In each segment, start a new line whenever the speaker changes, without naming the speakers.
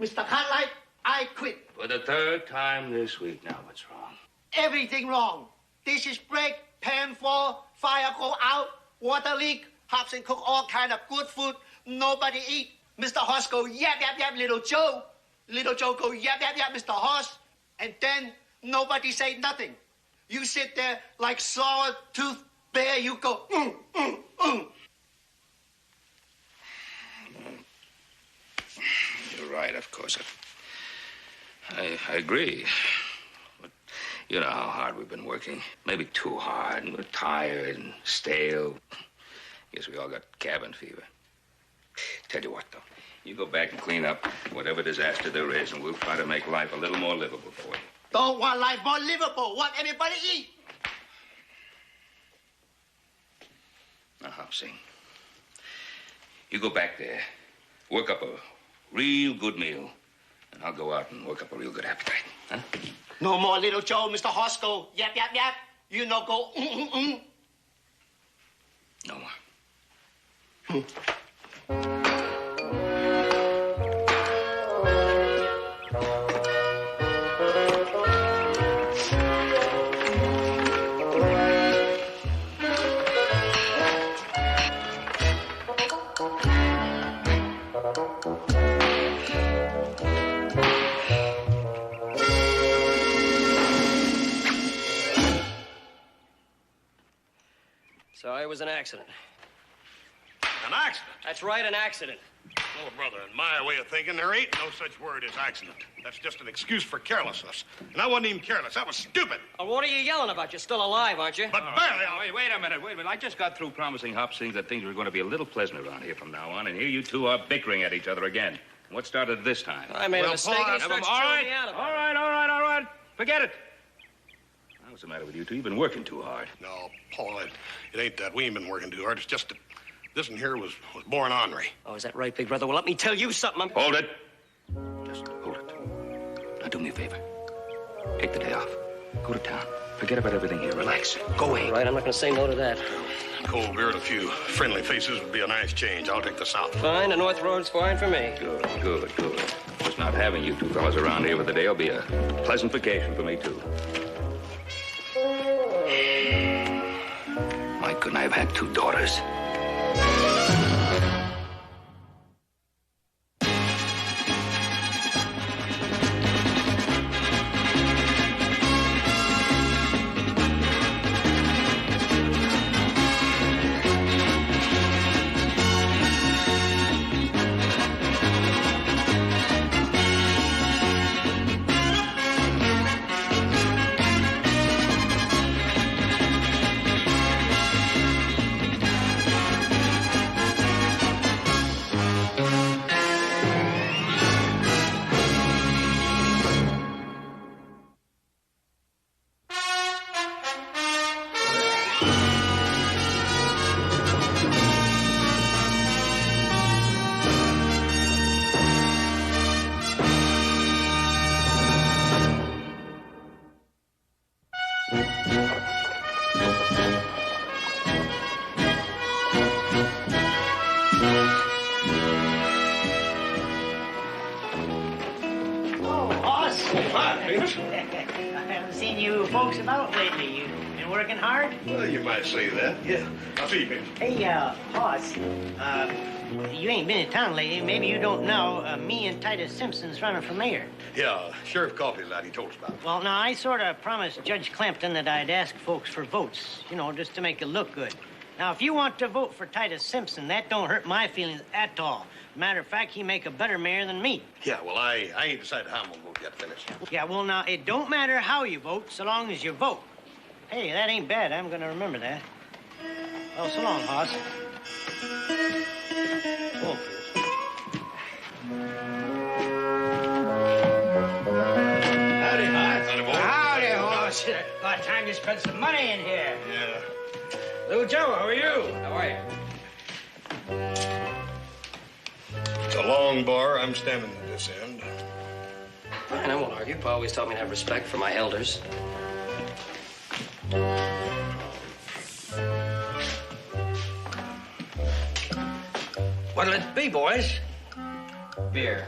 Mr. Cartwright, I quit.
For the third time this week. Now, what's wrong?
Everything wrong. Dishes break, pan fall, fire go out, water leak, Hobson cook all kind of good food. Nobody eat. Mr. Hoss go, yap, yap, yap, little Joe. Little Joe go, yap, yap, yap, Mr. Hoss. And then nobody say nothing. You sit there like saw-tooth bear. You go,
You're right, of course. I agree. But you know how hard we've been working. Maybe too hard, and we're tired and stale. Guess we all got cabin fever. Tell you what, though. You go back and clean up whatever disaster there is, and we'll try to make life a little more livable for you.
Don't want life more livable. Want everybody eat.
Now, Hobson, you go back there, work up a real good meal, and I'll go out and work up a real good appetite, huh?
No more little Joe, Mr. Hoss go, yap, yap, yap. You know, go,
No more.
So it was an accident.
An accident?
That's right, an accident.
Well, brother, in my way of thinking, there ain't no such word as accident. That's just an excuse for carelessness. And I wasn't even careless. That was stupid.
Well, what are you yelling about? You're still alive, aren't you?
But barely.
Wait a minute. I just got through promising Hobson that things were going to be a little pleasant around here from now on, and here you two are bickering at each other again. What started this time?
I made a mistake.
Paul,
And he starts throwing me out of it.
All right. Forget it. Now, what's the matter with you two? You've been working too hard.
No, Paul, it ain't that. We ain't been working too hard. It's just that this one here was born ornery.
Oh, is that right, big brother? Well, let me tell you something.
Hold it. Just hold it. Now, do me a favor. Take the day off. Go to town. Forget about everything here. Relax. Go away.
All right, I'm not going to say no to that.
Cold beer and a few friendly faces would be a nice change. I'll take the south.
Fine, the North Road's fine for me.
Good. Just not having you two fellas around here for the day will be a pleasant vacation for me, too. Why couldn't I have had two daughters?
Folks about lately. You been working hard?
Well, you might say that. Yeah. I'll see you, Pete.
Hey, Hoss. You ain't been in town lately. Maybe you don't know. Me and Titus Simpson's running for mayor.
Yeah, Sheriff Coffey's lad. He told us about it.
Well, now, I sort of promised Judge Clampton that I'd ask folks for votes, you know, just to make it look good. Now, if you want to vote for Titus Simpson, that don't hurt my feelings at all. Matter of fact, he make a better mayor than me.
Yeah, well, I ain't decided how I'm gonna vote yet, finish.
Yeah, well, now, it don't matter how you vote, so long as you vote. Hey, that ain't bad. I'm gonna remember that. Well, so long, Hoss. Oh,
Howdy, Hoss. Howdy, boy.
Howdy, Hoss. About time you spent some money in here.
Yeah.
Little Joe, how are you?
How are you?
It's a long bar. I'm standing at this end.
Fine, I won't argue. Pa always taught me to have respect for my elders.
What'll it be, boys?
Beer.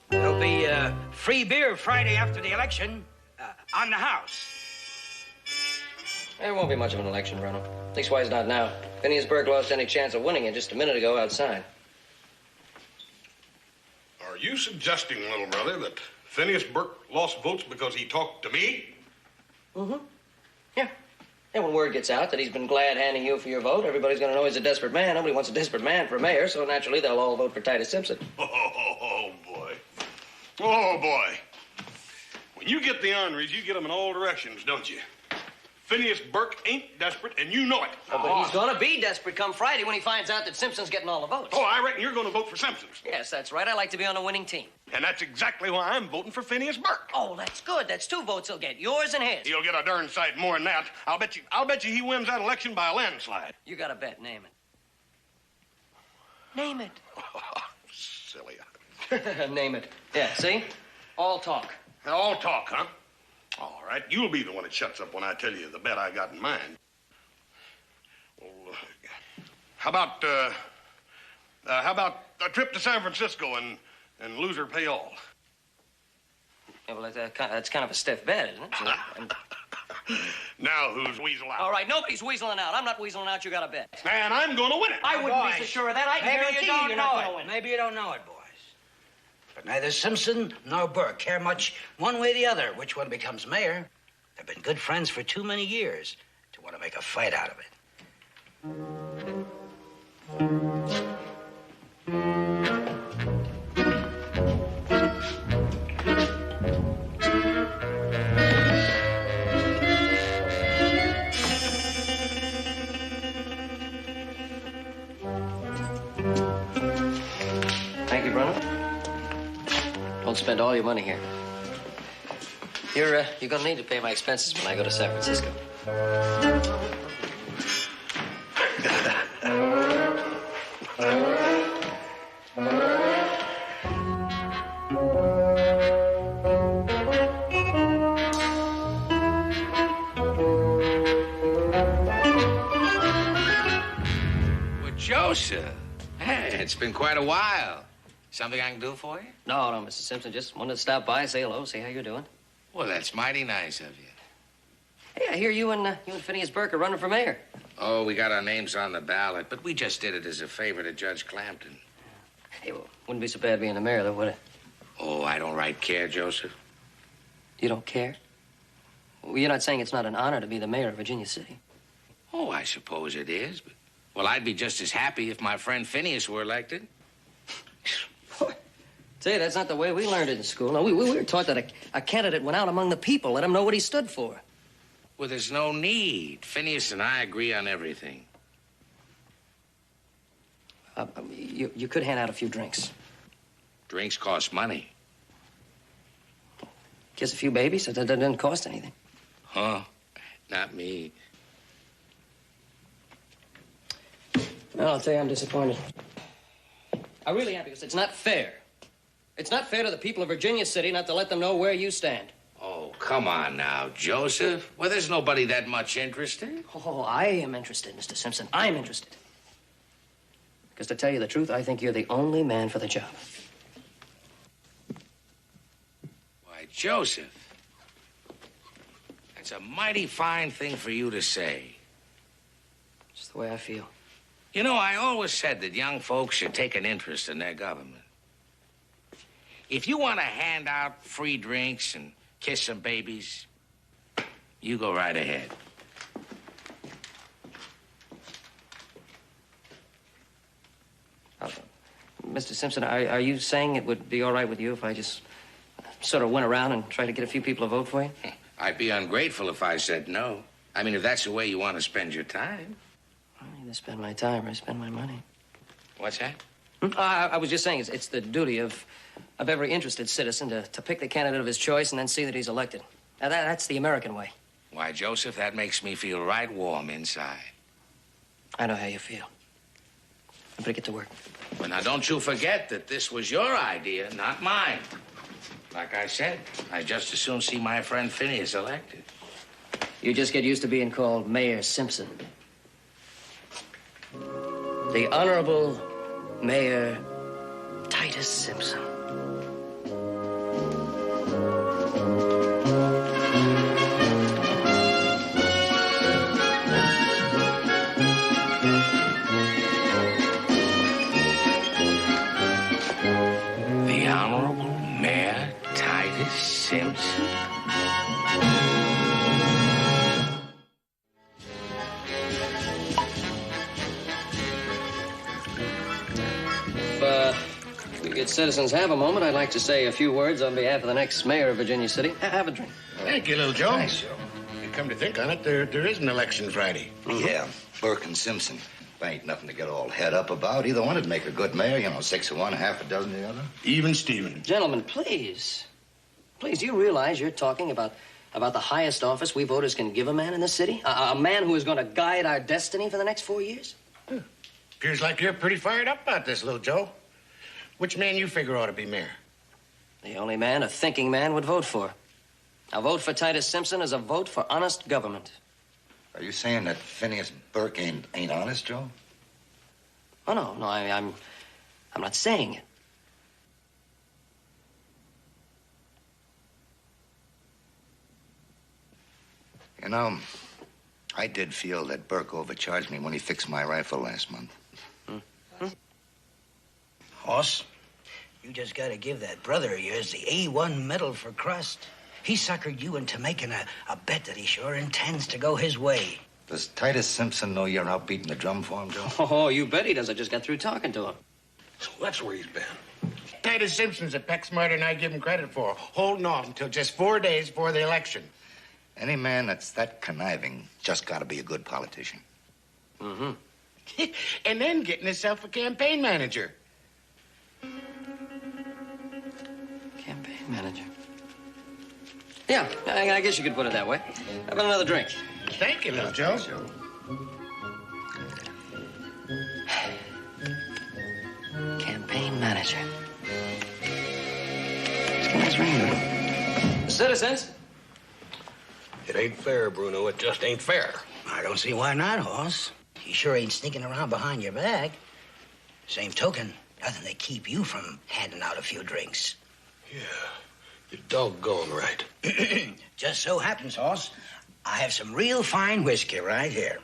There'll be free beer Friday after the election on the house.
There won't be much of an election, Bruno. Leastwise, not now. Phineas Burke lost any chance of winning it just a minute ago outside.
Are you suggesting, little brother, that Phineas Burke lost votes because he talked to me?
Mm-hmm. Yeah. And when word gets out that he's been glad handing you for your vote, everybody's going to know he's a desperate man. Nobody wants a desperate man for mayor, so naturally they'll all vote for Titus Simpson.
Oh, boy. Oh, boy. When you get the orneries, you get them in all directions, don't you? Phineas Burke ain't desperate, and you know it.
Oh, but he's going to be desperate come Friday when he finds out that Simpson's getting all the votes.
Oh, I reckon you're going to vote for Simpson's.
Yes, that's right. I like to be on a winning team.
And that's exactly why I'm voting for Phineas Burke.
Oh, that's good. That's 2 votes he'll get, yours and his.
He'll get a darn sight more than that. I'll bet you he wins that election by a landslide.
You got a bet. Name it. Name it.
Silly.
Name it. Yeah, see? All talk.
All talk, huh? All right, you'll be the one that shuts up when I tell you the bet I got in mind. Well, how about a trip to San Francisco and loser pay all?
Yeah, well, that's kind of a stiff bet, isn't it?
Now who's weasel out?
All right, nobody's weaseling out. I'm not weaseling out. You got a bet.
And I'm going to win it.
I wouldn't be
Boys,
so sure of that. I can
maybe
guarantee
you don't
you're
know
not going to
it.
win.
Maybe you don't know it, boys. But neither Simpson nor Burke care much one way or the other which one becomes mayor. They've been good friends for too many years to want to make a fight out of it.
Thank you, Bruno. Don't spend all your money here. You're gonna need to pay my expenses when I go to San Francisco.
Well, Joseph, hey, it's been quite a while. Something I can do for you?
No, Mr. Simpson. Just wanted to stop by, say hello, see how you're doing.
Well, that's mighty nice of you.
Hey, I hear you and Phineas Burke are running for mayor.
Oh, we got our names on the ballot, but we just did it as a favor to Judge Clampton.
Hey, well, wouldn't be so bad being the mayor, though, would it?
Oh, I don't right care, Joseph.
You don't care? Well, you're not saying it's not an honor to be the mayor of Virginia City.
Oh, I suppose it is, but... Well, I'd be just as happy if my friend Phineas were elected.
Tell you, that's not the way we learned it in school. No, we were taught that a candidate went out among the people, let them know what he stood for.
Well, there's no need. Phineas and I agree on everything.
You could hand out a few drinks.
Drinks cost money.
Kiss a few babies, that doesn't cost anything.
Huh? Not me.
Well, I'll tell you, I'm disappointed. I really am, because it's not fair. It's not fair to the people of Virginia City not to let them know where you stand.
Oh, come on now, Joseph. Well, there's nobody that much interested.
Oh, I am interested, Mr. Simpson. I'm interested. Because to tell you the truth, I think you're the only man for the job.
Why, Joseph, that's a mighty fine thing for you to say.
It's the way I feel.
You know, I always said that young folks should take an interest in their government. If you want to hand out free drinks and kiss some babies, you go right ahead.
Mr. Simpson, are you saying it would be all right with you if I just sort of went around and tried to get a few people to vote for you?
I'd be ungrateful if I said no. I mean, if that's the way you want to spend your time.
I either spend my time or I spend my money.
What's that?
I was just saying, it's the duty of of every interested citizen to pick the candidate of his choice and then see that he's elected. Now, that's the American way.
Why, Joseph, that makes me feel right warm inside.
I know how you feel. I better get to work.
Well, now, don't you forget that this was your idea, not mine. Like I said, I'd just as soon see my friend Phineas elected.
You just get used to being called Mayor Simpson. The Honorable Mayor Titus Simpson.
The Honorable Mayor Titus Simpson.
If we good citizens have a moment, I'd like to say a few words on behalf of the next mayor of Virginia City. Have a drink.
Thank you, little Joe.
Nice, Joe.
You come to think on it, there is an election Friday.
Yeah, Burke and Simpson. There ain't nothing to get all head up about. Either one would make a good mayor, you know, 6 of one, half a dozen of the other.
Even Steven.
Gentlemen, please. Please, do you realize you're talking about the highest office we voters can give a man in this city? A man who is going to guide our destiny for the next 4 years?
Appears like you're pretty fired up about this, little Joe. Which man you figure ought to be mayor?
The only man a thinking man would vote for. A vote for Titus Simpson is a vote for honest government.
Are you saying that Phineas Burke ain't honest, Joe?
Oh, no, I'm not saying it.
You know, I did feel that Burke overcharged me when he fixed my rifle last month.
Hoss, you just got to give that brother of yours the A1 medal for crust. He suckered you into making a bet that he sure intends to go his way.
Does Titus Simpson know you're out beating the drum for him, Joe?
Oh, you bet he does. I just got through talking to him.
So that's where he's been.
Titus Simpson's a peck smarter than I give him credit for, holding off until just 4 days before the election.
Any man that's that conniving just got to be a good politician.
Mm-hmm.
And then getting himself a campaign manager.
Campaign manager. Yeah, I guess you could put it that way. How about another drink?
Thank you, little Joe.
Campaign manager. This guy's ring. Citizens.
It ain't fair, Bruno. It just ain't fair.
I don't see why not, Hoss. He sure ain't sneaking around behind your back. Same token, nothing to keep you from handing out a few drinks.
Yeah, you're doggone right.
Just so happens, Hoss, I have some real fine whiskey right here.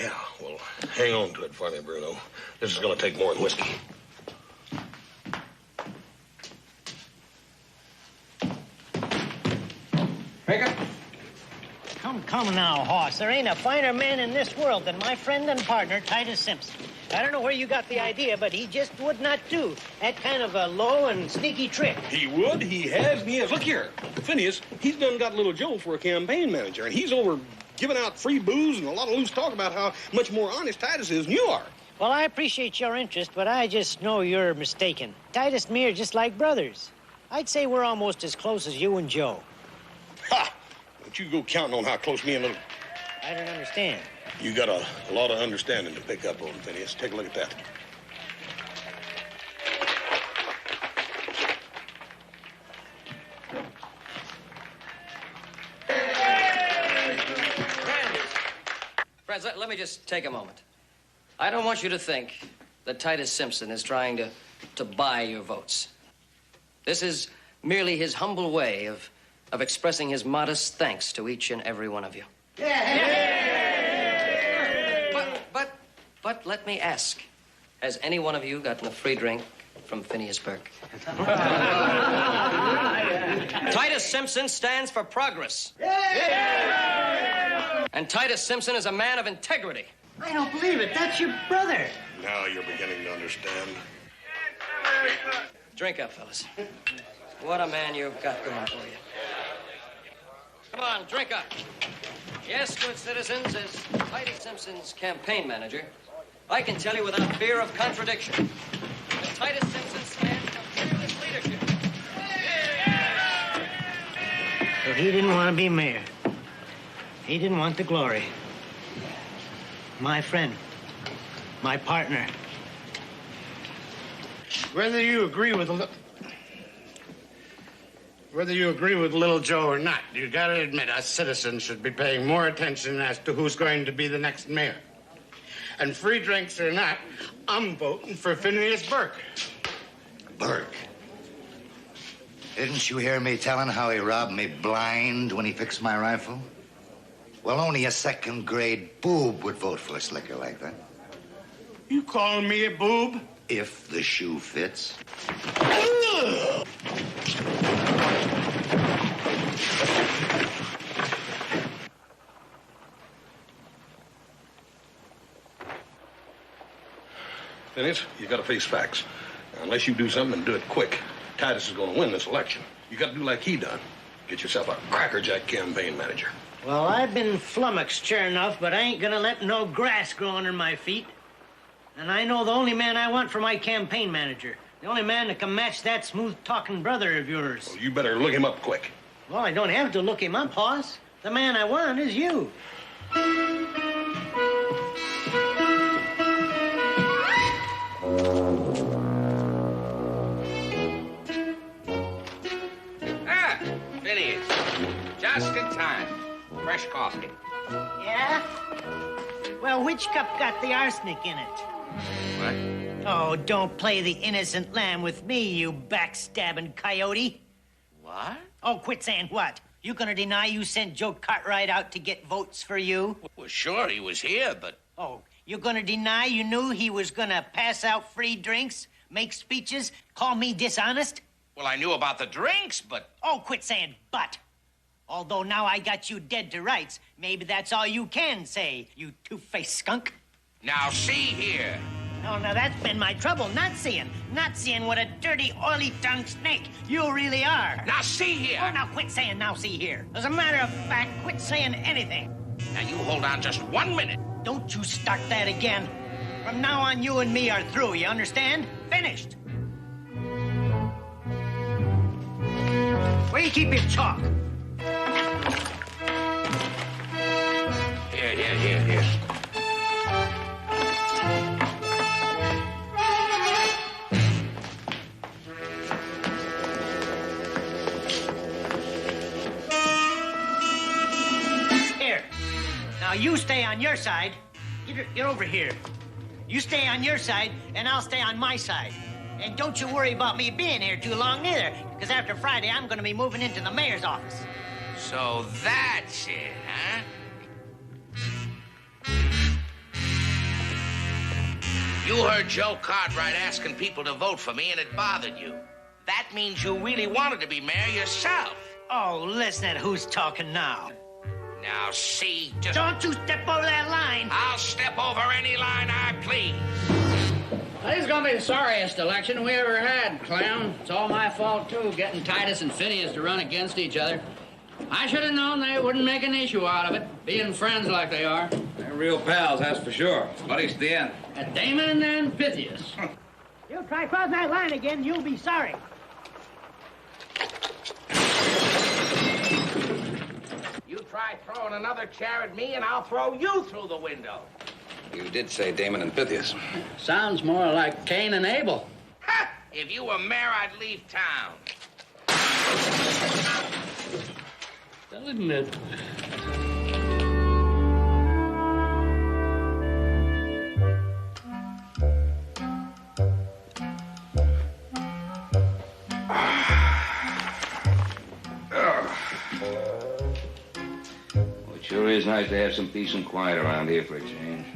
Yeah, well, hang on to it for me, Bruno. This is going to take more than whiskey.
Drinker?
Come now, Hoss. There ain't a finer man in this world than my friend and partner, Titus Simpson. I don't know where you got the idea, but he just would not do that kind of a low and sneaky trick.
He would, he has, and he has. Look here, Phineas, he's done got little Joe for a campaign manager, and he's over giving out free booze and a lot of loose talk about how much more honest Titus is than you are.
Well, I appreciate your interest, but I just know you're mistaken. Titus and me are just like brothers. I'd say we're almost as close as you and Joe.
Ha! Don't you go counting on how close me and little...
I don't understand.
You got a lot of understanding to pick up on, Phineas. Take a look at that.
Friends, let me just take a moment. I don't want you to think that Titus Simpson is trying to buy your votes. This is merely his humble way of expressing his modest thanks to each and every one of you. But let me ask, has any one of you gotten a free drink from Phineas Burke? Titus Simpson stands for progress. And Titus Simpson is a man of integrity.
I don't believe it. That's your brother.
Now you're beginning to understand.
Drink up, fellas. What a man you've got going for you. Come on, drink up. Yes, good citizens, as Titus Simpson's campaign manager, I can tell you without fear of contradiction that Titus Simpson stands for fearless leadership.
He didn't want to be mayor. He didn't want the glory. My friend. My partner.
Whether you agree with Little Joe or not, you gotta admit us citizens should be paying more attention as to who's going to be the next mayor. And free drinks or not, I'm voting for Phineas Burke.
Burke? Didn't you hear me telling how he robbed me blind when he fixed my rifle? Well, only a second-grade boob would vote for a slicker like that.
You calling me a boob?
If the shoe fits.
Phineas, you gotta face facts. Now, unless you do something and do it quick, Titus is gonna win this election. You gotta do like he done. Get yourself a crackerjack campaign manager.
Well, I've been flummoxed, sure enough, but I ain't gonna let no grass grow under my feet. And I know the only man I want for my campaign manager. The only man that can match that smooth-talking brother of yours.
Well, you better look him up quick.
Well, I don't have to look him up, Hoss. The man I want is you.
Ah, Phineas. Just in time. Fresh coffee.
Yeah? Well, which cup got the arsenic in it?
What?
Oh, don't play the innocent lamb with me, you backstabbing coyote.
What?
Oh, quit saying what? You gonna deny you sent Joe Cartwright out to get votes for you?
Well, sure, he was here, but...
Oh, you gonna deny you knew he was gonna pass out free drinks, make speeches, call me dishonest?
Well, I knew about the drinks, but...
Oh, quit saying but. Although now I got you dead to rights, maybe that's all you can say, you two-faced skunk.
Now, see here.
Oh, now that's been my trouble, not seeing what a dirty, oily-tongued snake you really are.
Now, see here.
Oh, now quit saying now see here. As a matter of fact, quit saying anything.
Now, you hold on just 1 minute.
Don't you start that again. From now on, you and me are through, you understand? Finished. Where you keep your chalk?
Here.
Here. Now, you stay on your side. Get over here. You stay on your side, and I'll stay on my side. And don't you worry about me being here too long, neither, because after Friday, I'm going to be moving into the mayor's office.
So that's it, huh? You heard Joe Cartwright asking people to vote for me, and it bothered you. That means you really wanted to be mayor yourself.
Oh, listen at who's talking now.
Now, see, just...
Don't you step over that line.
I'll step over any line I please.
Well, this is going to be the sorriest election we ever had, Clem. It's all my fault, too, getting Titus and Phineas to run against each other. I should have known they wouldn't make an issue out of it, being friends like they are.
They're real pals, that's for sure. Buddies to the end.
Damon and Pythias.
You try crossing that line again, you'll be sorry.
You try throwing another chair at me, and I'll throw you through the window.
You did say Damon and Pythias.
Sounds more like Cain and Abel.
Ha! If you were mayor, I'd leave town.
Doesn't it?
Well, it sure is nice to have some peace and quiet around here for a change.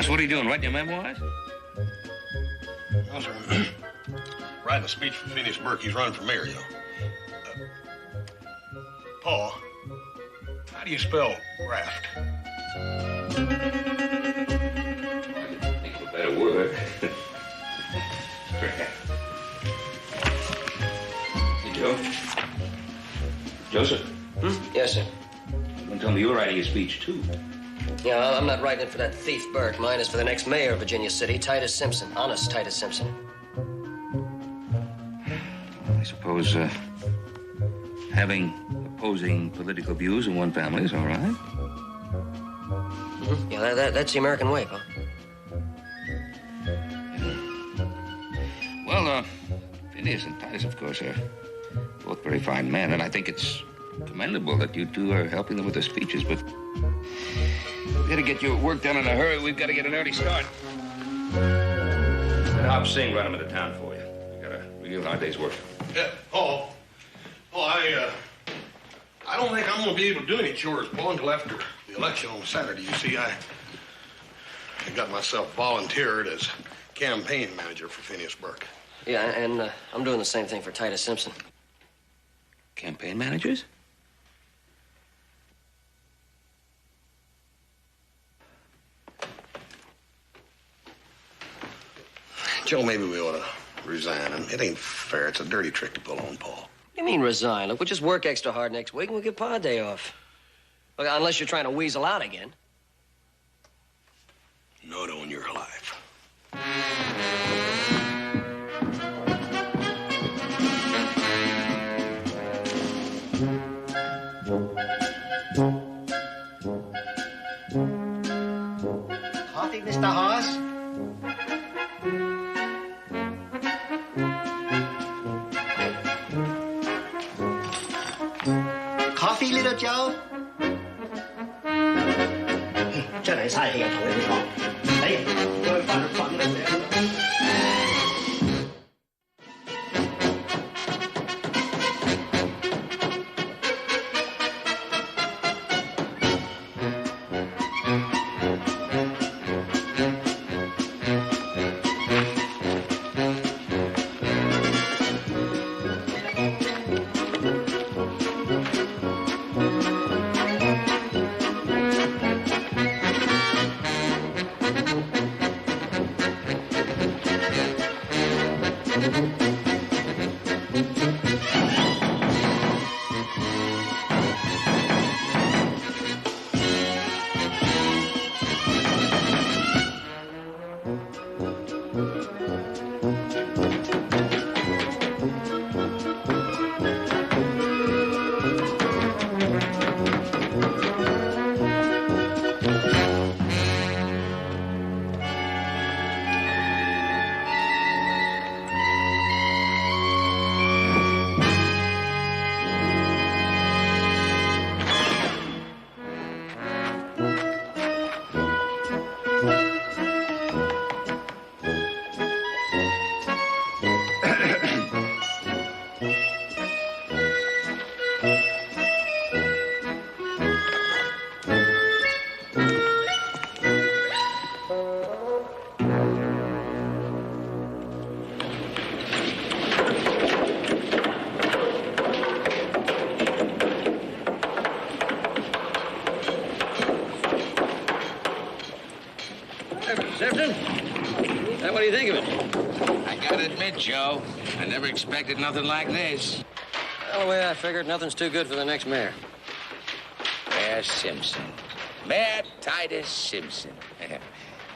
What are you doing, writing your memoirs?
No, sir. Writing a speech for Phineas Burke. He's running for mayor, you know. Paul, how do you spell graft?
I think of a better word. Hey, Joe. Joseph.
Yes, sir.
Don't tell me you're writing a speech, too.
Yeah, I'm not writing it for that thief Burke. Mine is for the next mayor of Virginia City, Titus Simpson. Honest Titus Simpson.
I suppose having opposing political views in one family is all right.
Yeah, that's the American way, Paul.
Well, Phineas and Titus, of course, are both very fine men, and I think it's commendable that you two are helping them with their speeches, but we've got to get your work done in a hurry. We've got to get an early start. And Hop Singh run them into town for you. You got a real hard day's work.
Yeah, Paul, I don't think I'm going to be able to do any chores, Paul, until after the election on Saturday. You see, I got myself volunteered as campaign manager for Phineas Burke.
Yeah, and I'm doing the same thing for Titus Simpson.
Campaign managers?
Joe, maybe we ought to resign. And it ain't fair. It's a dirty trick to pull on Paul.
What do you mean resign? Look, we'll just work extra hard next week and we'll give Pa a day off. Look, unless you're trying to weasel out again.
Not on your life.
Coffee, Mr. Hoss? Coffee, little Joe?
真係嘥氣啊！同你哋講，哎，再翻去瞓啦！
Simpson? What do you think of it?
I gotta admit, Joe, I never expected nothing like this.
Well, the way I figured, nothing's too good for the next mayor.
Mayor Simpson. Mayor Titus Simpson.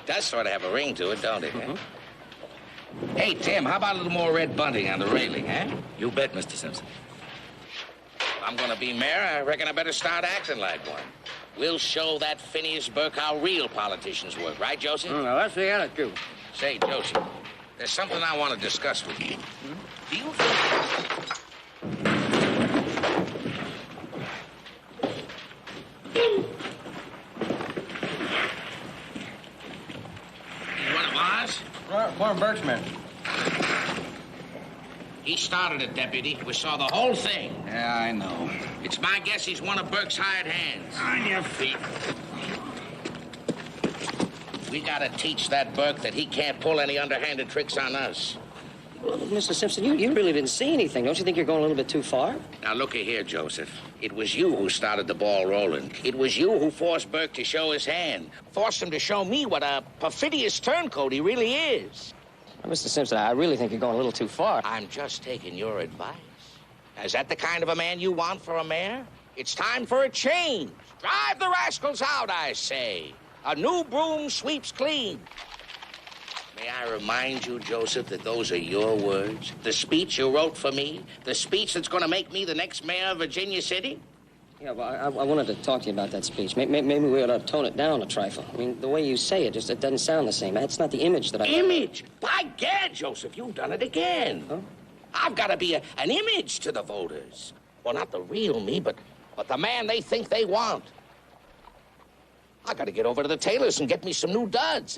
Does sort of have a ring to it, don't it? Huh? Hey, Tim, how about a little more red bunting on the railing, huh?
You bet, Mr. Simpson.
If I'm gonna be mayor, I reckon I better start acting like one. We'll show that Phineas Burke how real politicians work, right, Joseph?
Well, that's the attitude.
Say, Joseph, there's something I want to discuss with you. Do you think... He's one of ours?
One of Burke's men.
He started it, Deputy. We saw the whole thing.
Yeah, I know.
It's my guess he's one of Burke's hired hands.
On your feet.
We gotta teach that Burke that he can't pull any underhanded tricks on us.
Well, Mr. Simpson, you really didn't see anything. Don't you think you're going a little bit too far?
Now, looky here, Joseph. It was you who started the ball rolling. It was you who forced Burke to show his hand. Forced him to show me what a perfidious turncoat he really is.
Well, Mr. Simpson, I really think you're going a little too far.
I'm just taking your advice. Is that the kind of a man you want for a mayor? It's time for a change. Drive the rascals out, I say. A new broom sweeps clean. May I remind you, Joseph, that those are your words? The speech you wrote for me? The speech that's going to make me the next mayor of Virginia City?
Yeah, well, I wanted to talk to you about that speech. Maybe we ought to tone it down a trifle. I mean, the way you say it, it doesn't sound the same. It's not the image that I...
Image? By gad, Joseph, you've done it again.
Huh?
I've got to be an image to the voters. Well, not the real me, but the man they think they want. I got to get over to the tailor's and get me some new duds.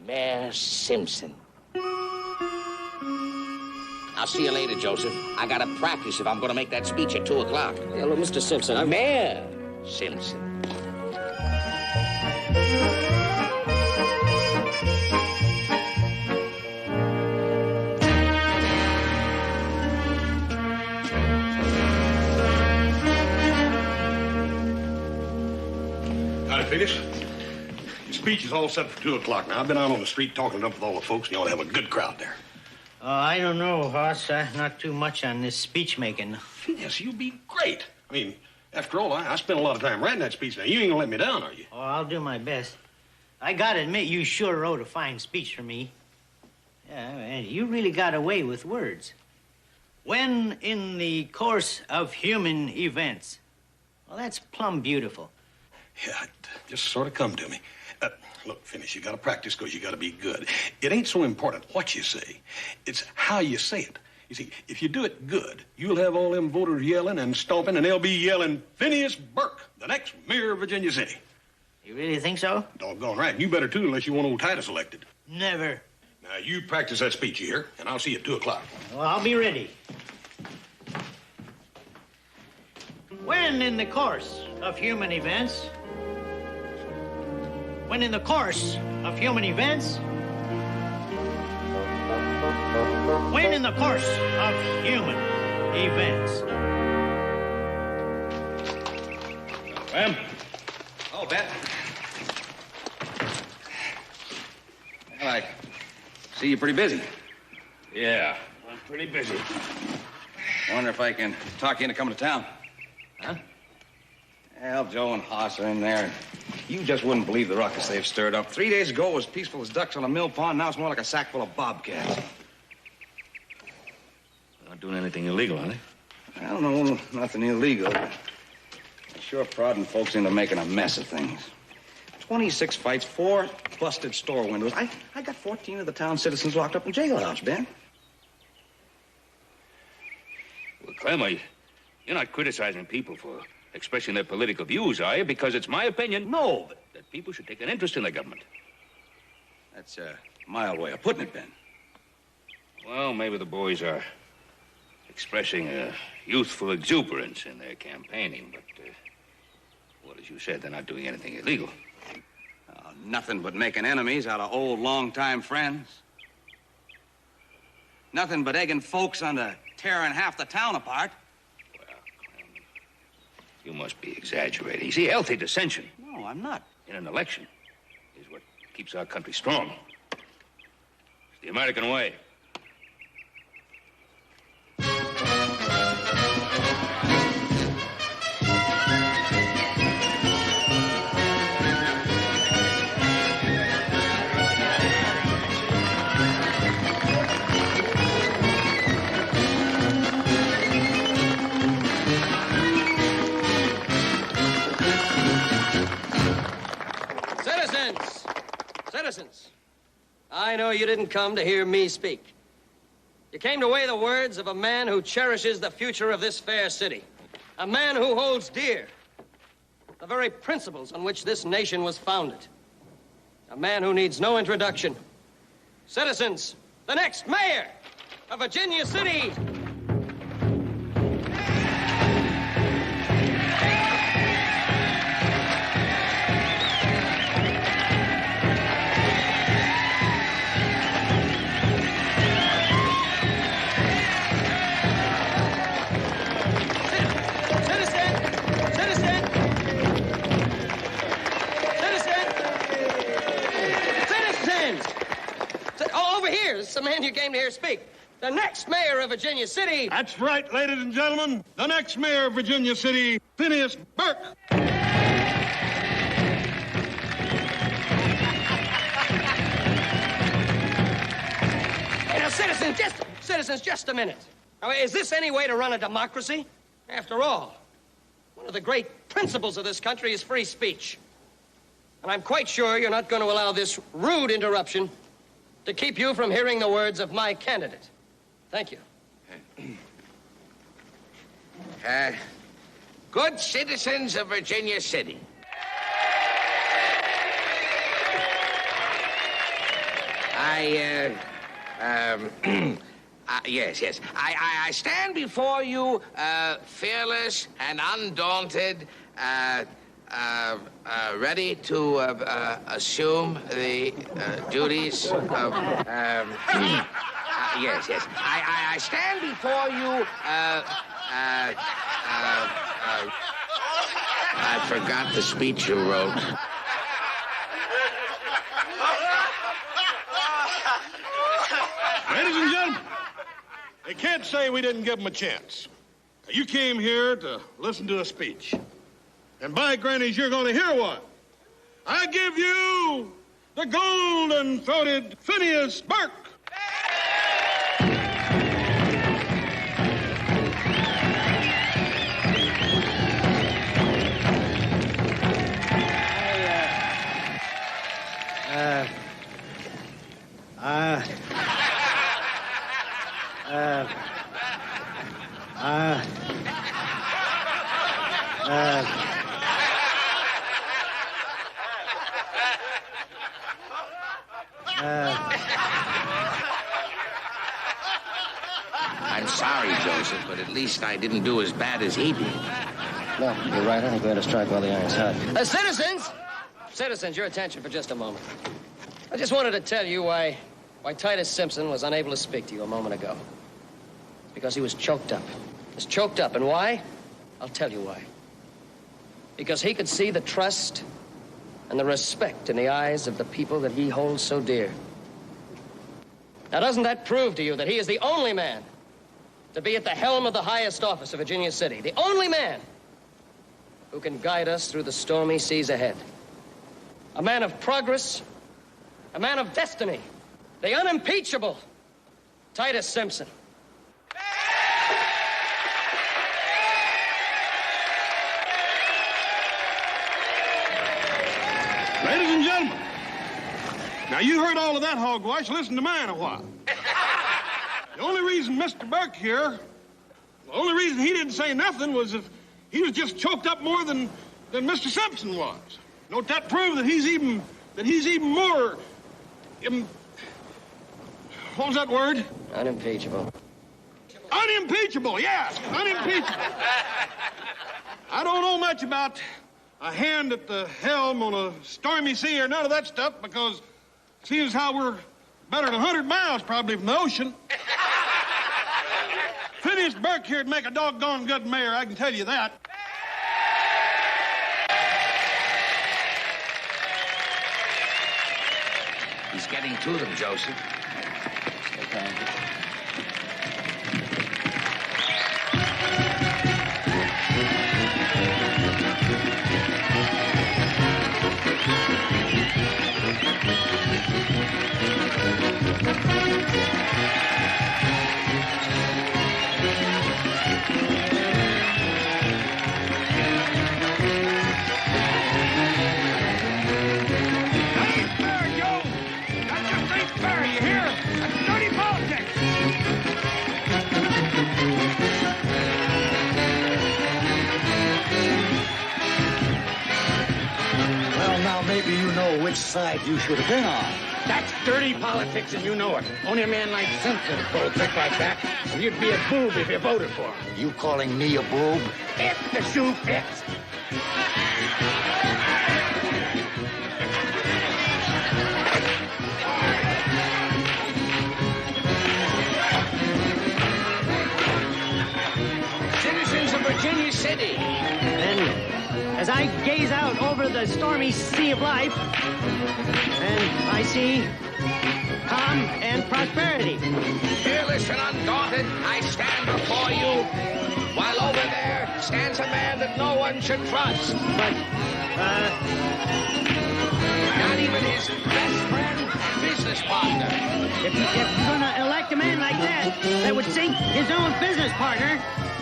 Mayor Simpson. I'll see you later, Joseph. I got to practice if I'm going to make that speech at 2 o'clock.
Yeah, look, Mr. Simpson,
Mayor Simpson.
Howdy, Phineas. Your speech is all set for 2 o'clock. Now, I've been out on the street talking it up with all the folks, and you ought to have a good crowd there.
I don't know, Hoss. Not too much on this speech making.
Phineas, you'll be great. I mean, after all, I spent a lot of time writing that speech. Now, you ain't gonna let me down, are you?
Oh, I'll do my best. I gotta admit, you sure wrote a fine speech for me. Yeah, and you really got away with words. When in the course of human events. Well, that's plumb beautiful.
Yeah, it just sort of come to me. Look, Phineas, you got to practice because you got to be good. It ain't so important what you say. It's how you say it. You see, if you do it good, you'll have all them voters yelling and stomping, and they'll be yelling, Phineas Burke, the next mayor of Virginia City.
You really think so?
Doggone right. You better, too, unless you want old Titus elected.
Never.
Now, you practice that speech, you hear? And I'll see you at 2 o'clock.
Well, I'll be ready. When in the course of human events... When in the course of human events... When in the course of human events...
Ma'am? Oh, Ben. Well, I see you're pretty busy.
Yeah, I'm pretty busy.
Wonder if I can talk you into coming to town.
Huh?
Well, Joe and Hoss are in there. You just wouldn't believe the ruckus they've stirred up. 3 days ago, it was peaceful as ducks on a mill pond. Now it's more like a sack full of bobcats.
They're not doing anything illegal, are they?
I don't know, nothing illegal. They're sure prodding folks into making a mess of things. 26 fights, 4 busted store windows. I got 14 of the town citizens locked up in jailhouse, Ben.
Well, Clem, you're not criticizing people for expressing their political views, are you? Because it's my opinion, no, that people should take an interest in the government.
That's a mild way of putting it, Ben.
Well, maybe the boys are expressing a youthful exuberance in their campaigning, but, well, as you said, they're not doing anything illegal.
Nothing but making enemies out of old, long-time friends. Nothing but egging folks on to tearing half the town apart.
Well, Clem, you must be exaggerating. You see, healthy dissension.
No, I'm not.
In an election is what keeps our country strong. It's the American way.
Citizens, I know you didn't come to hear me speak. You came to weigh the words of a man who cherishes the future of this fair city. A man who holds dear the very principles on which this nation was founded. A man who needs no introduction. Citizens, the next mayor of Virginia City. Over here, this is the man you came to hear speak. the next mayor of Virginia City.
That's right, ladies and gentlemen. The next mayor of Virginia City, Phineas Burke.
Hey, now, citizens, just a minute. Now, is this any way to run a democracy? After all, one of the great principles of this country is free speech. And I'm quite sure you're not going to allow this rude interruption to keep you from hearing the words of my candidate. Thank you.
Good citizens of Virginia City. Yes. I stand before you fearless and undaunted, ready to assume the duties of... yes. I stand before you... I forgot the speech you wrote.
Ladies and gentlemen, they can't say we didn't give them a chance. You came here to listen to a speech. And by grannies, you're going to hear one. I give you the golden-throated Phineas Burke.
I'm sorry, Joseph, but at least I didn't do as bad as he did.
No, you're right. I think we ought to strike while the iron's hot. Citizens, your attention for just a moment. I just wanted to tell you why Titus Simpson was unable to speak to you a moment ago. Because he was choked up. He was choked up. And why? I'll tell you why. Because he could see the trust and the respect in the eyes of the people that he holds so dear. Now, doesn't that prove to you that he is the only man to be at the helm of the highest office of Virginia City? The only man who can guide us through the stormy seas ahead. A man of progress, a man of destiny, the unimpeachable Titus Simpson.
Ladies and gentlemen, now you heard all of that hogwash. Listen to mine a while. The only reason Mr. Burke here, the only reason he didn't say nothing was if he was just choked up more than Mr. Simpson was. Don't that prove that he's even more, what was that word?
Unimpeachable.
Unimpeachable, yes, unimpeachable. I don't know much about a hand at the helm on a stormy sea or none of that stuff because it seems how we're better than 100 miles probably from the ocean. Phineas Burke here'd make a doggone good mayor, I can tell you that.
He's getting to them, Joseph.
Maybe you know which side you should have been on.
That's dirty politics, and you know it. Only a man like Simpson pull a trick like that. And you'd be a boob if you voted for him.
You calling me a boob?
If the shoe fits.
Citizens of Virginia City.
And as I gaze out over the stormy sea of life, and I see calm, and prosperity.
Fearless and undaunted, I stand before you, while over there stands a man that no one should trust.
But,
not even his best friend and business partner.
if you're gonna elect a man like that would sink his own business partner,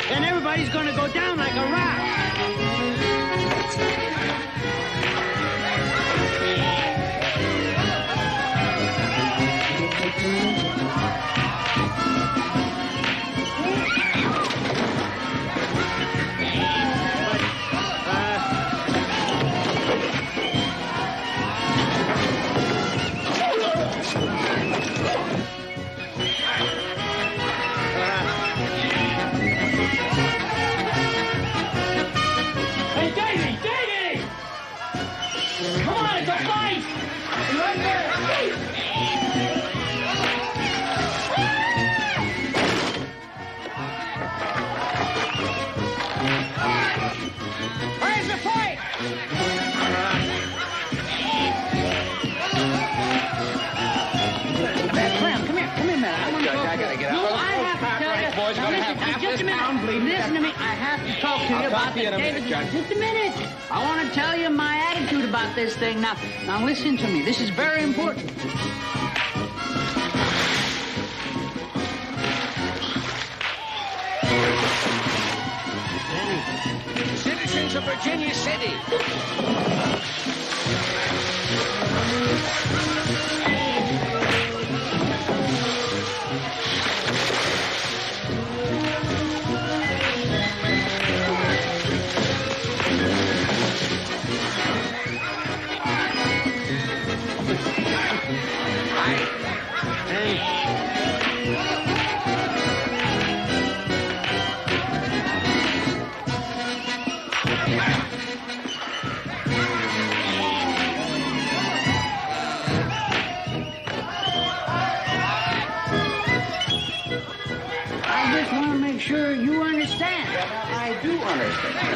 then everybody's gonna go down like a rock. Where's the fight?
Clem, come here, man.
I gotta get out.
No, I have to tell you.
Boys, gonna have half
Just
this
a minute.
town bleeding.
Listen to me. I have to talk to you about the David. Just a minute. I want to tell you my attitude about this thing. Now listen to me. This is very important.
Citizens of Virginia City.
I just want to make sure you understand.
I do understand.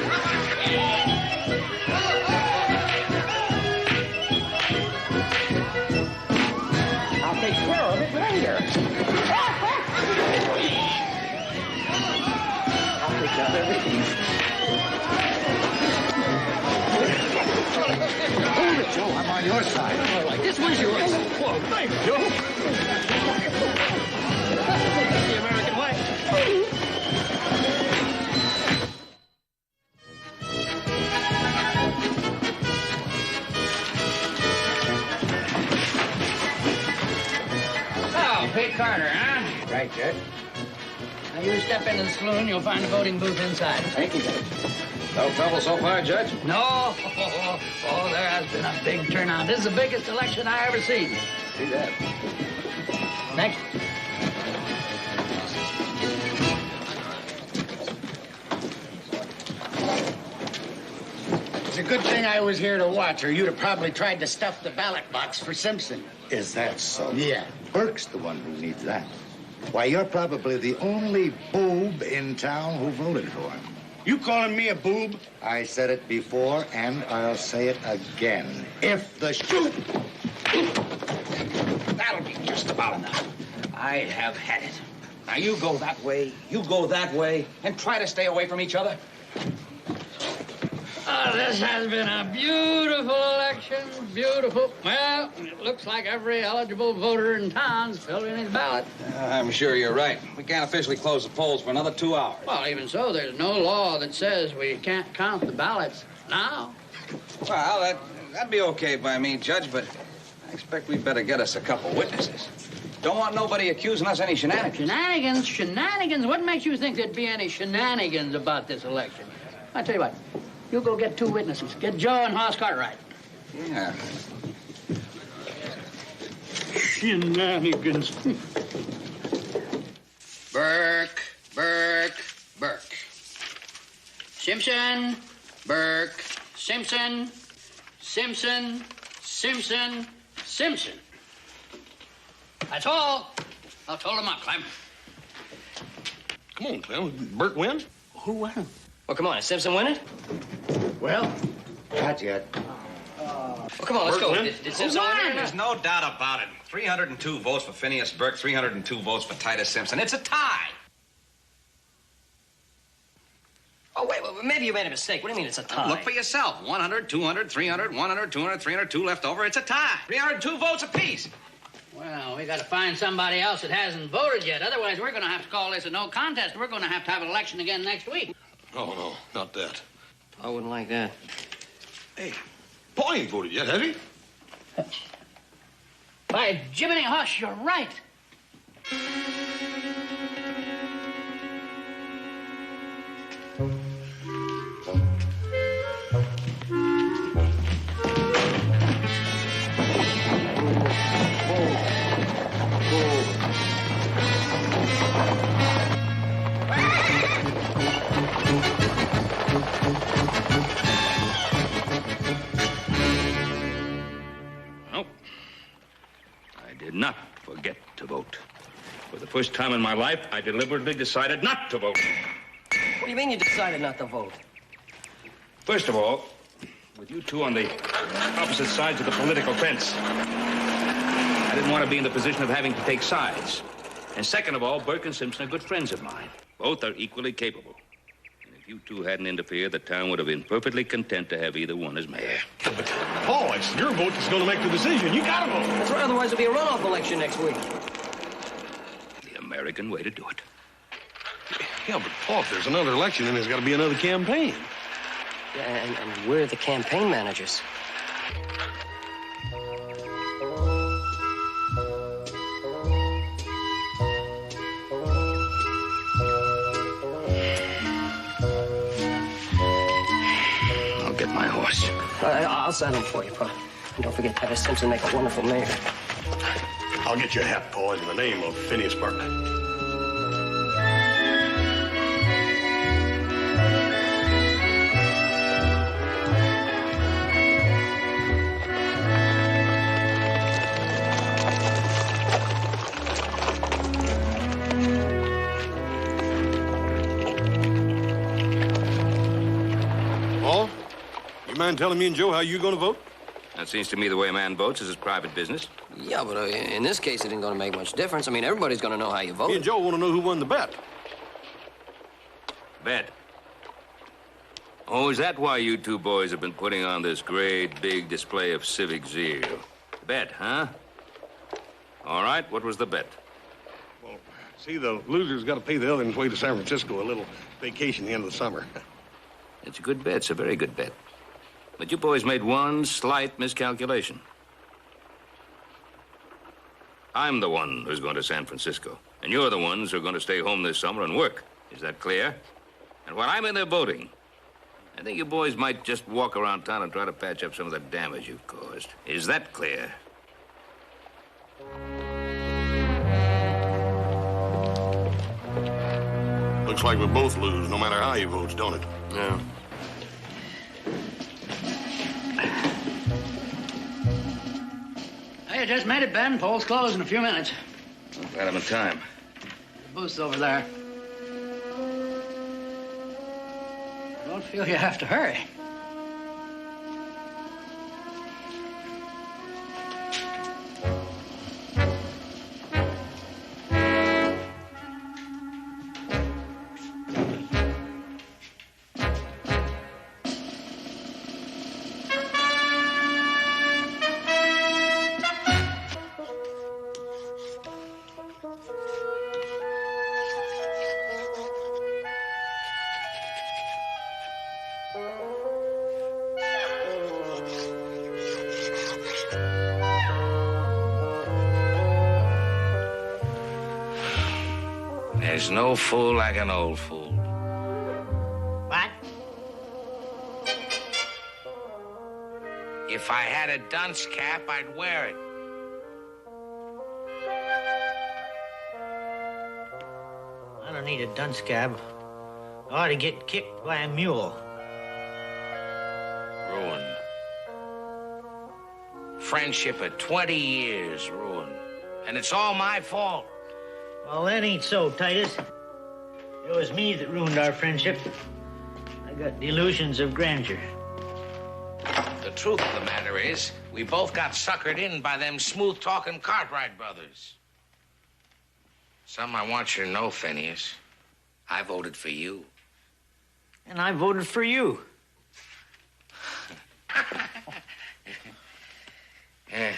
I'll take care of it later. I'll take care of everything.
Hold it, Joe. I'm on your side.
All right, this one's yours. Whoa, thanks, Joe.
That's the American way.
So, Pete Carter, huh?
Right, Judge.
Now you step into the saloon, you'll find a voting booth inside.
Thank you, Judge. No trouble so far, Judge?
No. Oh, there has been a big turnout. This is the biggest election I ever seen.
See that?
Next.
It's a good thing I was here to watch, or you'd have probably tried to stuff the ballot box for Simpson.
Is that so?
Yeah.
Burke's the one who needs that. Why, you're probably the only boob in town who voted for him.
You calling me a boob?
I said it before, and I'll say it again. If the shoot...
That'll be just about enough. I have had it. Now you go that way, you go that way, and try to stay away from each other.
Oh, this has been a beautiful election. Beautiful. Well, it looks like every eligible voter in town's filled in his ballot.
I'm sure you're right. We can't officially close the polls for another 2 hours.
Well, even so, there's no law that says we can't count the ballots now.
Well, that'd be okay by me, Judge, but I expect we'd better get us a couple witnesses. Don't want nobody accusing us of any shenanigans.
Shenanigans? Shenanigans? What makes you think there'd be any shenanigans about this election? I tell you what, you go get 2 witnesses. Get Joe and Hoss Cartwright.
Yeah.
Shenanigans.
Burke, Burke, Burke. Simpson, Burke, Simpson, Simpson, Simpson, Simpson. That's all. I'll total them up, Clem.
Come on, Clem. Burke wins?
Who won?
Well, come on, is Simpson winning?
Well,
Not yet.
Well, come on, let's go. Did Simpson win or not?
There's no doubt about it. 302 votes for Phineas Burke, 302 votes for Titus Simpson. It's a tie.
Oh, wait, maybe you made a mistake. What do you mean it's a tie?
Look for yourself. 100, 200, 300, 100, 200, 300, 2 left over. It's a tie. 302 votes apiece.
Well, we got to find somebody else that hasn't voted yet. Otherwise, we're going to have to call this a no contest. We're going to have an election again next week.
Oh, no, not that.
I wouldn't like that.
Hey, Paul ain't voted yet, has he?
By Jiminy Hush, you're right.
Nope. I did not forget to vote. For the first time in my life, I deliberately decided not to vote.
What do you mean you decided not to vote?
First of all, with you two on the opposite sides of the political fence, I didn't want to be in the position of having to take sides. And second of all, Burke and Simpson are good friends of mine. Both are equally capable. And if you two hadn't interfered, the town would have been perfectly content to have either one as mayor.
But, Paul, it's your vote that's going to make the decision. You got to vote.
That's right, otherwise there'll be a runoff election next week.
The American way to do it.
Yeah, but, Paul, if there's another election, then there's got to be another campaign.
Yeah, and we're the campaign managers.
I'll get my horse.
I'll saddle him for you, Pa. And don't forget Titus Simpson make a wonderful mayor.
I'll get you a hat, Paul, in the name of Phineas Burke. Paul, you mind telling me and Joe how you going to vote?
That seems to me the way a man votes is his private business.
Yeah, but in this case, it ain't going to make much difference. I mean, everybody's going to know how you vote.
Me and Joe want to know who won the bet.
Bet. Oh, is that why you two boys have been putting on this great big display of civic zeal? Bet, huh? All right, what was the bet?
Well, see, the loser's got to pay the other one's way to San Francisco, a little vacation at the end of the summer.
It's a good bet. It's a very good bet. But you boys made one slight miscalculation. I'm the one who's going to San Francisco, and you're the ones who are going to stay home this summer and work. Is that clear? And while I'm in there voting, I think you boys might just walk around town and try to patch up some of the damage you've caused. Is that clear?
Looks like we both lose, no matter how you vote, don't it?
Yeah.
Hey, you just made it, Ben. Polls close in a few minutes.
Glad I'm in time.
The booth's over there. Don't feel you have to hurry.
There's no fool like an old fool.
What?
If I had a dunce cap, I'd wear it.
I don't need a dunce cab. I ought to get kicked by a mule.
Ruined. Friendship of 20 years ruined. And it's all my fault.
Well, that ain't so, Titus. It was me that ruined our friendship. I got delusions of grandeur.
The truth of the matter is, we both got suckered in by them smooth-talking Cartwright brothers. Something I want you to know, Phineas. I voted for you.
And I voted for you.
Hey,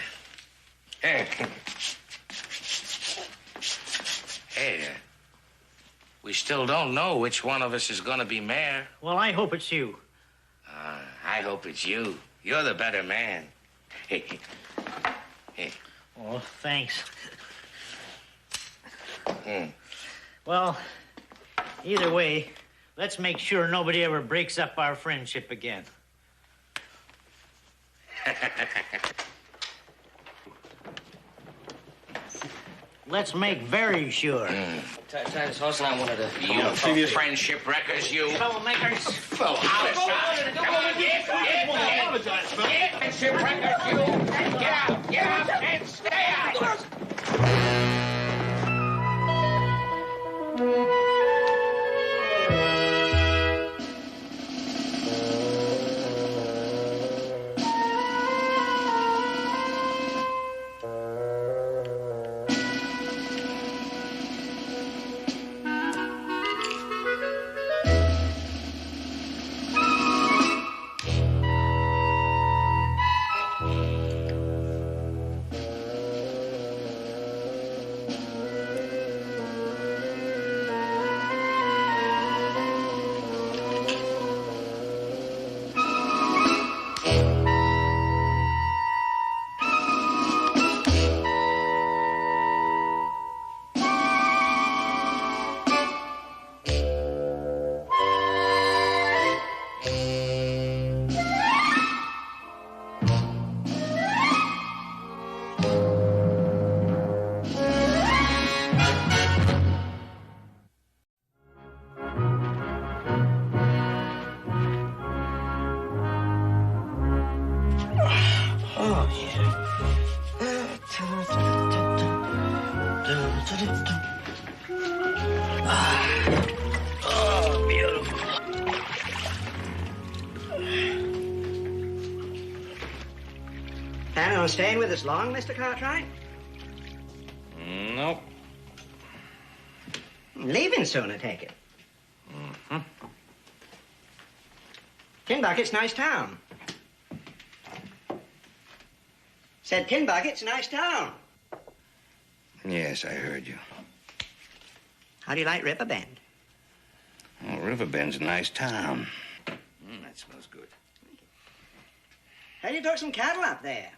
we still don't know which one of us is going to be mayor.
Well, I hope it's you.
I hope it's you. You're the better man. Hey.
Oh, thanks. Well, either way, let's make sure nobody ever breaks up our friendship again. Let's make very sure.
Titus Horse and I wanted to...
You friendship wreckers, you.
Troublemakers.
Well, come on, get friendship wreckers, you. Get out, and stay out.
Planning on staying with us long, Mr. Cartwright?
Nope.
Leaving soon, I take it.
Mm-hmm.
Tinbucket's a nice town. Said Tinbucket's a nice town.
Yes, I heard you.
How do you like Riverbend?
Well, Riverbend's a nice town. That smells good.
Heard you took some cattle up there.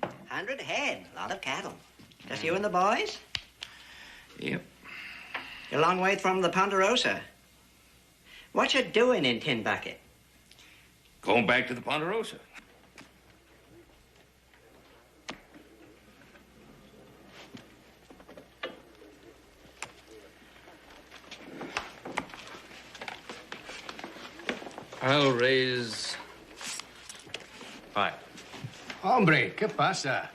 100 head, a lot of cattle. Just you and the boys?
Yep.
You're a long way from the Ponderosa. What you doing in Tinbucket?
Going back to the Ponderosa.
I'll raise 5.
Hombre, ¿qué pasa?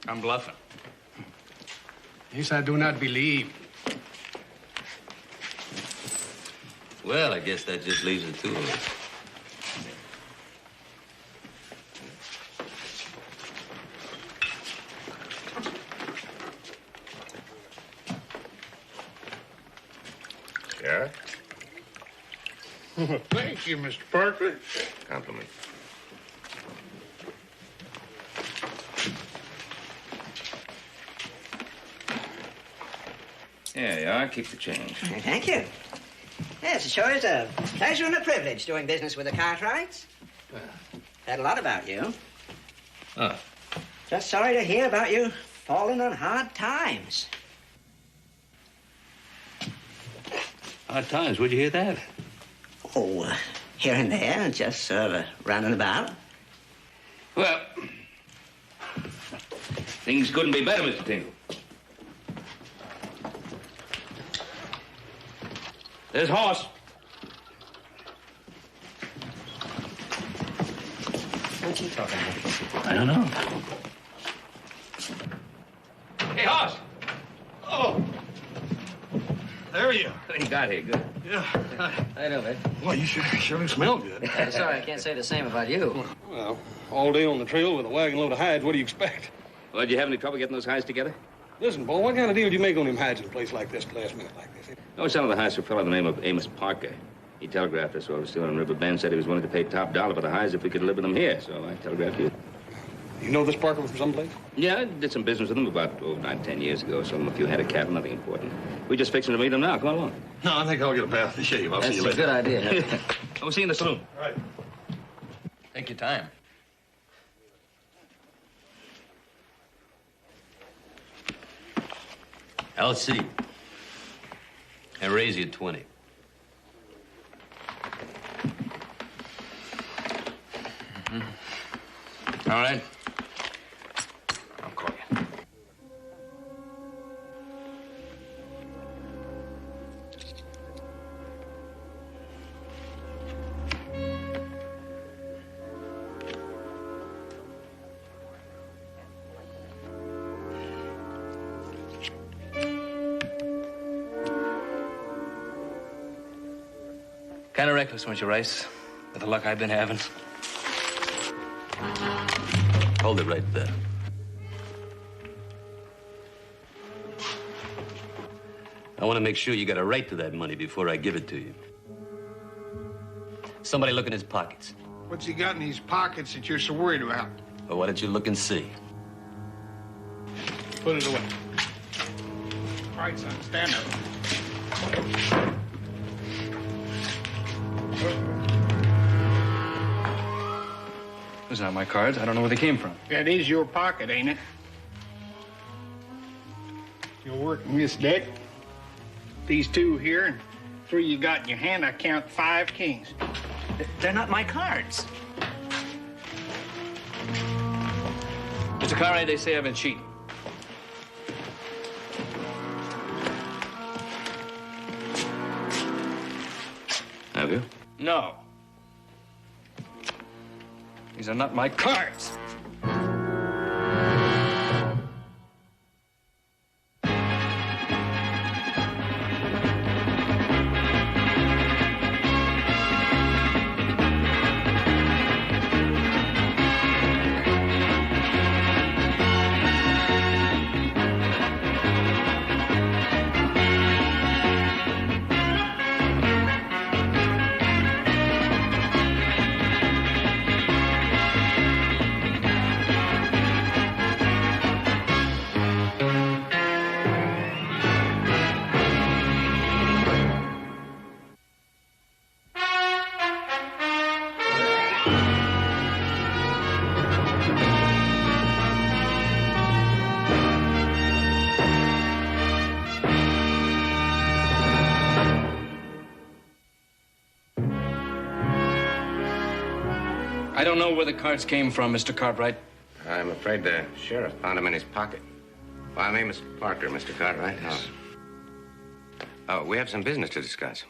I'm bluffing.
This I do not believe.
Well, I guess that just leaves the two of us.
Yeah? Thank you, Mr. Parker.
Compliment. Yeah, you are. Keep the change.
Thank you. Yes, it sure is a pleasure and a privilege doing business with the Cartwrights. Heard a lot about you.
Oh.
Just sorry to hear about you falling on hard times.
Hard times? Where'd you hear that?
Oh, here and there, just sort of running about.
Well, things couldn't be better, Mr. Tingle. There's Horse.
What's he talking about?
I don't know.
Hey, Hoss. Oh. There you are.
You got here, good.
Yeah.
How you doing, babe?
Well, you sure smell good.
Sorry, I can't say the same about you.
Well, all day on the trail with a wagon load of hides, what do you expect?
Well, did you have any trouble getting those hides together?
Listen, Bo, what kind of deal do you make on them hides in a place like this, last minute like this?
I was selling the hides to a fellow by the name of Amos Parker. He telegraphed us over still in River Bend, said he was willing to pay top dollar for the hides if we could deliver them here. So I telegraphed you.
You know this Parker from someplace?
Yeah, I did some business with him about 9-10 years ago. Sold him a few head of cattle, nothing important. We're just fixing to meet him now. Come on along.
No, I think I'll get a bath and shave. I'll see you later.
That's a good idea.
We'll see you in the saloon.
All right.
Take your time.
I'll see. And raise you 20.
All right.
I'll call you.
Kind of reckless, weren't you, Rice? With the luck I've been having.
Hold it right there. I want to make sure you got a right to that money before I give it to you. Somebody look in his pockets.
What's he got in his pockets that you're so worried about?
Well, why don't you look and see?
Put it away. All right, son, stand up.
Those aren't my cards. I don't know where they came from.
That is your pocket, ain't it? You're working this deck. These two here and 3 you got in your hand, I count 5 kings.
They're not my cards. Mr. Cartwright, they say I've been cheating.
Have you?
No. These are not my cards. I don't know where the cards came from, Mr. Cartwright.
I'm afraid the sheriff found them in his pocket. Well, I'm Amos Parker, Mr. Cartwright.
Yes.
Oh, we have some business to discuss.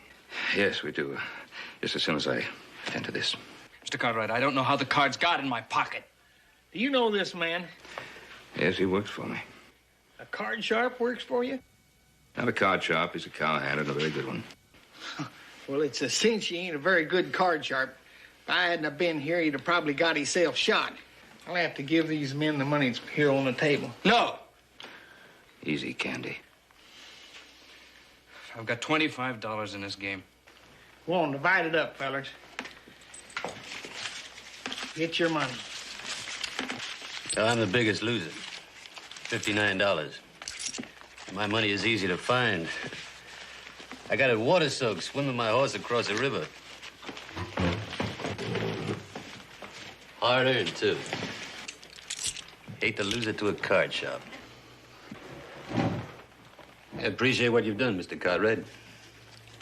Yes, we do. Just as soon as I attend to this.
Mr. Cartwright, I don't know how the cards got in my pocket.
Do you know this man?
Yes, he works for me.
A card sharp works for you?
Not a card sharp. He's a cowhand and a very good one.
Well, it's a cinch he ain't a very good card sharp. If I hadn't have been here, he'd have probably got himself shot. I'll have to give these men the money that's here on the table.
No.
Easy, Candy.
I've got $25 in this game.
Go on, divide it up, fellers. Get your money.
So I'm the biggest loser. $59. My money is easy to find. I got it water soaked, swimming my horse across a river. Hard earned, too. Hate to lose it to a card shop. I appreciate what you've done, Mr. Cartwright. I'd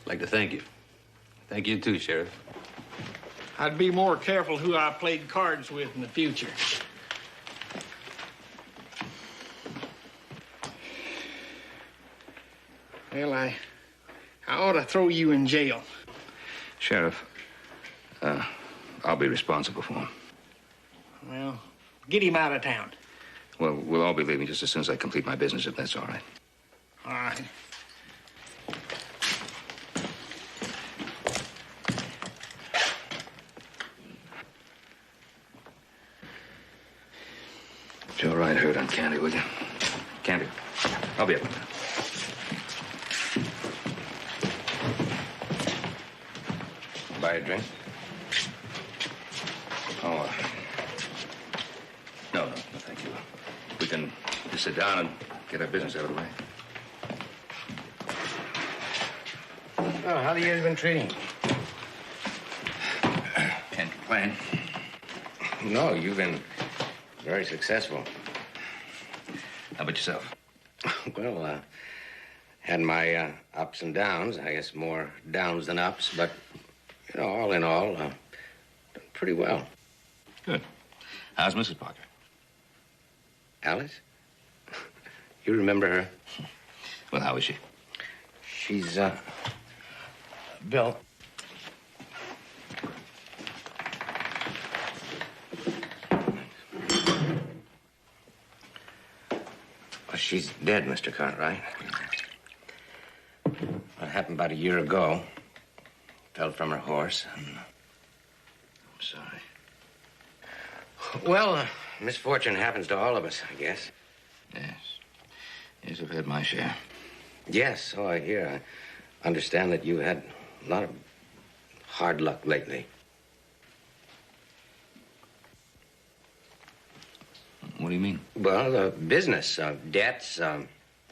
like to thank you. Thank you, too, Sheriff.
I'd be more careful who I played cards with in the future. Well, I ought to throw you in jail.
Sheriff, I'll be responsible for him.
Well, get him out of town.
Well, we'll all be leaving just as soon as I complete my business, if that's all right.
All right.
Get your right hurt on Candy, will you? Candy, I'll be up. Buy a drink? Oh, no, thank you. We can just sit down and get our business out of the way.
Well, how the year's been treating?
Can't complain.
No, you've been very successful.
How about yourself?
Well, had my ups and downs. I guess more downs than ups, but, you know, all in all, done pretty well.
Good. How's Mrs. Parker?
Alice? You remember her?
Well, how is she?
She's, Bill. Well, she's dead, Mr. Cartwright. What happened about a year ago. Fell from her horse and...
I'm sorry.
Well, misfortune happens to all of us, I guess.
Yes. Yes, I've had my share.
Yes, so I hear. I understand that you had a lot of hard luck lately.
What do you mean?
Well, business, debts,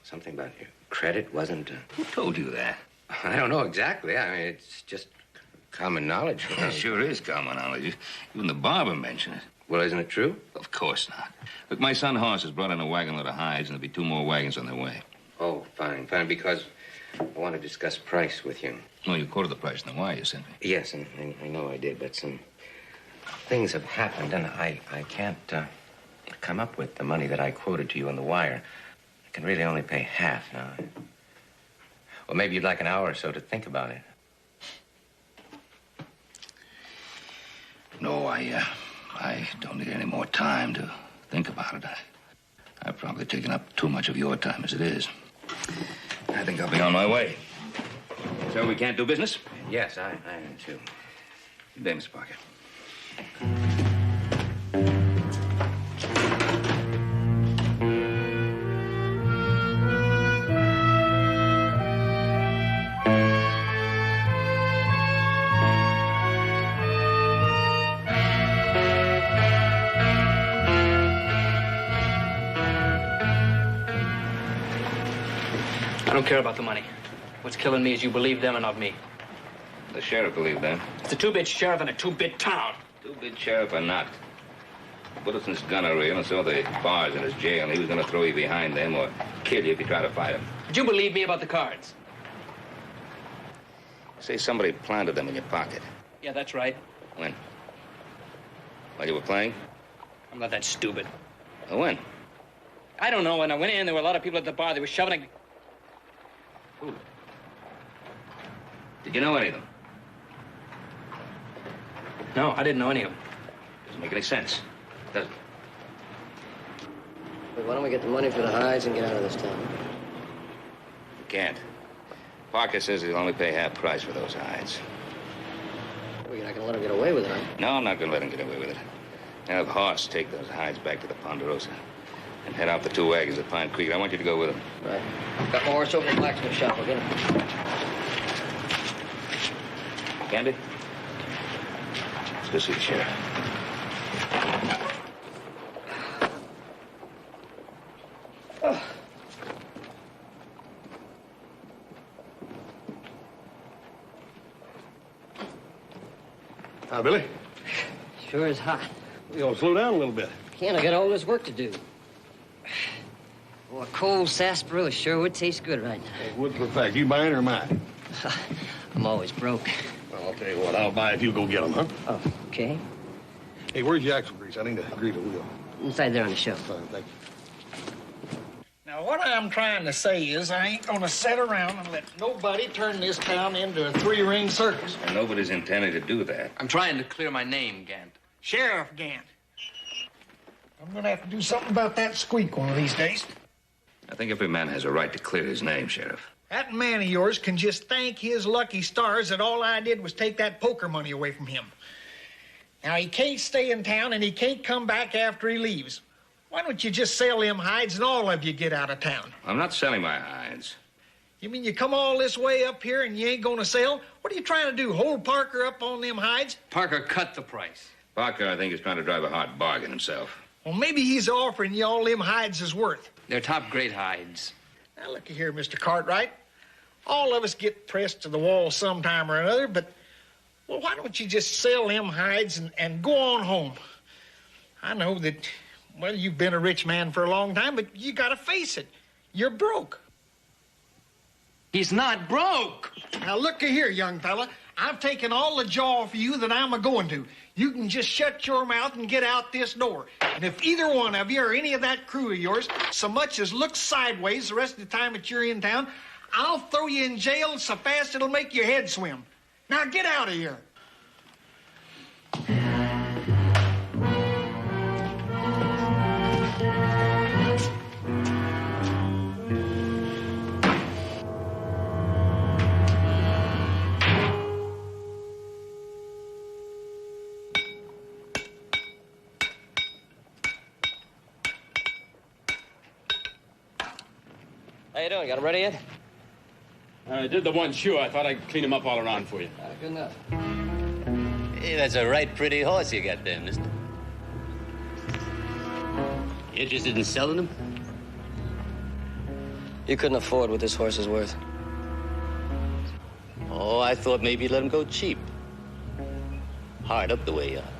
something about your credit wasn't...
Who told you that?
I don't know exactly. I mean, it's just common knowledge.
It sure is common knowledge. Even the barber mentioned it.
Well, isn't it true?
Of course not. Look, my son Hoss has brought in a wagon load of hides, and there'll be 2 more wagons on their way.
Oh, fine, because I want to discuss price with you.
Well, you quoted the price in the wire you sent me.
Yes, and I know I did, but some things have happened, and I can't come up with the money that I quoted to you on the wire. I can really only pay half now. Well, maybe you'd like an hour or so to think about it.
No, I don't need any more time to think about it. I've probably taken up too much of your time as it is. I think I'll be on my way. So we can't do business?
Yes, I am too.
Good day, Mr. Parker.
I don't care about the money. What's killing me is you believe them and not me.
The sheriff believed them.
It's a 2-bit sheriff in a 2-bit town.
2-bit sheriff or not. Put us in his gunner reel and saw the bars in his jail, and he was going to throw you behind them or kill you if you try to fight him.
Did you believe me about the cards?
Say somebody planted them in your pocket.
Yeah, that's right.
When? While you were playing?
I'm not that stupid.
Well, when?
I don't know. When I went in, there were a lot of people at the bar. They were shoving...
Who? Did you know any of them?
No, I didn't know any of them.
Doesn't make any sense, does it?
Wait, why don't we get the money for the hides and get out of this town?
You can't. Parker says he'll only pay half price for those hides.
Well, you're not going to let him get away with it, huh?
No, I'm not going to let him get away with it. I'll have Hoss take those hides back to the Ponderosa and head out the 2 wagons at Pine Creek. I want you to go with him.
Right. Got my horse over the blacksmith shop. I'll get him.
Candy? Let's go see the sheriff.
Hi, Billy.
Sure is hot.
You ought to slow down a little bit.
Can't. I got all this work to do. Oh, a cold sarsaparilla sure would taste good right now.
It would for a fact. You buying or am I?
I'm always broke.
Well, I'll tell you what. I'll buy if you go get them, huh?
Oh, okay.
Hey, where's your axle grease? I need to grease a wheel.
Inside there on the shelf.
Fine, thank you.
Now, what I'm trying to say is I ain't gonna sit around and let nobody turn this town into a 3-ring circus.
And nobody's intending to do that.
I'm trying to clear my name, Gant.
Sheriff Gant. I'm gonna have to do something about that squeak one of these days.
I think every man has a right to clear his name, Sheriff.
That man of yours can just thank his lucky stars that all I did was take that poker money away from him. Now, he can't stay in town, and he can't come back after he leaves. Why don't you just sell them hides and all of you get out of town?
I'm not selling my hides.
You mean you come all this way up here and you ain't gonna sell? What are you trying to do, hold Parker up on them hides?
Parker cut the price.
Parker, I think, is trying to drive a hard bargain himself.
Well, maybe he's offering you all them hides is worth.
They're top-grade hides.
Now, look here, Mr. Cartwright. All of us get pressed to the wall sometime or another, but, well, why don't you just sell them hides and go on home? I know that, well, you've been a rich man for a long time, but you gotta face it. You're broke.
He's not broke.
Now, look here, young fella. I've taken all the jaw for you that I'm a-going to. You can just shut your mouth and get out this door. And if either one of you or any of that crew of yours so much as looks sideways the rest of the time that you're in town, I'll throw you in jail so fast it'll make your head swim. Now, get out of here.
How you doing? Got them ready yet?
I did the one shoe. I thought I'd clean him up all around for you.
Good enough.
Hey, that's a right pretty horse you got there, mister. You interested in selling him?
You couldn't afford what this horse is worth.
Oh, I thought maybe you'd let him go cheap. Hard up the way you are.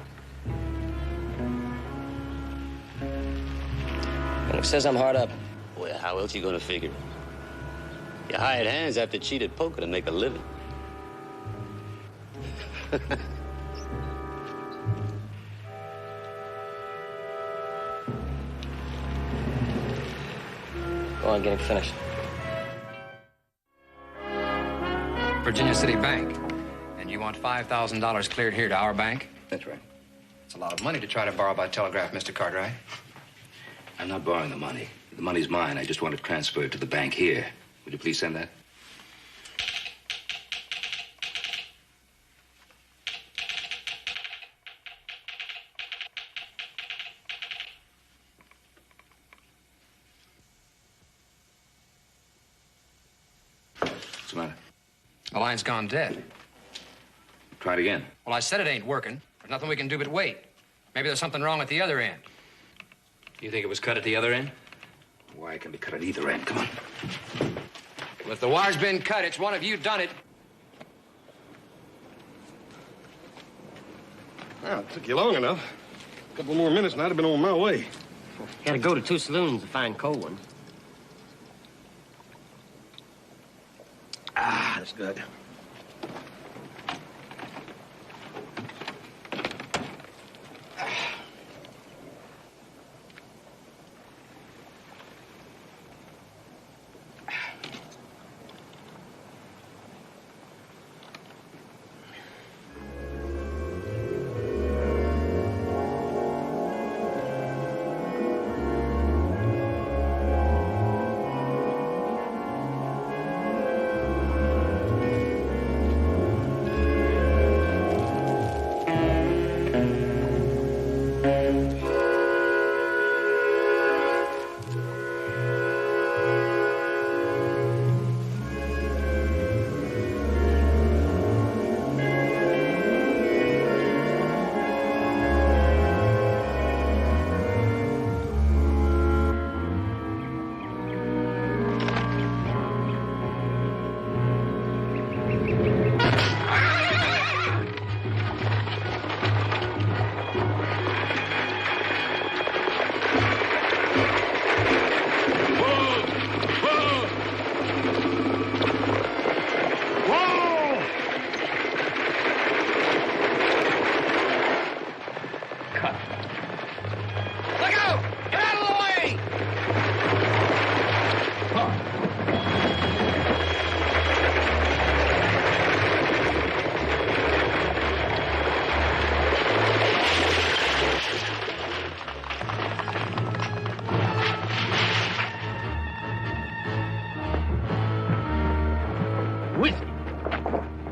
And who says I'm hard up?
Well, how else you gonna figure it? You hired hands after cheated poker to make a living.
Go on, get him finished.
Virginia City Bank. And you want $5,000 cleared here to our bank?
That's right.
It's a lot of money to try to borrow by telegraph, Mr. Cartwright.
I'm not borrowing the money. The money's mine. I just want it transferred to the bank here. Would you please send that? What's the matter?
The line's gone dead.
Try it again.
Well, I said it ain't working. There's nothing we can do but wait. Maybe there's something wrong at the other end.
You think it was cut at the other end?
Wire can be cut at either end. Come on.
Well, if the wire's been cut, it's one of you done it.
Well, it took you long enough. A couple more minutes and I'd have been on my way.
Gotta go to 2 saloons to find cold ones.
Ah, that's good.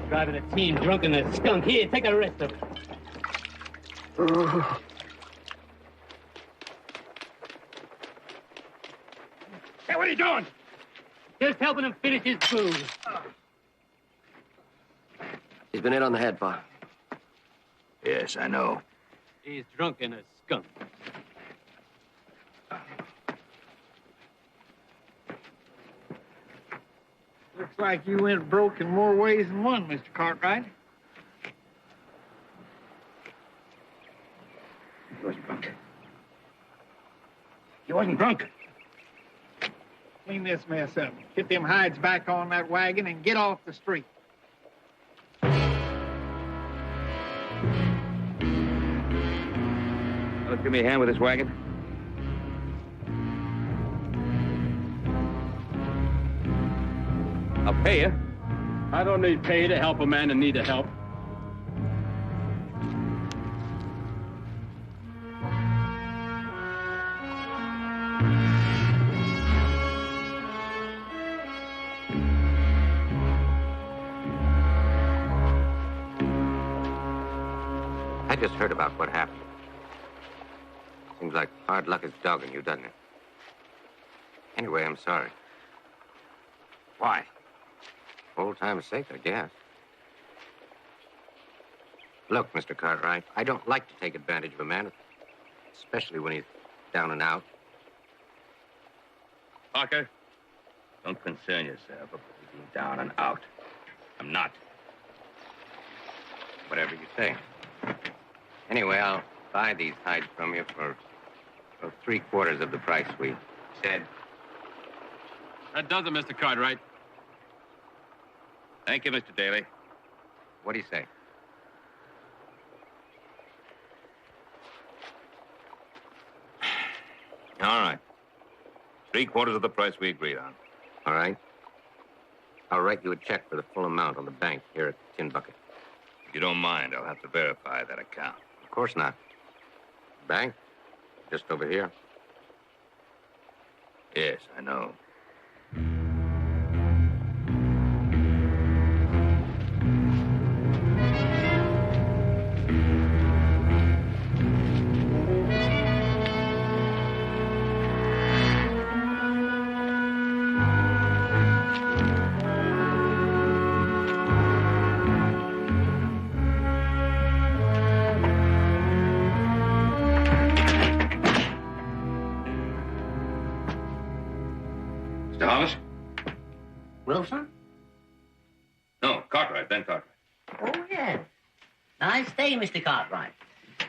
Driving a team drunk in a skunk. Here, take the rest of it.
Hey, what are you doing?
Just helping him finish his food.
He's been hit on the head, Pa.
Yes, I know.
He's drunk and a skunk.
Looks like you went broke in more ways than one, Mr. Cartwright.
He wasn't drunk. He wasn't drunk.
Clean this mess up. Get them hides back on that wagon and get off the street.
Give me a hand with this wagon. I'll pay you.
I don't need pay to help a man in need of help.
I just heard about what happened. Seems like hard luck is dogging you, doesn't it? Anyway, I'm sorry.
Why?
Old time's sake, I guess. Look, Mr. Cartwright, I don't like to take advantage of a man, especially when he's down and out.
Parker, don't concern yourself about being down and out. I'm not.
Whatever you say. Anyway, I'll buy these hides from you for 3/4 of the price we said.
That does it, Mr. Cartwright.
Thank you, Mr. Daly.
What do you say?
All right. 3/4 of the price we agreed on.
All right. I'll write you a check for the full amount on the bank here at the Tin Bucket.
If you don't mind, I'll have to verify that account.
Of course not. Bank? Just over here.
Yes, I know. Mr. Hollis?
Wilson?
No, Cartwright, Ben Cartwright.
Oh, yes. Nice day, Mr. Cartwright.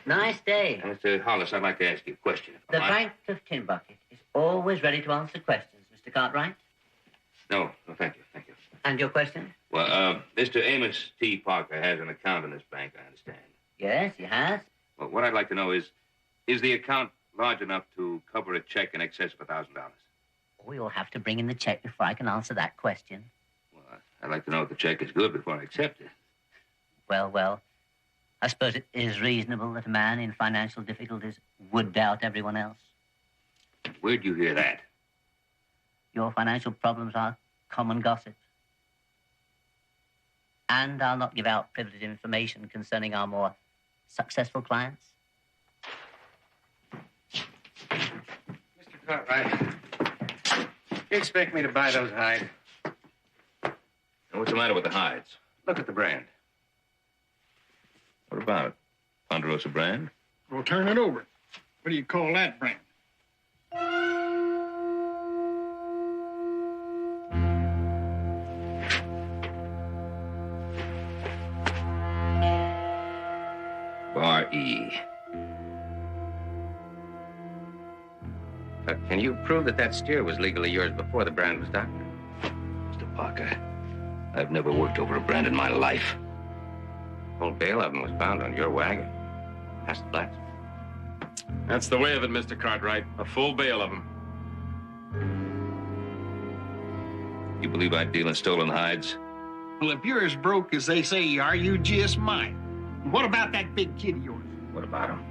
Nice day.
Mr. Hollis, I'd like to ask you a question.
The Bank of Tin Bucket is always ready to answer questions, Mr. Cartwright.
No, thank you, thank you.
And your question?
Well, Mr. Amos T. Parker has an account in this bank, I understand.
Yes, he has.
Well, what I'd like to know is the account large enough to cover a check in excess of $1,000?
Oh, you'll have to bring in the check before I can answer that question.
Well, I'd like to know if the check is good before I accept it.
Well, I suppose it is reasonable that a man in financial difficulties would doubt everyone else.
Where'd you hear that?
Your financial problems are common gossip. And I'll not give out privileged information concerning our more successful clients.
Mr. Cartwright, you expect me to buy those hides?
And what's the matter with the hides?
Look at the brand.
What about it? Ponderosa brand?
Well, turn it over. What do you call that brand?
Bar E.
Can you prove that steer was legally yours before the brand was doctored?
Mr. Parker, I've never worked over a brand in my life.
A whole bale of them was found on your wagon. Past the blacks.
That's the way of it, Mr. Cartwright. A full bale of them.
You believe I'd deal in stolen hides?
Well, if you're as broke as they say you are, you just might. What about that big kid of yours?
What about him?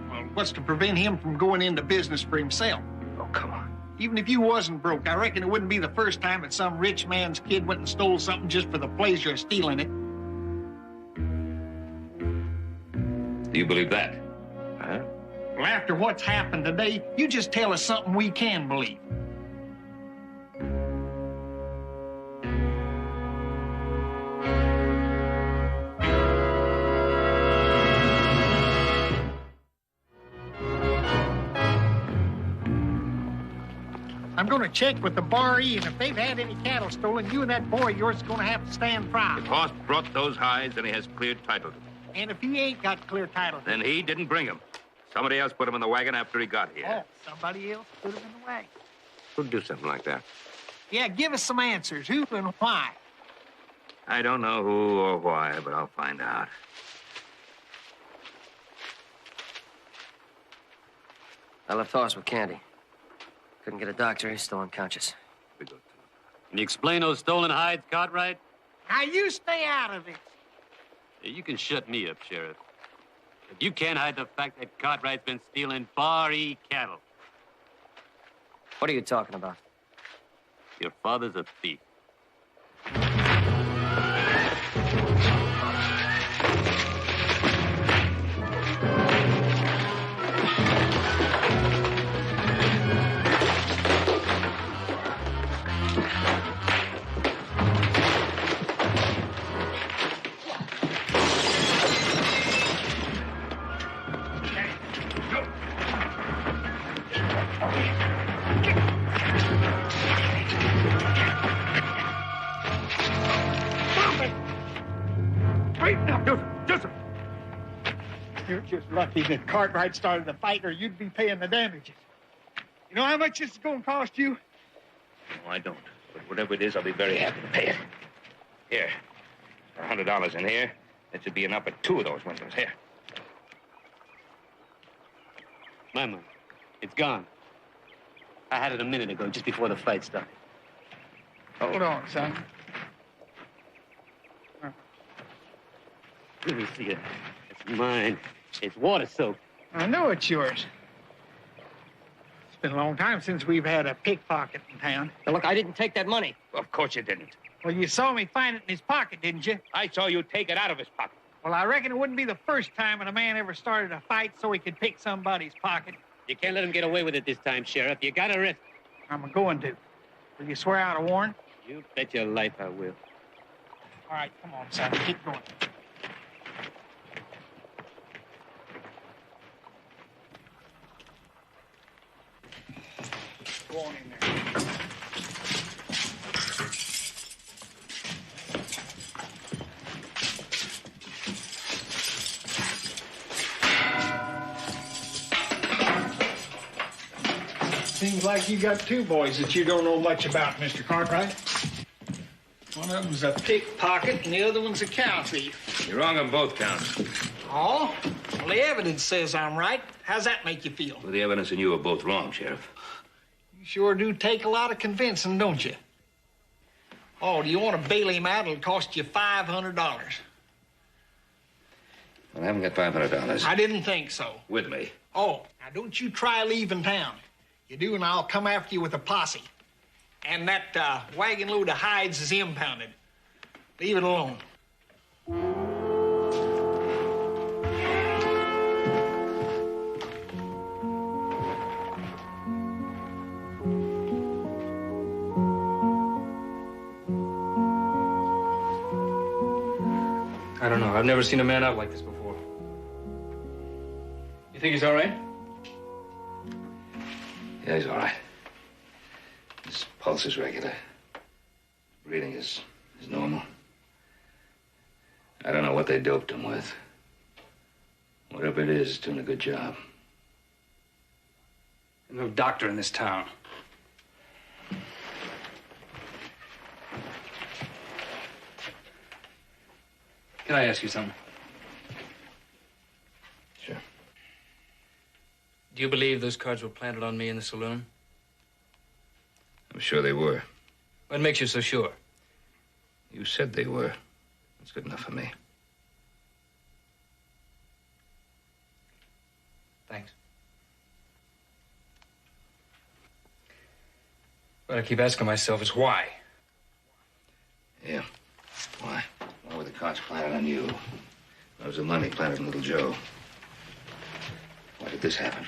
Well, what's to prevent him from going into business for himself?
Oh, come on.
Even if you wasn't broke, I reckon it wouldn't be the first time that some rich man's kid went and stole something just for the pleasure of stealing it.
Do you believe that?
Well, after what's happened today, you just tell us something we can believe. I'm going to check with the Bar E, and if they've had any cattle stolen, you and that boy of yours is going to have to stand trial.
If Hoss brought those hides, then he has clear title to them.
And if he ain't got clear title,
Then he didn't bring them. Somebody else put them in the wagon after he got here.
Oh, somebody else put him in the wagon.
Who'd do something like that?
Yeah, give us some answers. Who and why?
I don't know who or why, but I'll find out.
I left Hoss with Candy. Couldn't get a doctor. He's still unconscious.
Can you explain those stolen hides, Cartwright?
Now, you stay out of it.
You can shut me up, Sheriff. But you can't hide the fact that Cartwright's been stealing Bar E cattle.
What are you talking about?
Your father's a thief.
You're just lucky that Cartwright started the fight, or you'd be paying the damages. You know how much this is going to cost you?
No, I don't. But whatever it is, I'll be very happy to pay it. Here. $100 in here. That should be enough for 2 of those windows. Here.
My money. It's gone. I had it a minute ago, just before the fight started.
Hold on, son.
Let me see it. It's mine. It's water-soaked.
I know it's yours. It's been a long time since we've had a pickpocket in town.
Now, look, I didn't take that money.
Of course you didn't.
Well, you saw me find it in his pocket, didn't you?
I saw you take it out of his pocket.
Well, I reckon it wouldn't be the first time that a man ever started a fight so he could pick somebody's pocket.
You can't let him get away with it this time, Sheriff. You gotta risk.
I'm going to. Will you swear out a warrant?
You bet your life I will.
All right, come on, son. Keep going. Go on in there. Seems like you got 2 boys that you don't know much about, Mr. Cartwright. One of them's a pickpocket and the other one's a cow thief.
You're wrong on both counts.
Oh? Well, the evidence says I'm right. How's that make you feel?
Well, the evidence and you are both wrong, Sheriff.
You sure do take a lot of convincing, don't you? Oh, do you want to bail him out? It'll cost you $500.
Well, I haven't got $500.
I didn't think so.
With me.
Oh, now don't you try leaving town. You do, and I'll come after you with a posse. And that wagon load of hides is impounded. Leave it alone.
I don't know. I've never seen a man out like this before. You think he's all right?
Yeah, he's all right. His pulse is regular. Breathing is normal. I don't know what they doped him with. Whatever it is, it's doing a good job.
There's no doctor in this town. Can I ask you something?
Sure.
Do you believe those cards were planted on me in the saloon?
I'm sure they were.
What makes you so sure?
You said they were. That's good enough for me.
Thanks. What I keep asking myself is why?
Yeah. Why? Why were the cards planted on you? Why was the money planted on little Joe? Why did this happen?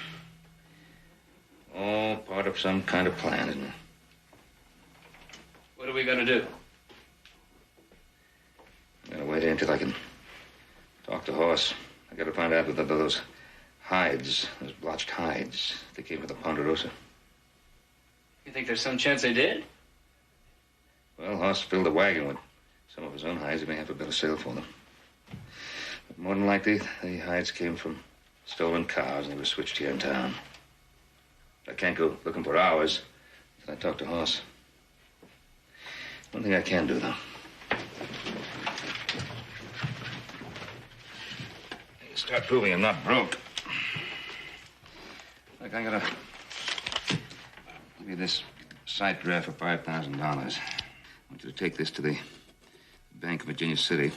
All part of some kind of plan, isn't it?
What are we gonna do?
I gotta wait here until I can talk to Hoss. I gotta find out whether those hides, those blotched hides, they came from the Ponderosa.
You think there's some chance they did?
Well, Hoss filled the wagon with some of his own hides. He may have a better sale for them. But more than likely, the hides came from stolen cows and they were switched here in town. I can't go looking for hours until I talk to Hoss. One thing I can do, though. Start proving I'm not broke. Look, I gotta give you this sight draft for $5,000. I want you to take this to the Bank of Virginia City.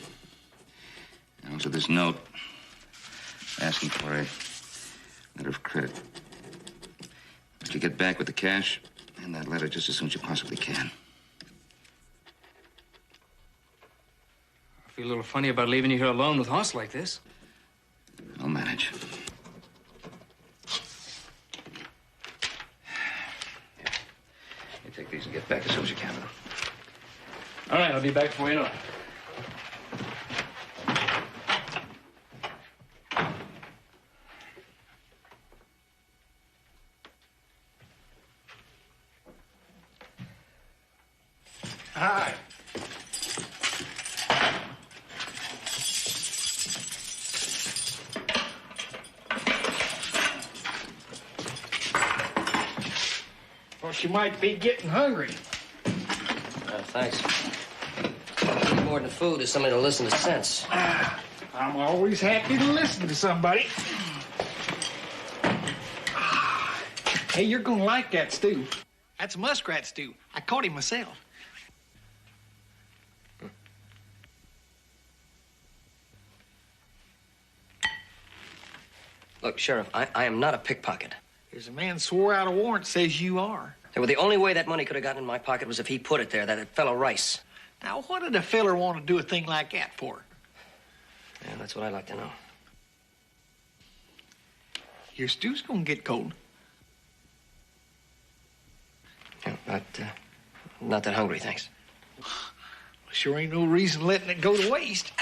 And also this note asking for a letter of credit. But you get back with the cash and that letter just as soon as you possibly can.
I feel a little funny about leaving you here alone with Hoss like this.
I'll manage. You take these and get back as soon as you can.
All right, I'll be back before you know it.
Hi. Well, she might be getting hungry.
Thanks. More than food is somebody to listen to sense.
I'm always happy to listen to somebody. Hey, you're gonna like that stew. That's muskrat stew. I caught him myself.
Look, Sheriff, I am not a pickpocket.
There's a man swore out a warrant says you are.
Well, the only way that money could have gotten in my pocket was if he put it there, that fellow Rice.
Now, what did a feller want to do a thing like that for?
Yeah, that's what I'd like to know.
Your stew's gonna get cold.
Yeah, but, not that hungry, thanks.
Sure ain't no reason letting it go to waste.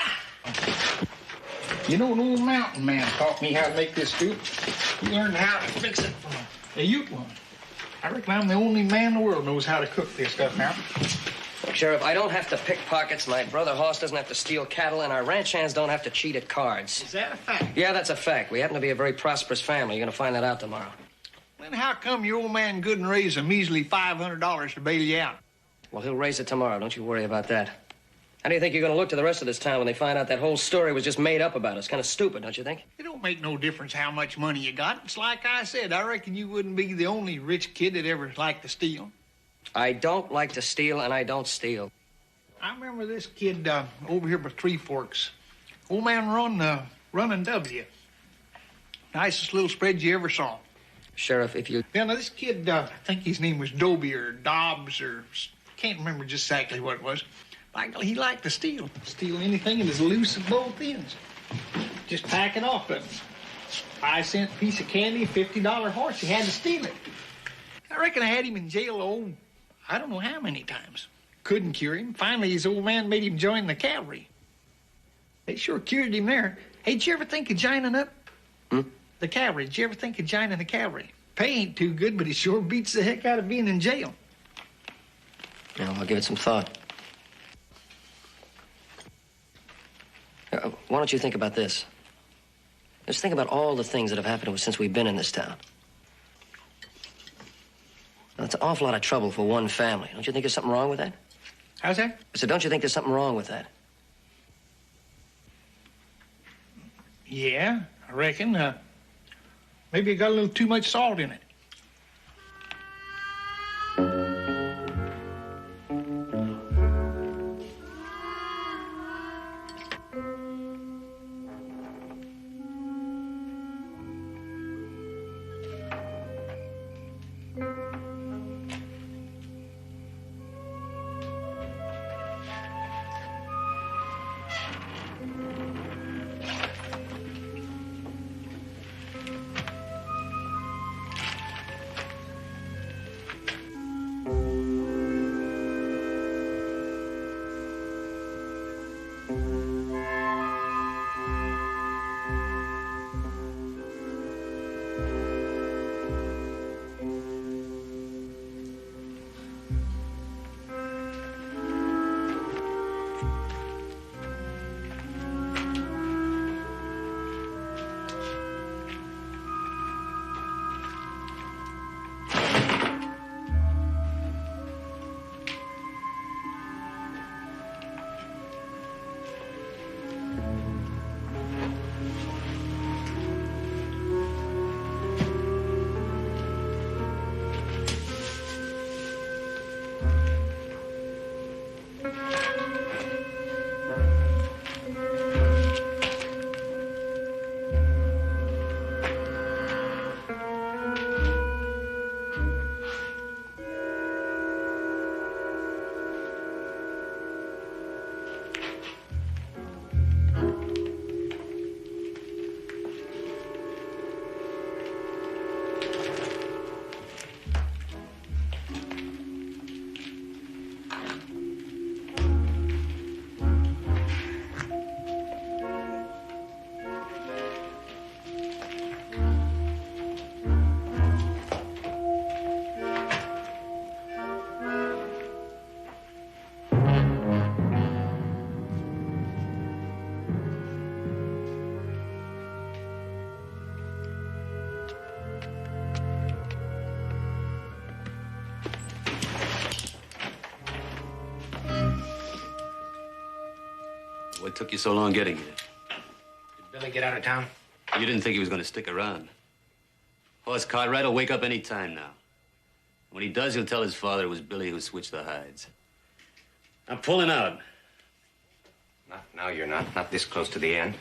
You know, an old mountain man taught me how to make this stew. He learned how to fix it from a Ute woman. I reckon I'm the only man in the world knows how to cook this stuff now.
Look, Sheriff, I don't have to pick pockets. My brother Hoss doesn't have to steal cattle, and our ranch hands don't have to cheat at cards.
Is that a fact?
Yeah, that's a fact. We happen to be a very prosperous family. You're going to find that out tomorrow.
Then how come your old man couldn't raise a measly $500 to bail you out?
Well, he'll raise it tomorrow. Don't you worry about that. How do you think you're going to look to the rest of this town when they find out that whole story was just made up about us? Kind of stupid, don't you think?
It don't make no difference how much money you got. It's like I said, I reckon you wouldn't be the only rich kid that ever liked to steal.
I don't like to steal, and I don't steal.
I remember this kid over here by Three Forks. Old man running W. Nicest little spread you ever saw.
Sheriff, if you...
Yeah, now this kid, I think his name was Dobie or Dobbs or... Can't remember just exactly what it was. He liked to steal. Steal anything that was loose at both ends. Just pack it off. A 5-cent piece of candy, $50 horse. He had to steal it. I reckon I had him in jail, I don't know how many times. Couldn't cure him. Finally, his old man made him join the cavalry. They sure cured him there. Hey, did you ever think of joining up? The cavalry. Did you ever think of joining the cavalry? Pay ain't too good, but it sure beats the heck out of being in jail.
Yeah, I'll give it some thought. Why don't you think about this? Just think about all the things that have happened to us since we've been in this town. Now, that's an awful lot of trouble for one family. Don't you think there's something wrong with that?
How's that?
I said, don't you think there's something wrong with that?
Yeah, I reckon. Maybe it got a little too much salt in it.
What took you so long getting here?
Did Billy get out of town?
You didn't think he was going to stick around. Horse Cartwright will wake up any time now. When he does, he'll tell his father it was Billy who switched the hides. I'm pulling out.
Not now, you're not. Not this close to the end.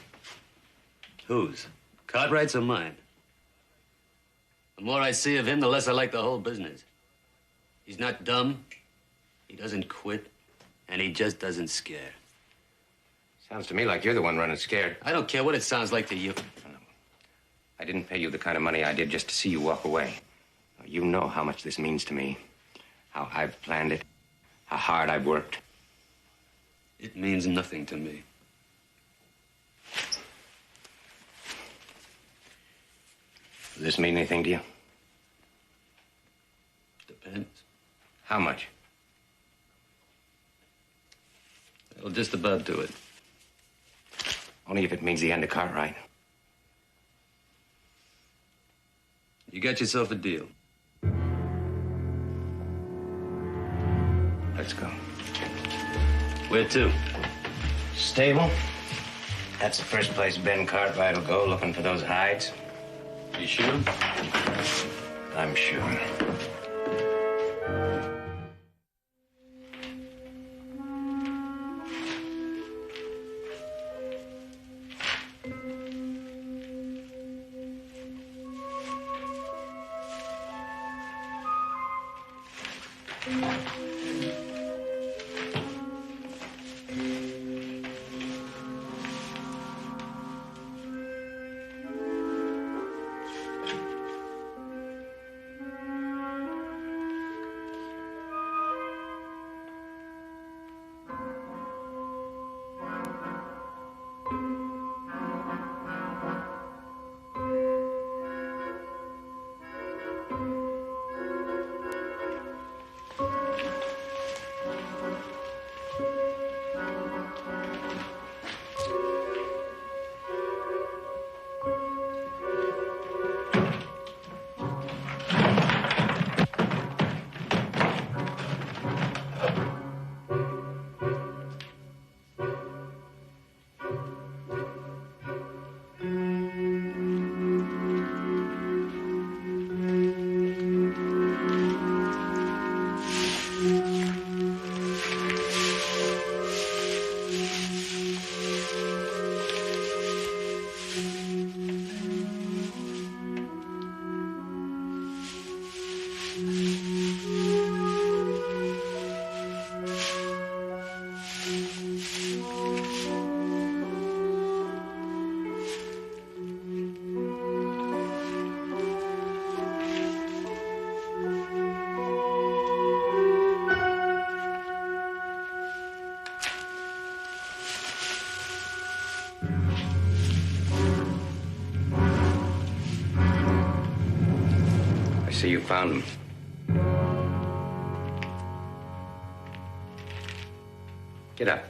Whose? Cartwright's or mine? The more I see of him, the less I like the whole business. He's not dumb. He doesn't quit. And he just doesn't scare.
Sounds to me like you're the one running scared.
I don't care what it sounds like to you.
I didn't pay you the kind of money I did just to see you walk away. You know how much this means to me. How I've planned it. How hard I've worked.
It means nothing to me.
Does this mean anything to you?
Depends.
How much?
That'll just about do it.
Only if it means the end of Cartwright.
You got yourself a deal.
Let's go.
Where to?
Stable. That's the first place Ben Cartwright will go looking for those hides.
You sure?
I'm sure. I see you found him. Get up.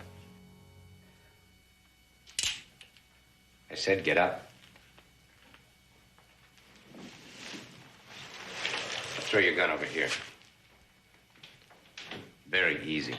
I said get up. Throw your gun over here. Very easy.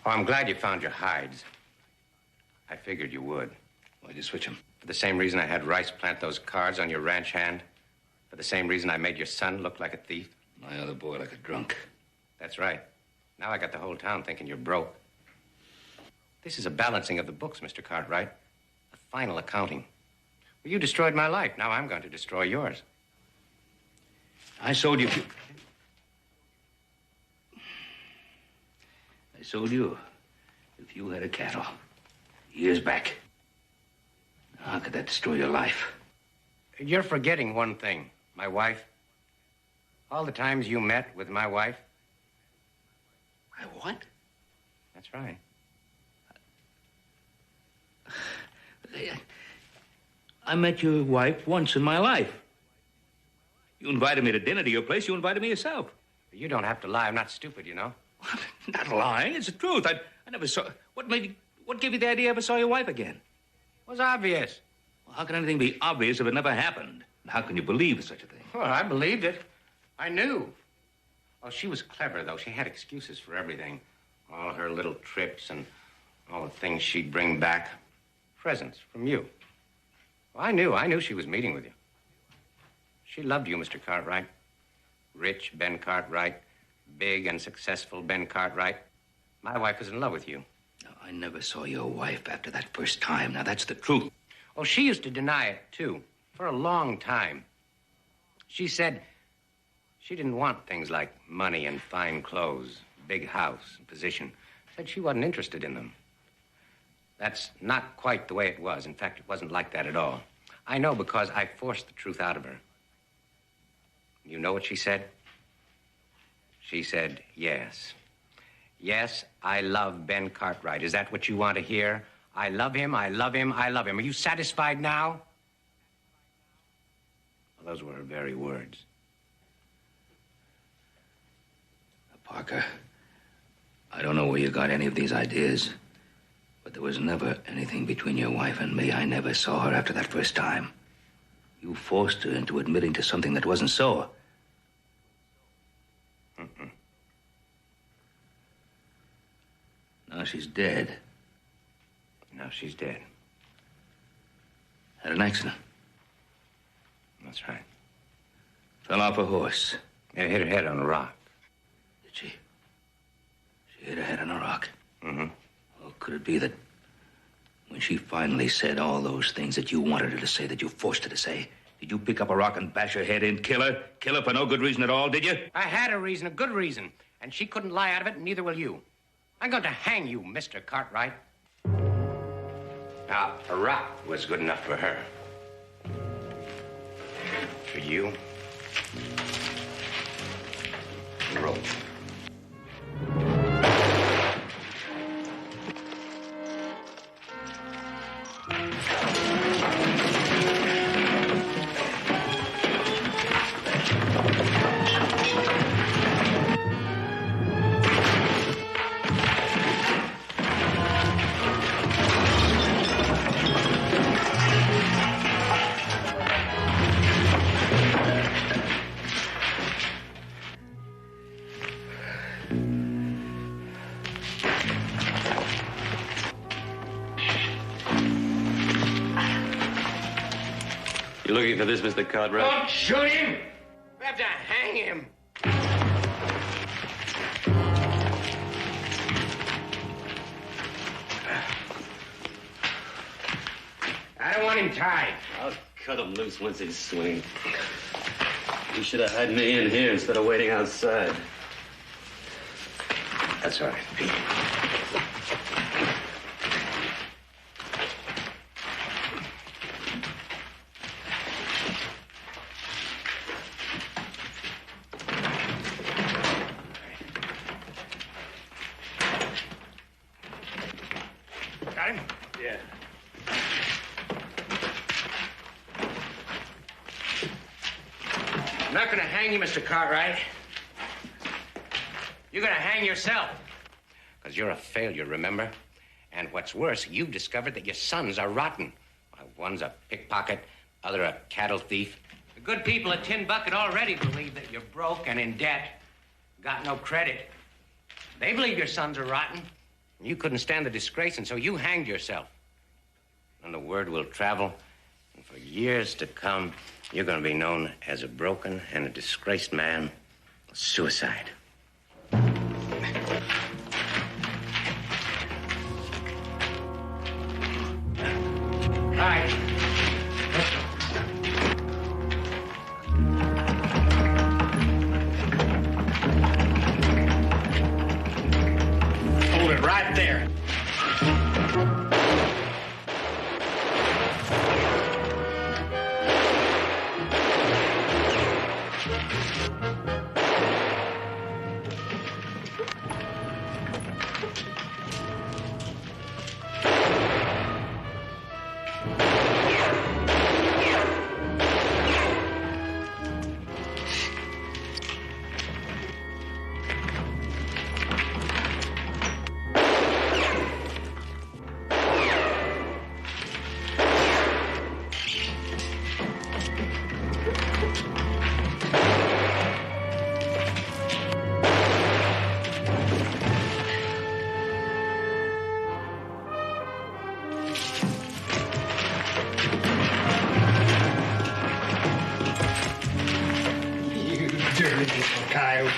Oh, I'm glad you found your hides. I figured you would.
Why'd you switch them?
For the same reason I had Rice plant those cards on your ranch hand. For the same reason I made your son look like a thief.
My other boy like a drunk.
That's right. Now I got the whole town thinking you're broke. This is a balancing of the books, Mr. Cartwright. A final accounting. Well, you destroyed my life. Now I'm going to destroy yours.
I sold you. I sold you a few head of cattle years back. How could that destroy your life?
You're forgetting one thing, my wife. All the times you met with my wife.
My what?
That's right.
I met your wife once in my life. You invited me to dinner to your place. You invited me yourself.
You don't have to lie. I'm not stupid, you know.
Not lying. It's the truth. I never saw... What gave you the idea I ever saw your wife again?
It was obvious.
Well, how can anything be obvious if it never happened? How can you believe such a thing?
Well, I believed it. I knew. Oh, she was clever, though. She had excuses for everything. All her little trips and all the things she'd bring back. Presents from you. Well, I knew she was meeting with you. She loved you, Mr. Cartwright. Rich Ben Cartwright. Big and successful Ben Cartwright. My wife was in love with you.
No, I never saw your wife after that first time. Now, that's the truth.
Oh, she used to deny it, too, for a long time. She said she didn't want things like money and fine clothes, big house and position. Said she wasn't interested in them. That's not quite the way it was. In fact, it wasn't like that at all. I know because I forced the truth out of her. You know what she said? She said, yes. Yes, I love Ben Cartwright. Is that what you want to hear? I love him, I love him, I love him. Are you satisfied now? Well, those were her very words.
Parker, I don't know where you got any of these ideas, but there was never anything between your wife and me. I never saw her after that first time. You forced her into admitting to something that wasn't so.
Mm-mm.
Now she's dead.
Now she's dead.
Had an accident.
That's right.
Fell off a horse.
Yeah, hit her head on a rock.
Did she? She hit her head on a rock.
Mm-hmm.
Or could it be that when she finally said all those things that you wanted her to say, that you forced her to say, did you pick up a rock and bash her head in, kill her? Kill her for no good reason at all, did you?
I had a reason, a good reason. And she couldn't lie out of it, and neither will you. I'm going to hang you, Mr. Cartwright. Now, a rock was good enough for her. For you, a rope.
You looking for this, Mr. Cartwright?
Don't shoot him! We have to hang him. I don't want him tied.
I'll cut him loose once he's swinging. You should have had me in here instead of waiting outside.
That's all right, Pete. Got him?
Yeah.
I'm not going to hang you, Mr. Cartwright. You're going to hang yourself. Because you're a failure, remember? And what's worse, you've discovered that your sons are rotten. One's a pickpocket, other a cattle thief. The good people at Tin Bucket already believe that you're broke and in debt. Got no credit. They believe your sons are rotten. You couldn't stand the disgrace, and so you hanged yourself. And the word will travel, and for years to come, you're going to be known as a broken and a disgraced man. Suicide. All right. Let's go. Hold it right there.
Dirty little coyote.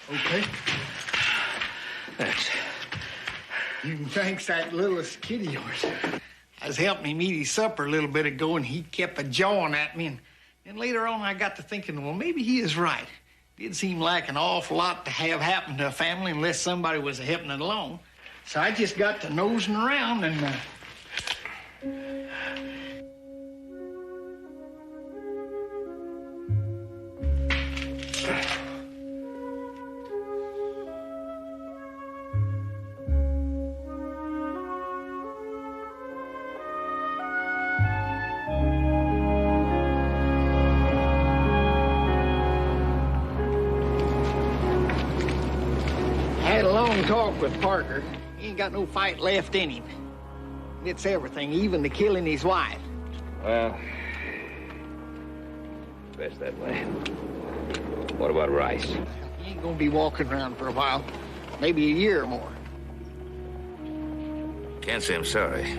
Okay.
Thanks.
You can thank that littlest kid of yours. I was helping him eat his supper a little bit ago, and he kept a-jawing at me. And then later on, I got to thinking, well, maybe he is right. It did seem like an awful lot to have happen to a family unless somebody was helping it along. So I just got to nosing around and... had a long talk with Parker. He ain't got no fight left in him. It's everything, even to killing his wife.
Well, best that way. What about Rice?
He ain't gonna be walking around for a while. Maybe a year or more.
Can't say I'm sorry.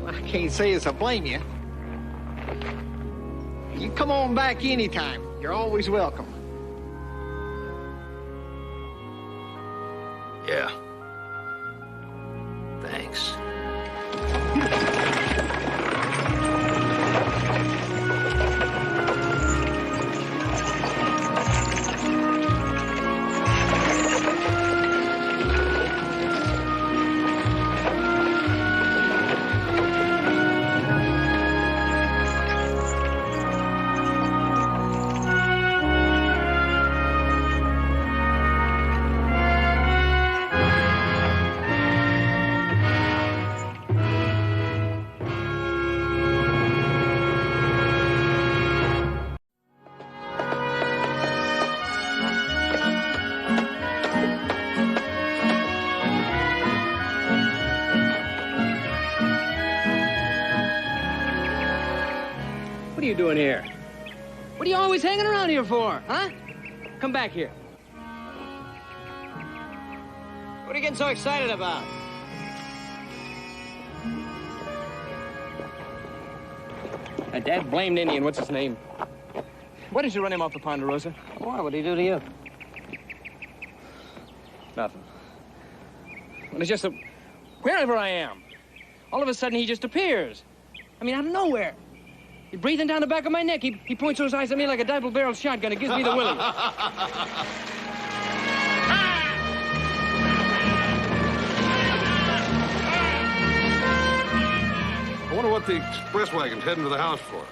Well, I can't say as I blame you. You come on back anytime. You're always welcome.
Yeah. Thanks.
What are you doing here? What are you always hanging around here for, huh? Come back here. What are you getting so excited about?
That blamed Indian, what's his name? Why didn't you run him off the Ponderosa?
Why? What'd he do to you?
Nothing. Well, it's just that wherever I am, all of a sudden he just appears. I mean, out of nowhere. He's breathing down the back of my neck. He points those eyes at me like a double-barreled shotgun. It gives me the willies.
I wonder what the express wagon's heading to the house for.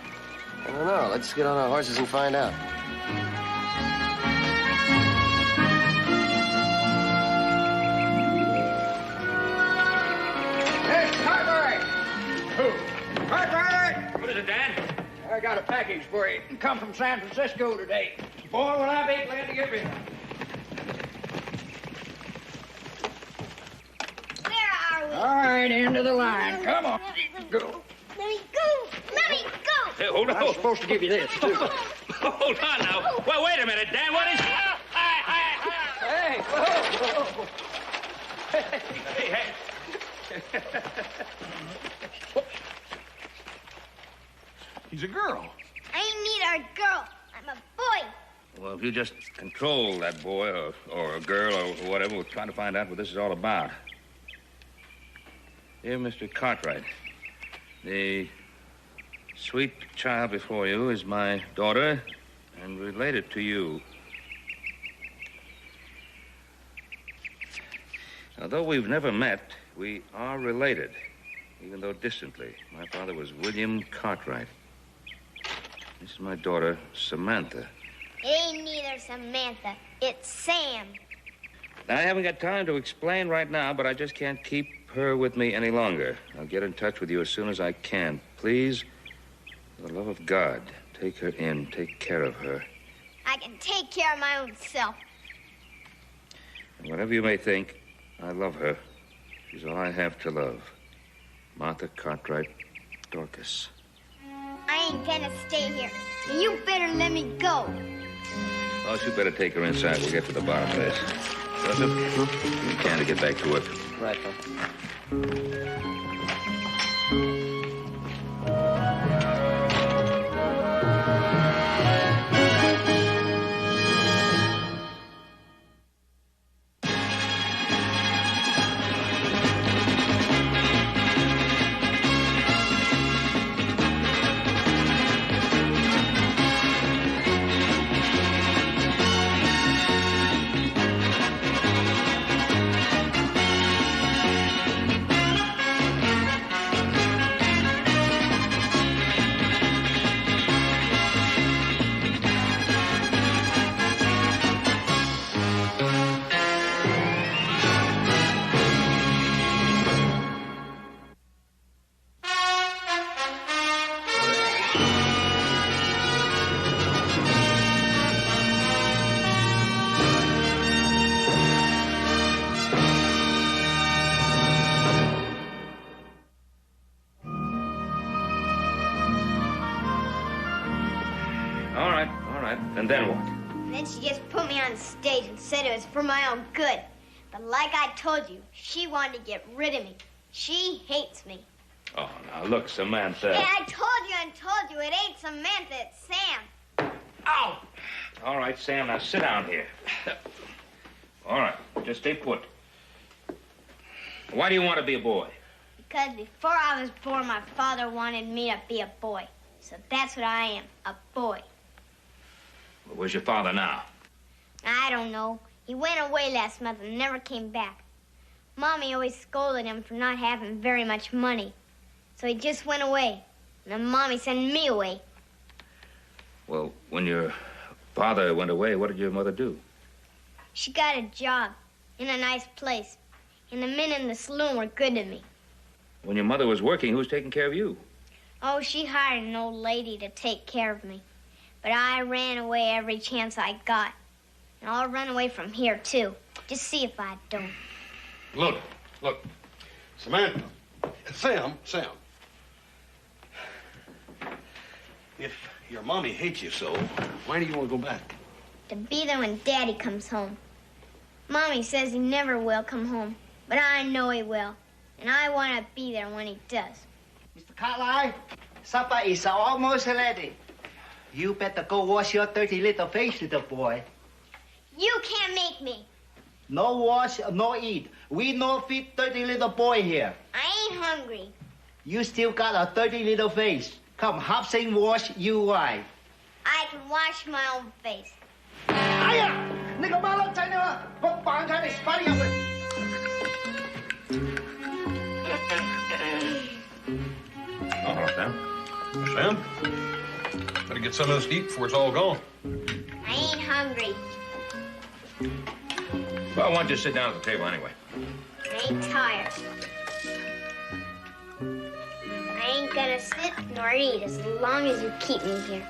I don't know. Let's get on our horses and find out.
Hey, Cartwright! Who? Cartwright!
What is it, Dan?
I got a package for you. It come from San Francisco today. Boy, will I be glad to give you.
Where are we?
All right, end of the line. Come on. Go.
Let me go. Let me go.
Hey, hold on.
I'm supposed to give you this, too.
Hold on now. Well, wait a minute, Dan. What is...
Hey, whoa.
Hey.
He's a girl.
I need a girl. I'm a boy.
Well, if you just control that boy or a girl or whatever, we're trying to find out what this is all about. Dear Mr. Cartwright, the sweet child before you is my daughter and related to you. Although we've never met, we are related, even though distantly. My father was William Cartwright. This is my daughter, Samantha.
It ain't neither Samantha. It's Sam.
Now, I haven't got time to explain right now, but I just can't keep her with me any longer. I'll get in touch with you as soon as I can. Please, for the love of God, take her in. Take care of her.
I can take care of my own self.
And whatever you may think, I love her. She's all I have to love. Martha Cartwright Dorcas.
I ain't gonna stay here. You better let me go.
Well, you better take her inside. We'll get to the bottom of this. Joseph, you can to get back to work.
Right, Phil.
All right. And then what?
And then she just put me on stage and said it was for my own good. But like I told you, she wanted to get rid of me. She hates me.
Oh, now, look, Samantha.
Hey, I told you, it ain't Samantha, it's Sam.
Ow! All right, Sam, now sit down here. All right, just stay put. Why do you want to be a boy?
Because before I was born, my father wanted me to be a boy. So that's what I am, a boy.
Well, where's your father now?
I don't know. He went away last month and never came back. Mommy always scolded him for not having very much money. So he just went away. And then Mommy sent me away.
Well, when your father went away, what did your mother do?
She got a job in a nice place. And the men in the saloon were good to me.
When your mother was working, who was taking care of you?
Oh, she hired an old lady to take care of me. But I ran away every chance I got. And I'll run away from here, too. Just see if I don't.
Look. Samantha. Sam. If your mommy hates you so, why do you want to go back?
To be there when Daddy comes home. Mommy says he never will come home. But I know he will. And I want to be there when he does.
Mr. Carlyle, supper is almost ready. You better go wash your dirty little face, little boy.
You can't make me.
No wash, no eat. We no feed dirty little boy here.
I ain't hungry.
You still got a dirty little face. Come, have some wash you wife.
I can wash my own face.
哎呀，那个马老仔呢？我绑开你把你入去。
Oh, hello, Sam.
Sam? Better get some of this to eat before it's all gone.
I ain't hungry.
Well, why don't you sit down at the table anyway?
I ain't tired. I ain't gonna sit nor eat as long as you keep me here.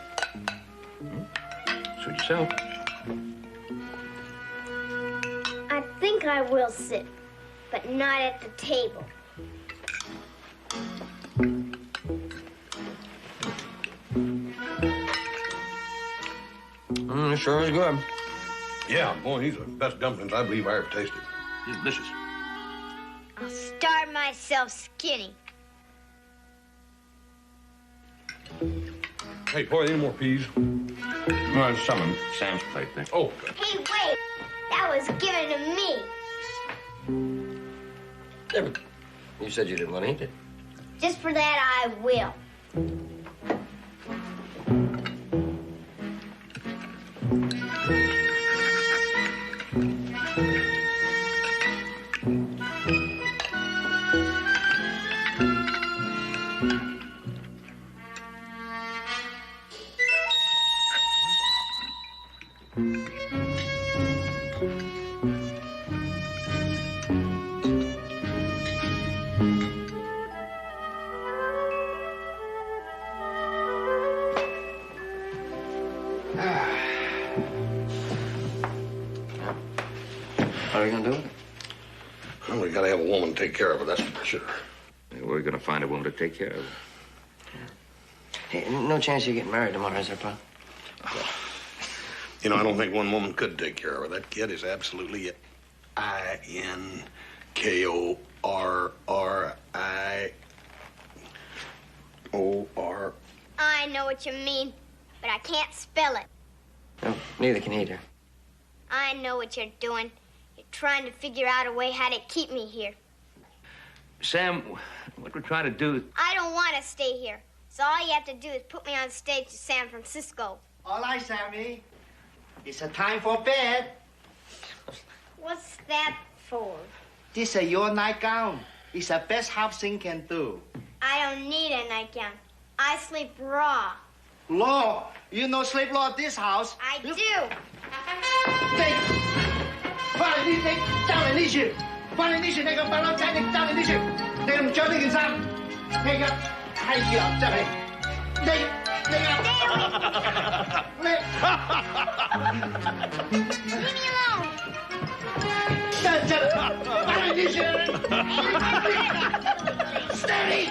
Suit yourself.
I think I will sit, but not at the table.
It sure is good.
Yeah, boy, these are the best dumplings I believe I ever tasted.
They're delicious.
I'll starve myself skinny.
Hey, boy, any more peas?
Well, there's some on Sam's plate there.
Oh, good.
Hey, wait! That was given to me.
Never. You said you didn't want to eat it.
Just for that, I will.
How are you gonna do it?
I'm We gotta have a woman take care of her, that's for sure.
We're gonna find a woman to take care of her.
Hey, no chance you get married tomorrow, is there, Pop?
You know, I don't think one woman could take care of her. That kid is absolutely it. INKORRIOR.
I know what you mean, but I can't spell it.
No, neither can either.
I know what you're doing. You're trying to figure out a way how to keep me here.
Sam, what we're trying to do...
I don't want to stay here. So all you have to do is put me on stage to San Francisco.
All right, Sammy. It's a time for bed.
What's that for?
This is your nightgown. It's the best housing can do.
I don't need a nightgown. I sleep raw.
Law, you know sleep law at this house.
I do.
翻嚟呢爭嚟呢處，翻嚟呢處你個白佬仔，你爭嚟呢處，你唔着呢件衫，你嘅係呀真係，你
Leave me alone.
真翻嚟呢處 ，Steady，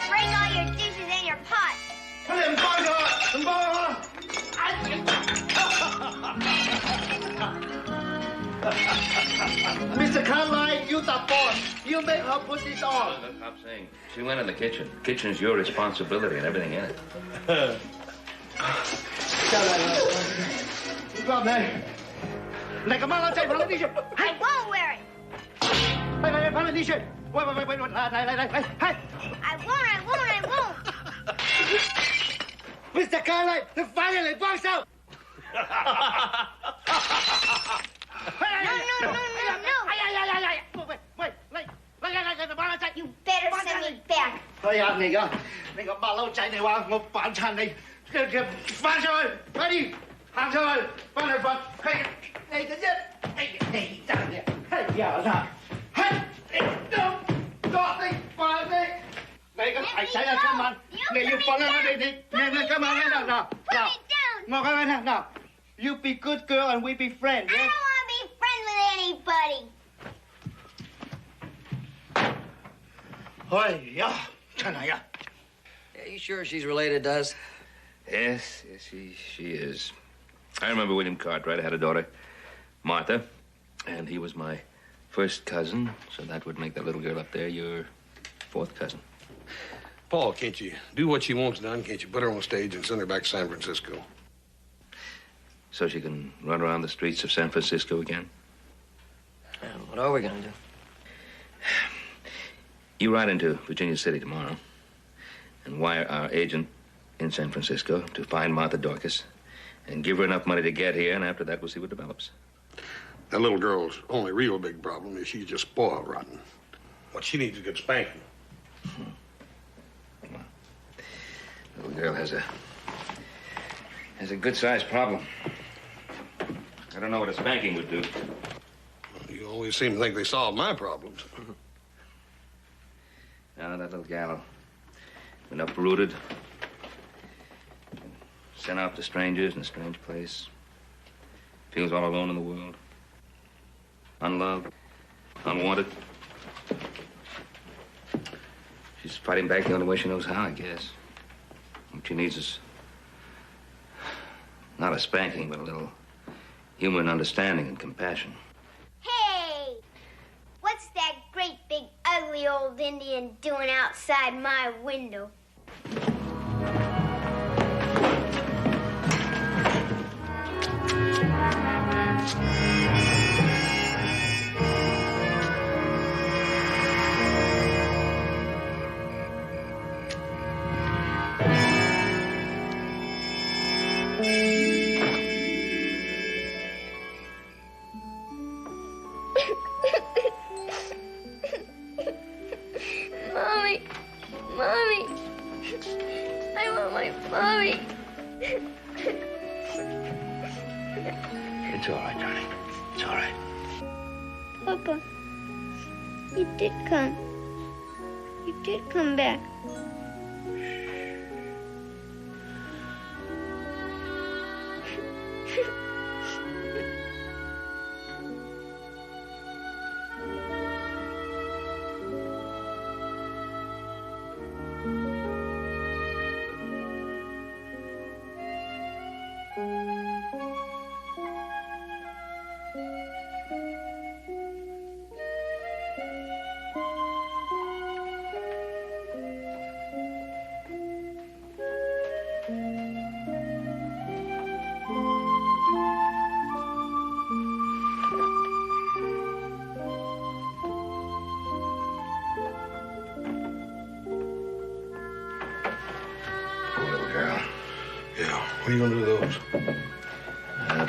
Break all your dishes and your pots.
你唔幫咗，唔幫我。Mr. Cartwright, you the boss. You make her put this on.
Look, I'm saying, she went in the kitchen. The kitchen's your responsibility and everything in it.
Come on, like a man outside,
I won't wear it.
Wait,
I won't.
Mr. Cartwright, the finally box out.
You better send me back.
哎呀，你個馬騮仔，你話我扮親你，翻出去，快啲行出去，翻去瞓。係你嘅啫，你真嘅，係呀啦，係都你快啲，你個仔仔啊，今晚你要瞓啦，你今晚咧嗱，我講緊嗱 ，you be good girl and we be friends.
I don't want to be friends with anybody.
哎呀，真係啊！
Are you sure she's related to us?
Yes, she is. I remember William Cartwright. I had a daughter, Martha, and he was my first cousin, so that would make that little girl up there your fourth cousin.
Paul, can't you do what she wants done? Can't you put her on stage and send her back to San Francisco?
So she can run around the streets of San Francisco again?
What are we going to do?
You ride into Virginia City tomorrow and wire our agent in San Francisco to find Martha Dorcas and give her enough money to get here, and after that, we'll see what develops.
That little girl's only real big problem is she's just spoiled rotten. What she needs is a good spanking.
The little girl has a good-sized problem. I don't know what a spanking would do.
You always seem to think they solve my problems.
Now, that little gal been uprooted, sent out to strangers in a strange place. Feels all alone in the world. Unloved, unwanted. She's fighting back the only way she knows how, I guess. What she needs is not a spanking, but a little humor and understanding and compassion.
Hey, what's that great big ugly old Indian doing outside my window? Mommy, I want my mommy.
It's all right, darling. It's all right.
Papa, you did come. You did come back.
What are you gonna do with those?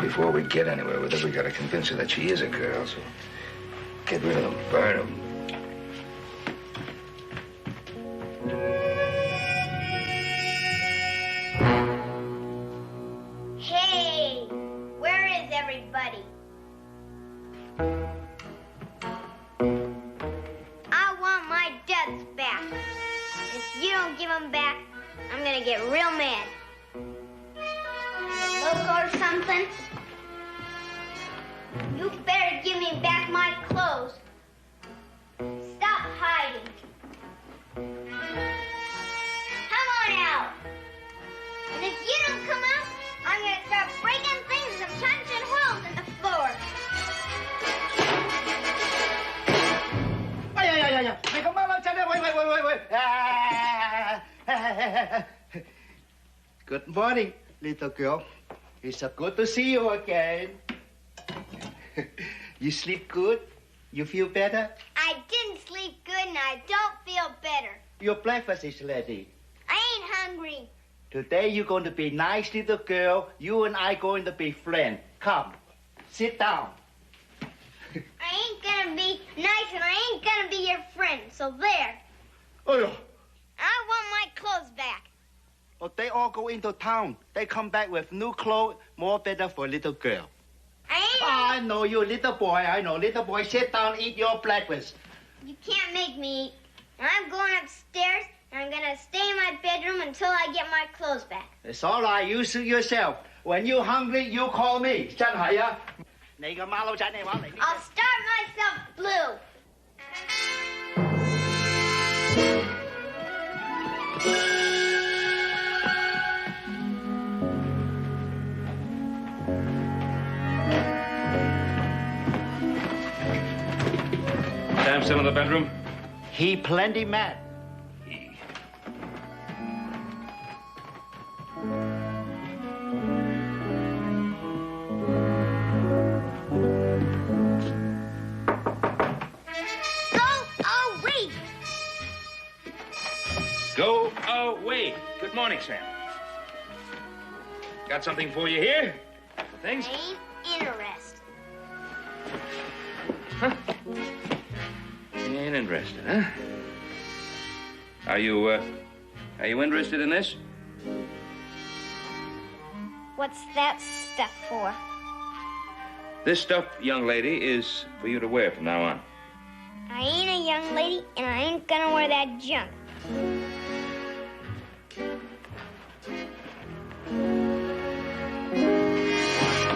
Before we get anywhere with her, we gotta convince her that she is a girl, so get rid of them, burn them.
Hey, where is everybody? I want my duds back. If you don't give them back, I'm gonna get real mad. Loco or something? You better give me back my clothes. Stop hiding. Come on out. And if you don't come out, I'm gonna start breaking things and punching holes in the floor.
Good morning, little girl. It's so good to see you again. You sleep good? You feel better?
I didn't sleep good and I don't feel better.
Your breakfast is ready.
I ain't hungry.
Today you're going to be nice little girl. You and I going to be friends. Come, sit down.
I ain't gonna be nice and I ain't gonna be your friend, so there.
Oh, no.
I want my clothes back.
Oh, they all go into town. They come back with new clothes, more better for little girl. I know you, little boy. I know, little boy. Sit down, eat your breakfast.
You can't make me eat. I'm going upstairs and I'm gonna stay in my bedroom until I get my clothes back.
It's all right. You suit yourself. When you're hungry, you call me. 真係啊，你個馬騮仔，你玩嚟。
I'll start myself blue.
Sam still in the bedroom?
He plenty mad.
Go away. Good morning, Sam. Got something for you here? Things?
I ain't interested.
You ain't interested, huh? Are you interested in this?
What's that stuff for?
This stuff, young lady, is for you to wear from now on.
I ain't a young lady, and I ain't gonna wear that junk.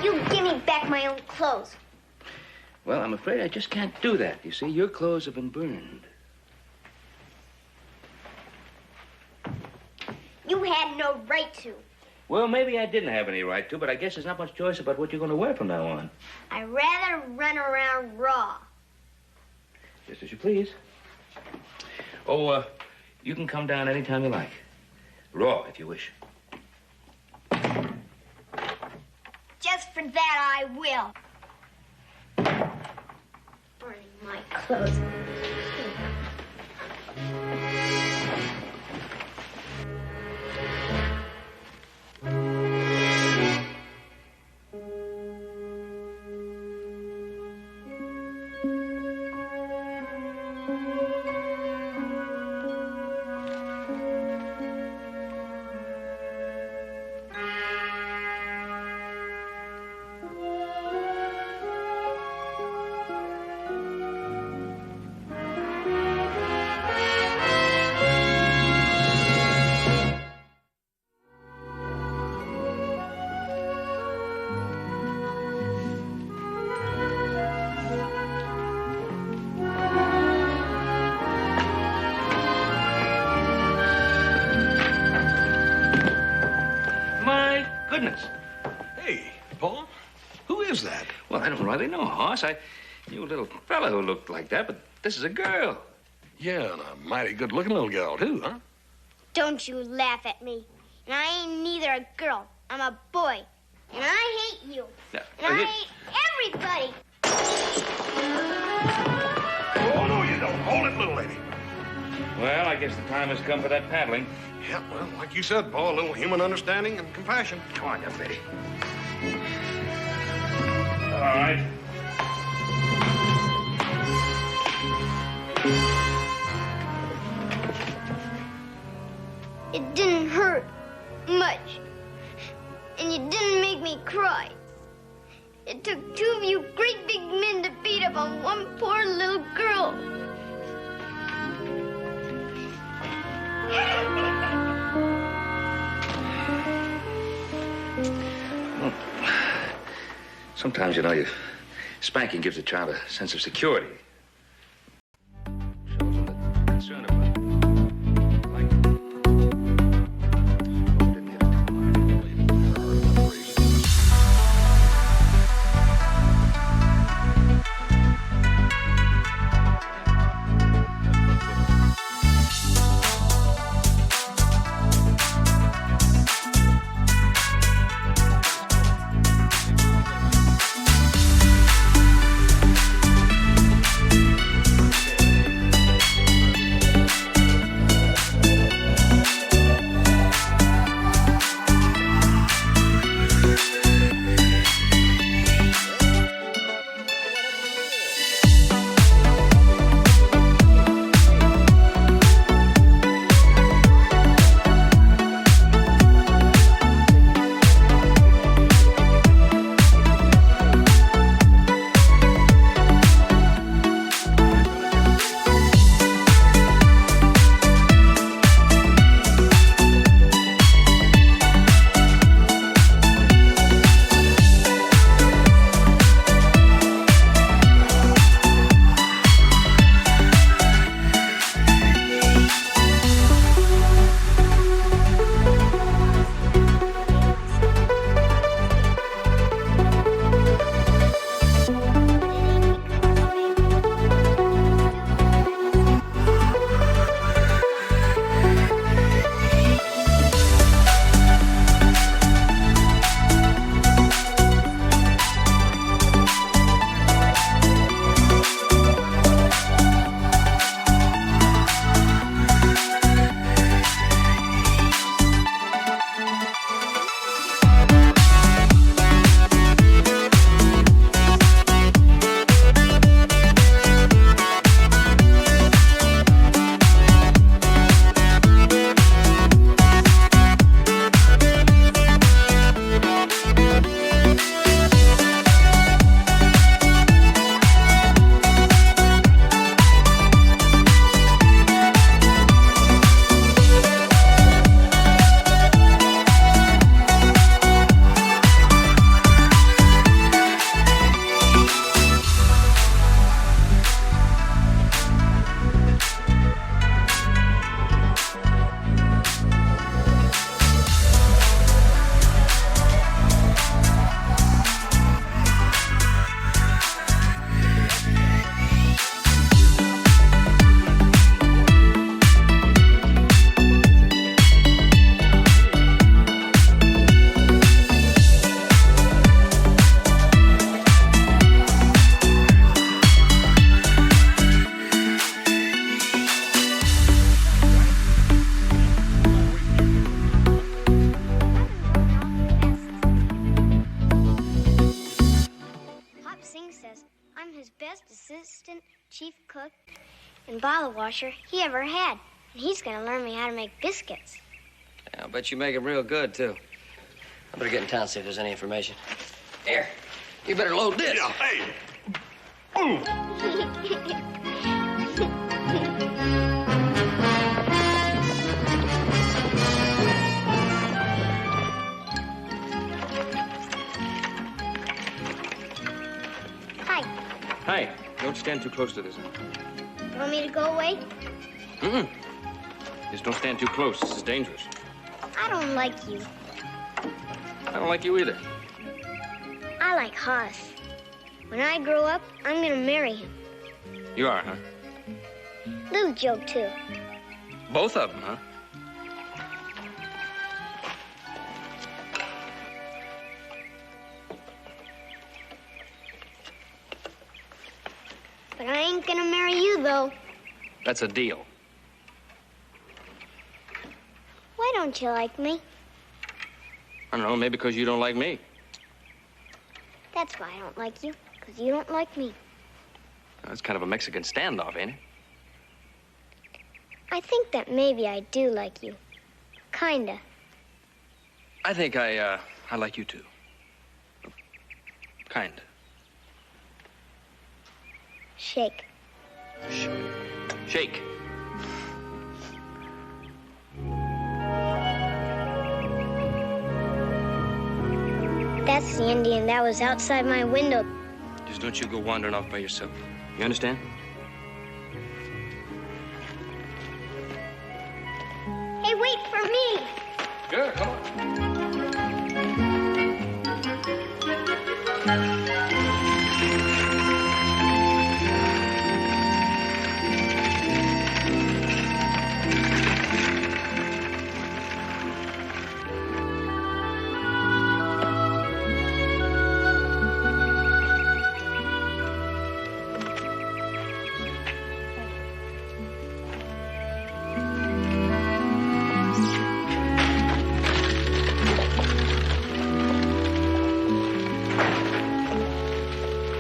You give me back my own clothes.
Well, I'm afraid I just can't do that. You see, your clothes have been burned.
You had no right to.
Well, maybe I didn't have any right to, but I guess there's not much choice about what you're going to wear from now on.
I'd rather run around raw.
Just as you please. Oh, you can come down anytime you like. Raw, if you wish.
Just for that, I will. Burning my clothes.
Goodness. Riley. No horse. I knew a little fella who looked like that, but this is a girl.
Yeah, and a mighty good-looking little girl, too, huh?
Don't you laugh at me. And I ain't neither a girl. I'm a boy. And I hate you.
Yeah,
And I hate everybody.
Oh, no, you don't. Hold it, little lady.
Well, I guess the time has come for that paddling.
Yeah, well, like you said, Paul, a little human understanding and compassion.
Come on, young lady. All right.
It didn't hurt much. And you didn't make me cry. It took two of you great big men to beat up on one poor little girl.
Well, sometimes, you know, spanking gives a child a sense of security. Shows them that concern about it.
assistant chief cook and bottle washer he ever had. And he's going to learn me how to make biscuits.
Yeah, I'll bet you make them real good, too. I better get in town, see if there's any information. Here, you better load this.
Yeah, hey.
Hi.
Hi. Don't stand too close to this.
You want me to go away?
Mm-mm. Just don't stand too close. This is dangerous.
I don't like you.
I don't like you either.
I like Hoss. When I grow up, I'm gonna marry him.
You are, huh?
Little Joe, too.
Both of them, huh?
But I ain't gonna marry you, though.
That's a deal.
Why don't you like me?
I don't know, maybe because you don't like me.
That's why I don't like you, because you don't like me.
That's kind of a Mexican standoff, ain't it?
I think that maybe I do like you. Kinda.
I think I like you too. Kinda.
Shake.
Shake.
That's the Indian that was outside my window.
Just don't you go wandering off by yourself. You understand?
Hey, wait for me!
Sure, come on.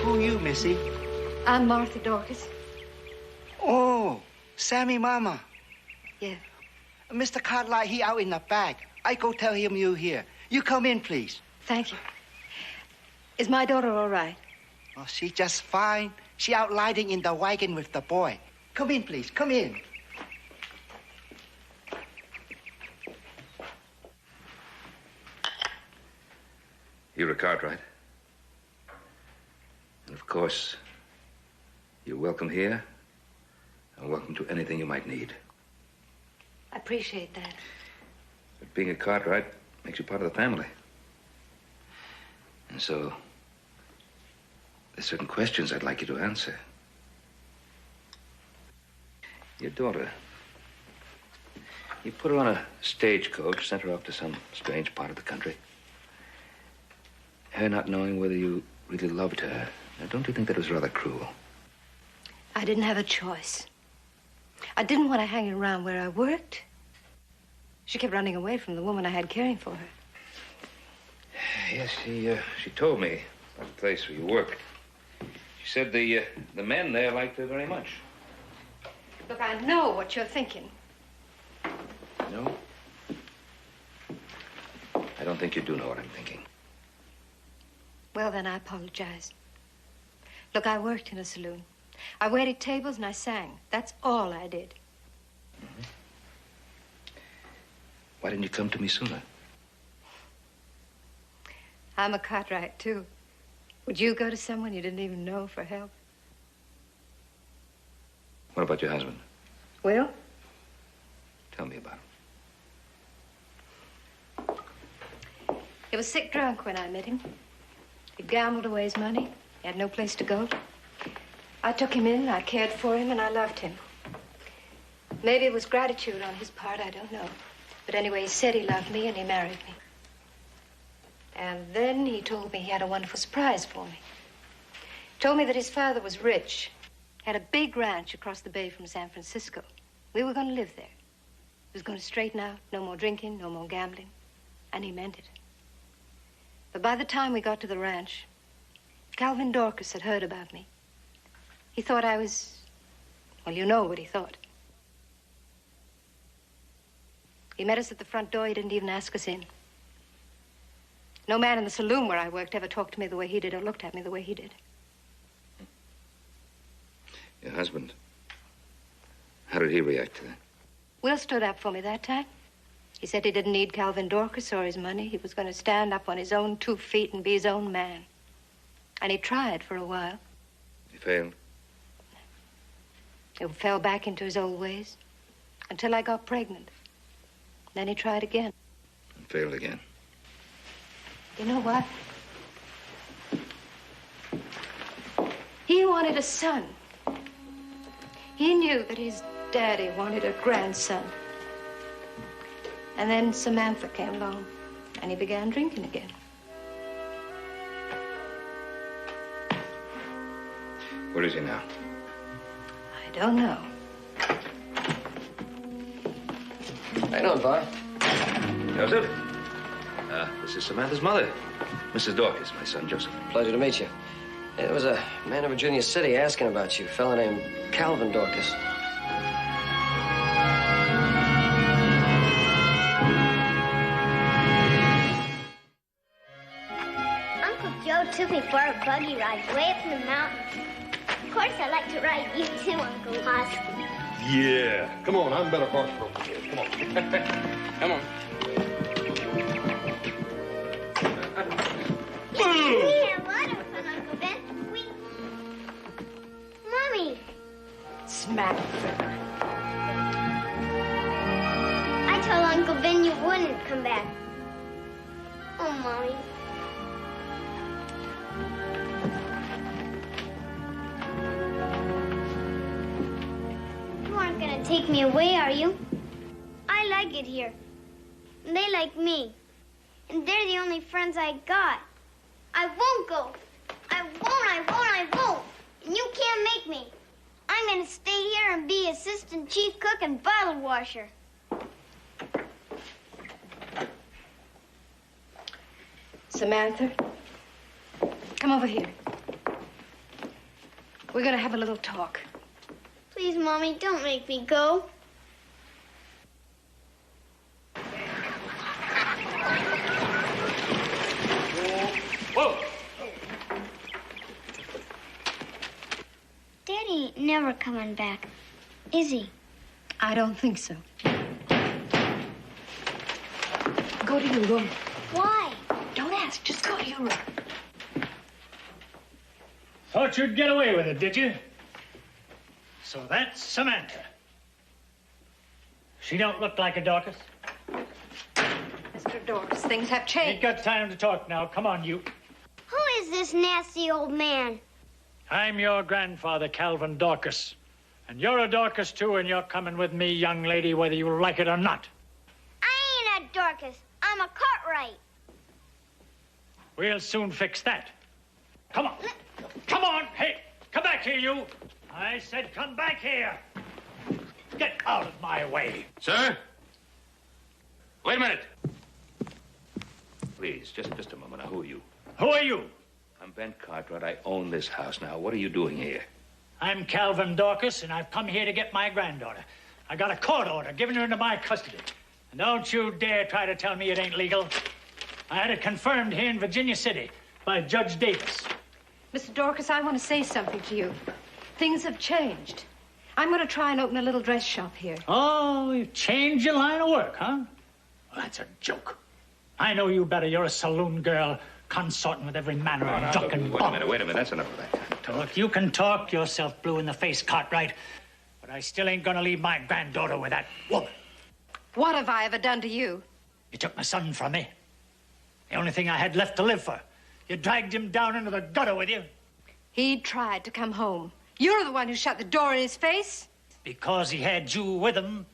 Who you, Missy?
I'm Martha Dorcas.
Oh, Sammy Mama.
Yeah.
Mr. Cartwright, he out in the back. I go tell him you here. You come in, please.
Thank you. Is my daughter all right?
Oh, she just fine. She out riding in the wagon with the boy. Come in, please. Come in.
You're a Cartwright. And of course, you're welcome here and welcome to anything you might need.
I appreciate that.
But being a Cartwright makes you part of the family. And so, there's certain questions I'd like you to answer. Your daughter, you put her on a stagecoach, sent her off to some strange part of the country. Her not knowing whether you really loved her. Now, don't you think that was rather cruel?
I didn't have a choice. I didn't want to hang around where I worked. She kept running away from the woman I had caring for her.
Yes, she told me about the place where you worked. She said the men there liked her very much.
Look, I know what you're thinking.
No? I don't think you do know what I'm thinking.
Well, then I apologize. Look, I worked in a saloon. I waited tables and I sang. That's all I did.
Mm-hmm. Why didn't you come to me sooner?
I'm a Cartwright, too. Would you go to someone you didn't even know for help?
What about your husband?
Will?
Tell me about him.
He was sick drunk when I met him. He gambled away his money. He had no place to go. I took him in, I cared for him, and I loved him. Maybe it was gratitude on his part, I don't know. But anyway, he said he loved me and he married me. And then he told me he had a wonderful surprise for me. He told me that his father was rich, had a big ranch across the bay from San Francisco. We were going to live there. He was going to straighten out, no more drinking, no more gambling. And he meant it. But by the time we got to the ranch, Calvin Dorcas had heard about me. He thought I was... Well, you know what he thought. He met us at the front door. He didn't even ask us in. No man in the saloon where I worked ever talked to me the way he did or looked at me the way he did.
Your husband, how did he react to that?
Will stood up for me that time. He said he didn't need Calvin Dorcas or his money. He was going to stand up on his own 2 feet and be his own man. And he tried for a while.
He failed?
He fell back into his old ways until I got pregnant. Then he tried again.
And failed again.
You know what? He wanted a son. He knew that his daddy wanted a grandson. And then Samantha came along, and he began drinking again.
Where is he now?
I don't know.
How you doing, Pa?
Joseph? This is Samantha's mother, Mrs. Dorcas, my son, Joseph.
Pleasure to meet you. There was a man in Virginia City asking about you, a fellow named Calvin Dorcas.
Uncle Joe took me for a buggy ride way up in the mountains. Of course, I like to ride you too, Uncle Hoskins.
Yeah. Come on, I'm better horse broker here. Come on. Come on.
We had a lot of fun, Uncle Ben. Mommy.
Samantha.
I told Uncle Ben you wouldn't come back. Oh, Mommy. You aren't gonna take me away, are you? I like it here. And they like me. And they're the only friends I got. I won't go. I won't. And you can't make me. I'm gonna stay here and be assistant chief cook and bottle washer.
Samantha, come over here. We're going to have a little talk.
Please, Mommy, don't make me go.
Whoa!
Daddy ain't never coming back, is he?
I don't think so. Go to your room.
Why?
Don't ask. Just go to your room.
Thought you'd get away with it, did you? So that's Samantha. She don't look like a Dorcas.
Mr. Dorcas, things have changed.
Ain't got time to talk now. Come on, you.
Who is this nasty old man?
I'm your grandfather, Calvin Dorcas. And you're a Dorcas, too, and you're coming with me, young lady, whether you like it or not.
I ain't a Dorcas. I'm a Cartwright.
We'll soon fix that. Come on. Come on. Hey, come back here, you. I said come back here. Get out of my way.
Sir? Wait a minute. Please, just a moment. Now, who are you?
Who are you?
I'm Ben Cartwright. I own this house now. What are you doing here?
I'm Calvin Dorcas, and I've come here to get my granddaughter. I got a court order giving her into my custody. And don't you dare try to tell me it ain't legal. I had it confirmed here in Virginia City by Judge Davis.
Mr. Dorcas, I want to say something to you. Things have changed. I'm going to try and open a little dress shop here.
Oh, you've changed your line of work, huh? Well, that's a joke. I know you better. You're a saloon girl, consorting with every manner of drunken bum.
Wait a minute. That's enough of that.
Look, you can talk yourself blue in the face, Cartwright, but I still ain't gonna leave my granddaughter with that woman.
What have I ever done to you?
You took my son from me. The only thing I had left to live for. You dragged him down into the gutter with you.
He tried to come home. You're the one who shut the door in his face.
Because he had you with him,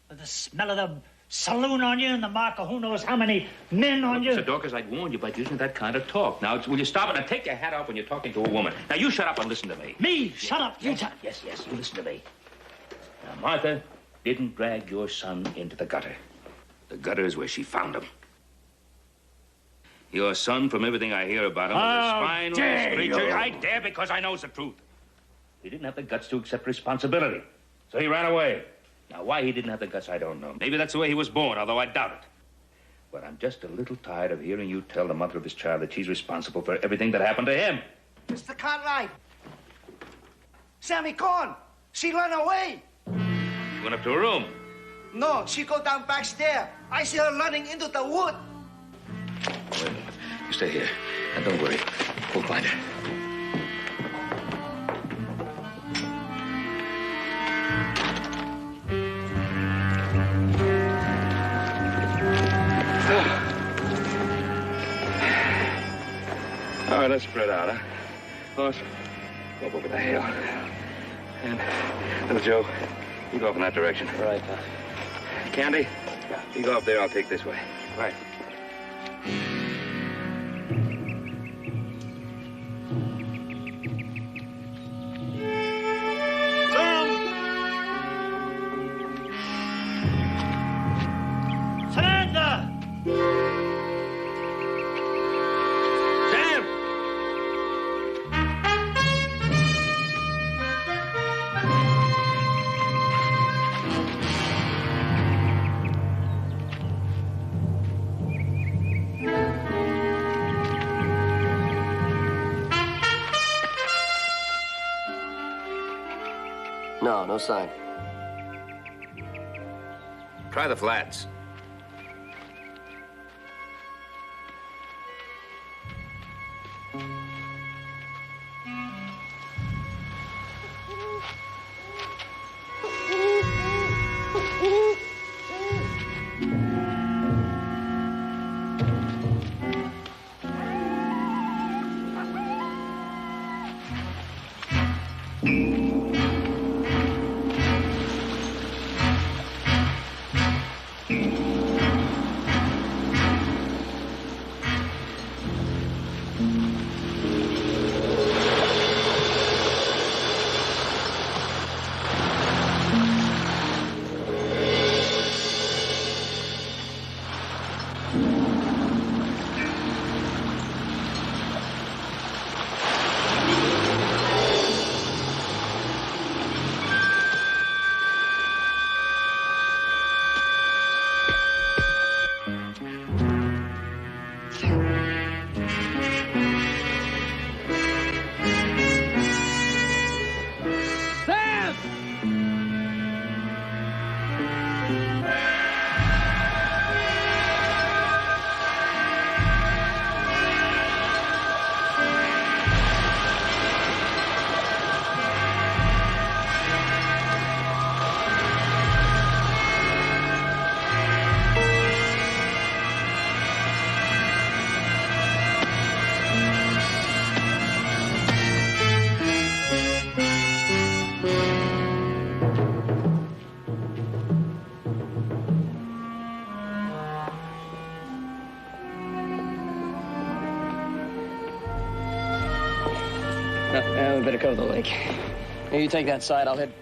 with the smell of the saloon on you and the mark of who knows how many men on you.
Mr. Dorcas, I'd warned you about using that kind of talk. Now, will you stop it and take your hat off when you're talking to a woman? Now, you shut up and listen to me.
Me? Shut up, you.
Yes, you listen to me. Now, Martha didn't drag your son into the gutter. The gutter is where she found him. Your son, from everything I hear about him, is a spineless creature. I dare because I knows the truth. He didn't have the guts to accept responsibility, so he ran away. Now, why he didn't have the guts, I don't know. Maybe that's the way he was born, although I doubt it. But I'm just a little tired of hearing you tell the mother of his child that she's responsible for everything that happened to him.
Mr. Cartwright. Sammy gone. She run away.
She went up to her room.
No, she go down back stair. I see her running into the wood.
Wait a minute. You stay here. And don't worry. We'll find her. All right, let's spread out, huh? Awesome.
Go over the hill. And, little Joe, you go up in that direction.
All right, pal.
Candy, you go up there. I'll take this way.
Right.
Bonanza!
Sam!
No, no sign.
Try the flats.
We better cover the lake. Here, you take that side. I'll head.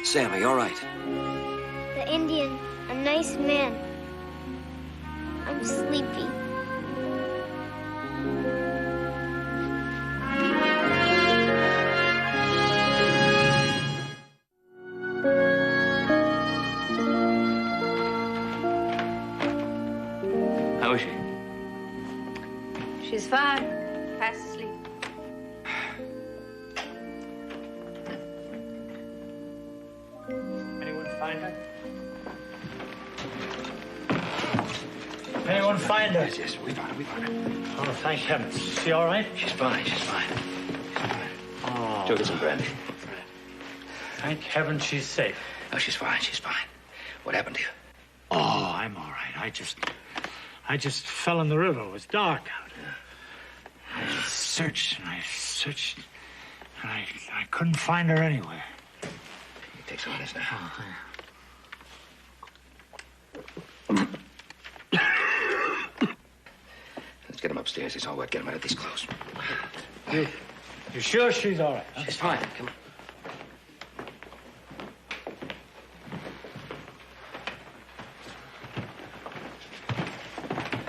Sam, are you all right?
The Indian, a nice man. I'm sleepy.
How is she?
She's fine. Fast asleep.
Anyone find her? Anyone find her?
Yes, we found her. We found her.
Oh, thank heavens. Is she all right?
She's fine. She's fine.
Oh.
Joe, get some brandy.
Thank heaven she's safe.
Oh, she's fine. She's fine. What happened to you?
Oh, I'm all right. I just fell in the river. It was dark out. I searched and I searched, and I couldn't find her anywhere.
You take some of this now. Let's get him upstairs. He's all wet. Get him out of these clothes.
You sure she's all right?
She's fine. Come on.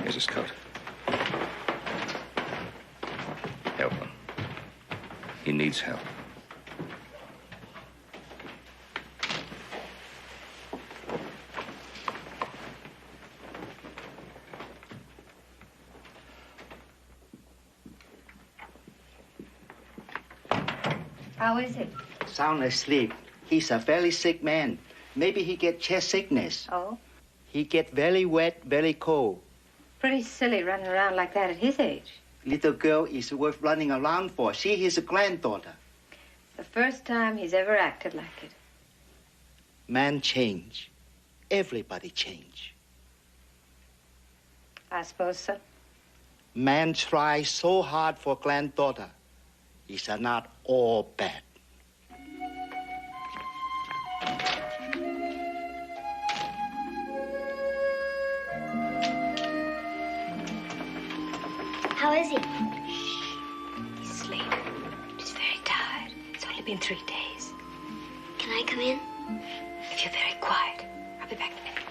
Here's his coat. Help him. He needs help.
How is he?
Sound asleep. He's a very sick man. Maybe he get chest sickness.
Oh?
He get very wet, very cold.
Pretty silly running around like that at his age.
Little girl is worth running around for. She is a granddaughter.
The first time he's ever acted like it.
Man change. Everybody change.
I suppose so.
Man try so hard for granddaughter. It's not all bad.
How is he?
He's asleep. He's very tired. It's only been 3 days.
Can I come in?
If you're very quiet, I'll be back in a minute.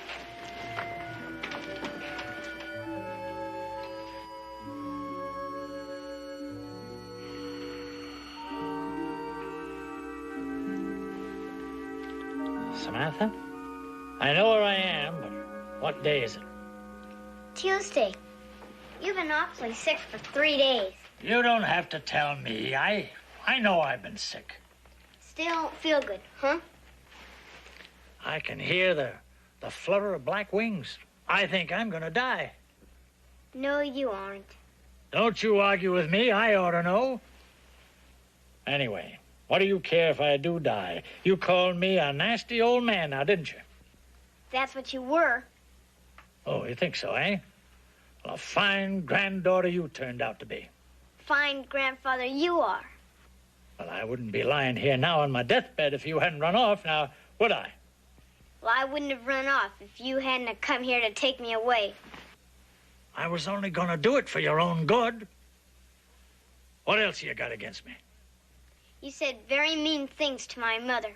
Samantha? I know where I am, but what day is it?
Tuesday. You've been awfully sick for 3 days.
You don't have to tell me. I know I've been sick.
Still don't feel good, huh?
I can hear the flutter of black wings. I think I'm gonna die.
No, you aren't.
Don't you argue with me. I ought to know. Anyway, what do you care if I do die? You called me a nasty old man now, didn't you?
That's what you were.
Oh, you think so, eh? Well, a fine granddaughter you turned out to be.
Fine grandfather you are.
Well, I wouldn't be lying here now on my deathbed if you hadn't run off, now, would I?
Well, I wouldn't have run off if you hadn't have come here to take me away.
I was only gonna do it for your own good. What else you got against me?
You said very mean things to my mother.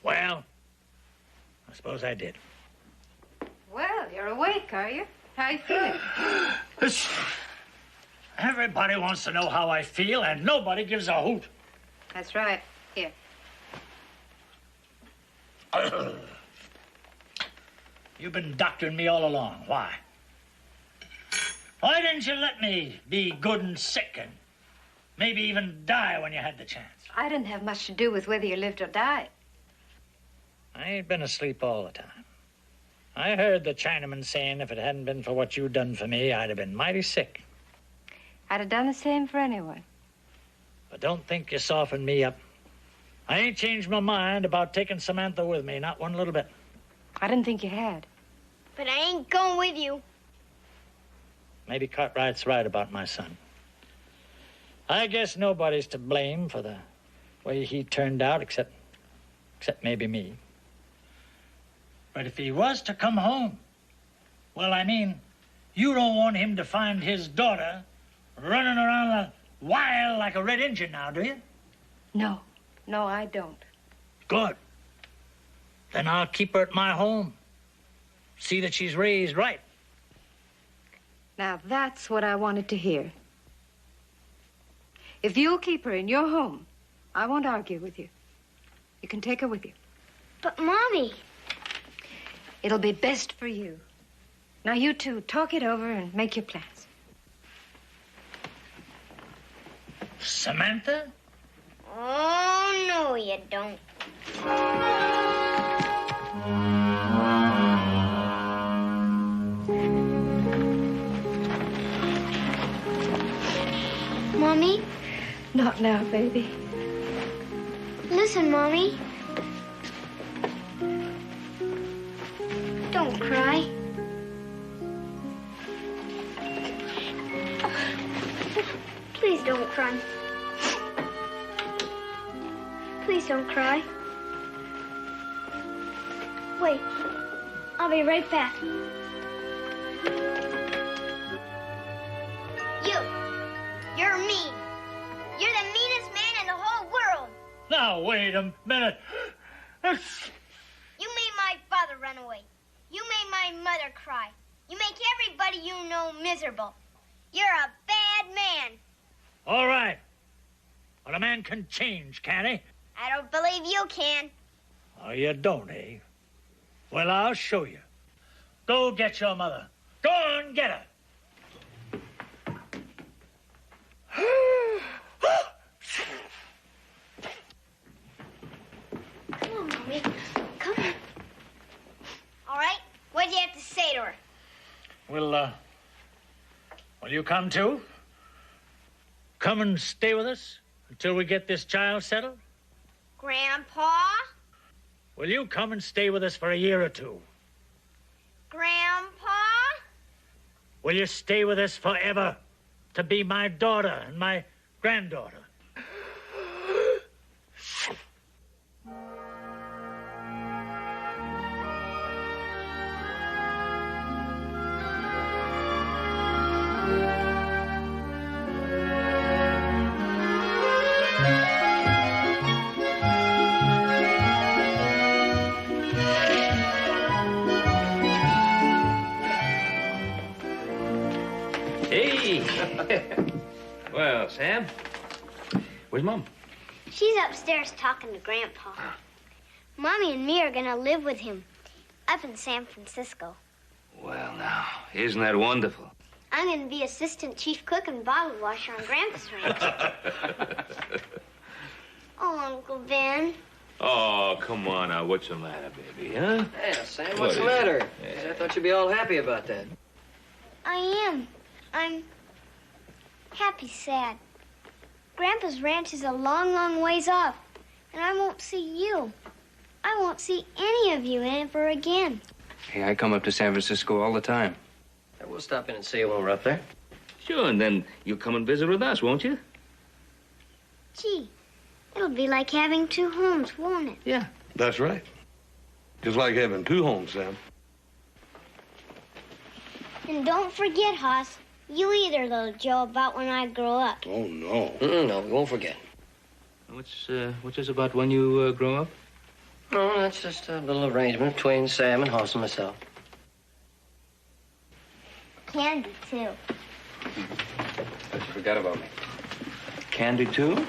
Well, I suppose I did.
Well, you're awake, are you? How you feeling?
Everybody wants to know how I feel, and nobody gives a hoot.
That's right. Here.
You've been doctoring me all along. Why? Why didn't you let me be good and sick and maybe even die when you had the chance?
I didn't have much to do with whether you lived or died.
I ain't been asleep all the time. I heard the Chinaman saying if it hadn't been for what you done for me, I'd have been mighty sick.
I'd have done the same for anyone.
But don't think you softened me up. I ain't changed my mind about taking Samantha with me, not one little bit.
I didn't think you had.
But I ain't going with you.
Maybe Cartwright's right about my son. I guess nobody's to blame for the way he turned out, except maybe me. But if he was to come home, well, I mean, you don't want him to find his daughter running around wild like a red Indian now, do you?
No, I don't.
Good. Then I'll keep her at my home. See that she's raised right.
Now, that's what I wanted to hear. If you'll keep her in your home, I won't argue with you. You can take her with you.
But, Mommy...
It'll be best for you. Now, you two, talk it over and make your plans.
Samantha?
Oh, no, you don't. Mommy?
Not now, baby.
Listen, Mommy. Don't cry. Please don't cry. Please don't cry. Wait. I'll be right back. You're mean. You're the meanest man in the whole world.
Now, wait a minute.
You made my father run away. You made my mother cry. You make everybody you know miserable. You're a bad man.
All right. But a man can change, can't he?
I don't believe you can.
Oh, you don't, eh? Well, I'll show you. Go get your mother. Go on, get her.
Mommy, come on. All right, what do you have to say to her?
Will you come too? Come and stay with us until we get this child settled?
Grandpa?
Will you come and stay with us for a year or two?
Grandpa?
Will you stay with us forever to be my daughter and my granddaughter?
Hey! Well, Sam, where's Mom?
She's upstairs talking to Grandpa. Mommy and me are gonna live with him up in San Francisco.
Well, now, isn't that wonderful?
I'm gonna be assistant chief cook and bottle washer on Grandpa's ranch. Oh, Uncle Ben.
Oh, come on now. What's the matter, baby, huh?
Hey, Sam,
What
what's the
is
matter?
it?
I thought you'd be all happy about that.
I am. I'm happy, sad. Grandpa's ranch is a long, long ways off, and I won't see you. I won't see any of you ever again.
Hey, I come up to San Francisco all the time.
We'll stop in and see you when we're up there.
Sure, and then you'll come and visit with us, won't you?
Gee, it'll be like having two homes, won't it?
Yeah.
That's right. Just like having two homes, Sam.
And don't forget, Hoss, you either, little Joe, about when I grow up.
Oh, no.
No, we won't forget.
What's this about when you grow up?
Oh, that's just a little arrangement between Sam and Hoss and myself.
Candy, too.
Forgot about me. Candy, too?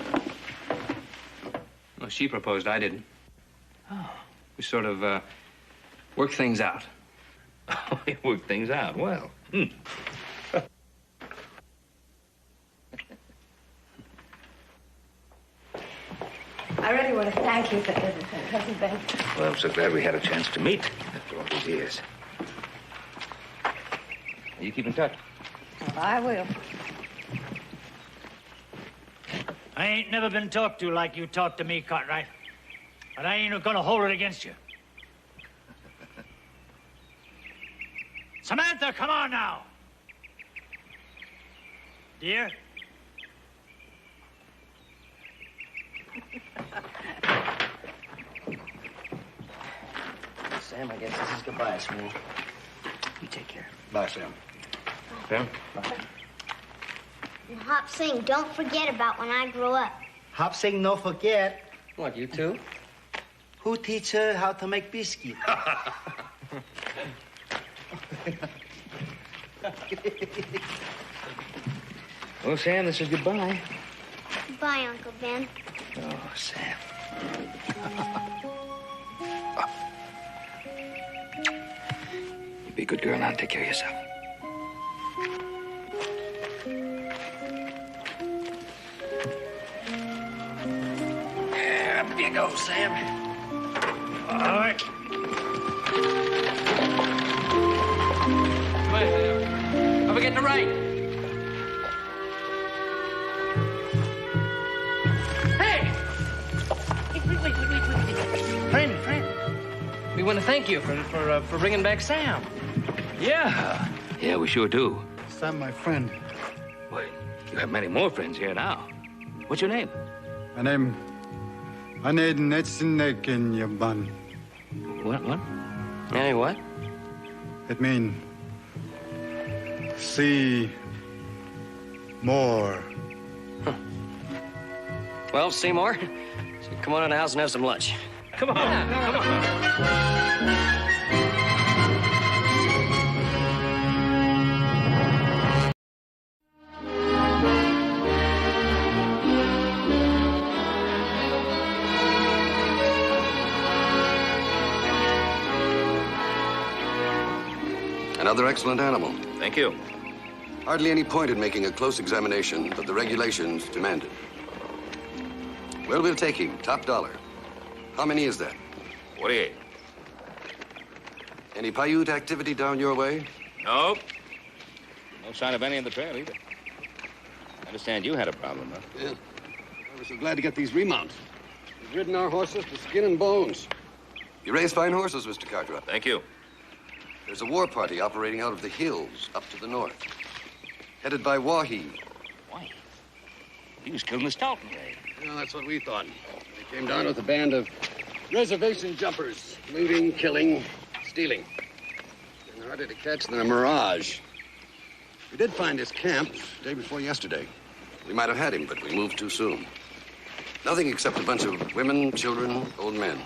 Well, she proposed, I didn't. Oh. We sort of, worked things out.
We worked things out. Well,
I really want to thank you for everything, Cousin Ben.
Well, I'm so glad we had a chance to meet after all these years. You keep in touch.
I will.
I ain't never been talked to like you talked to me, Cartwright. But I ain't gonna hold it against you. Samantha, come on now. Dear?
Sam, I guess this is goodbye, sweetie. You take care.
Bye, Sam.
Sam?
And Hop Sing, don't forget about when I grow up.
Hop Sing, no forget.
What, you too?
Who teach her how to make biscuit?
Well, Sam, this is goodbye.
Bye, Uncle Ben.
Oh, Sam. You be a good girl now and take care of yourself.
Up you go, Sam.
All right.
Come on, Sam. Don't forget to write. Hey! Wait. Friend. We want to thank you for bringing back Sam.
Yeah. Yeah, we sure do.
Sam, my friend.
Well, you have many more friends here now. What's your name?
My name... Aned Netzinekin Yaban.
What?
Hey, what?
It means... see... more.
Well, Seymour, so come on in the house and have some lunch.
Come on. Come on.
Another excellent animal.
Thank you.
Hardly any point in making a close examination, but the regulations demand it. Well, we'll take him. Top dollar. How many is that?
48.
Any Paiute activity down your way?
Nope. No sign of any in the trail either. I understand you had a problem, huh?
Yeah. I was so glad to get these remounts. We've ridden our horses to skin and bones. You raise fine horses, Mr. Cartwright.
Thank you.
There's a war party operating out of the hills up to the north. Headed by Wahi.
Why? He was killed in the Stoughton raid.
Yeah, that's what we thought. They came down with a band of reservation jumpers. Looting, killing, stealing. And harder to catch than a mirage. We did find his camp day before yesterday. We might have had him, but we moved too soon. Nothing except a bunch of women, children, old men.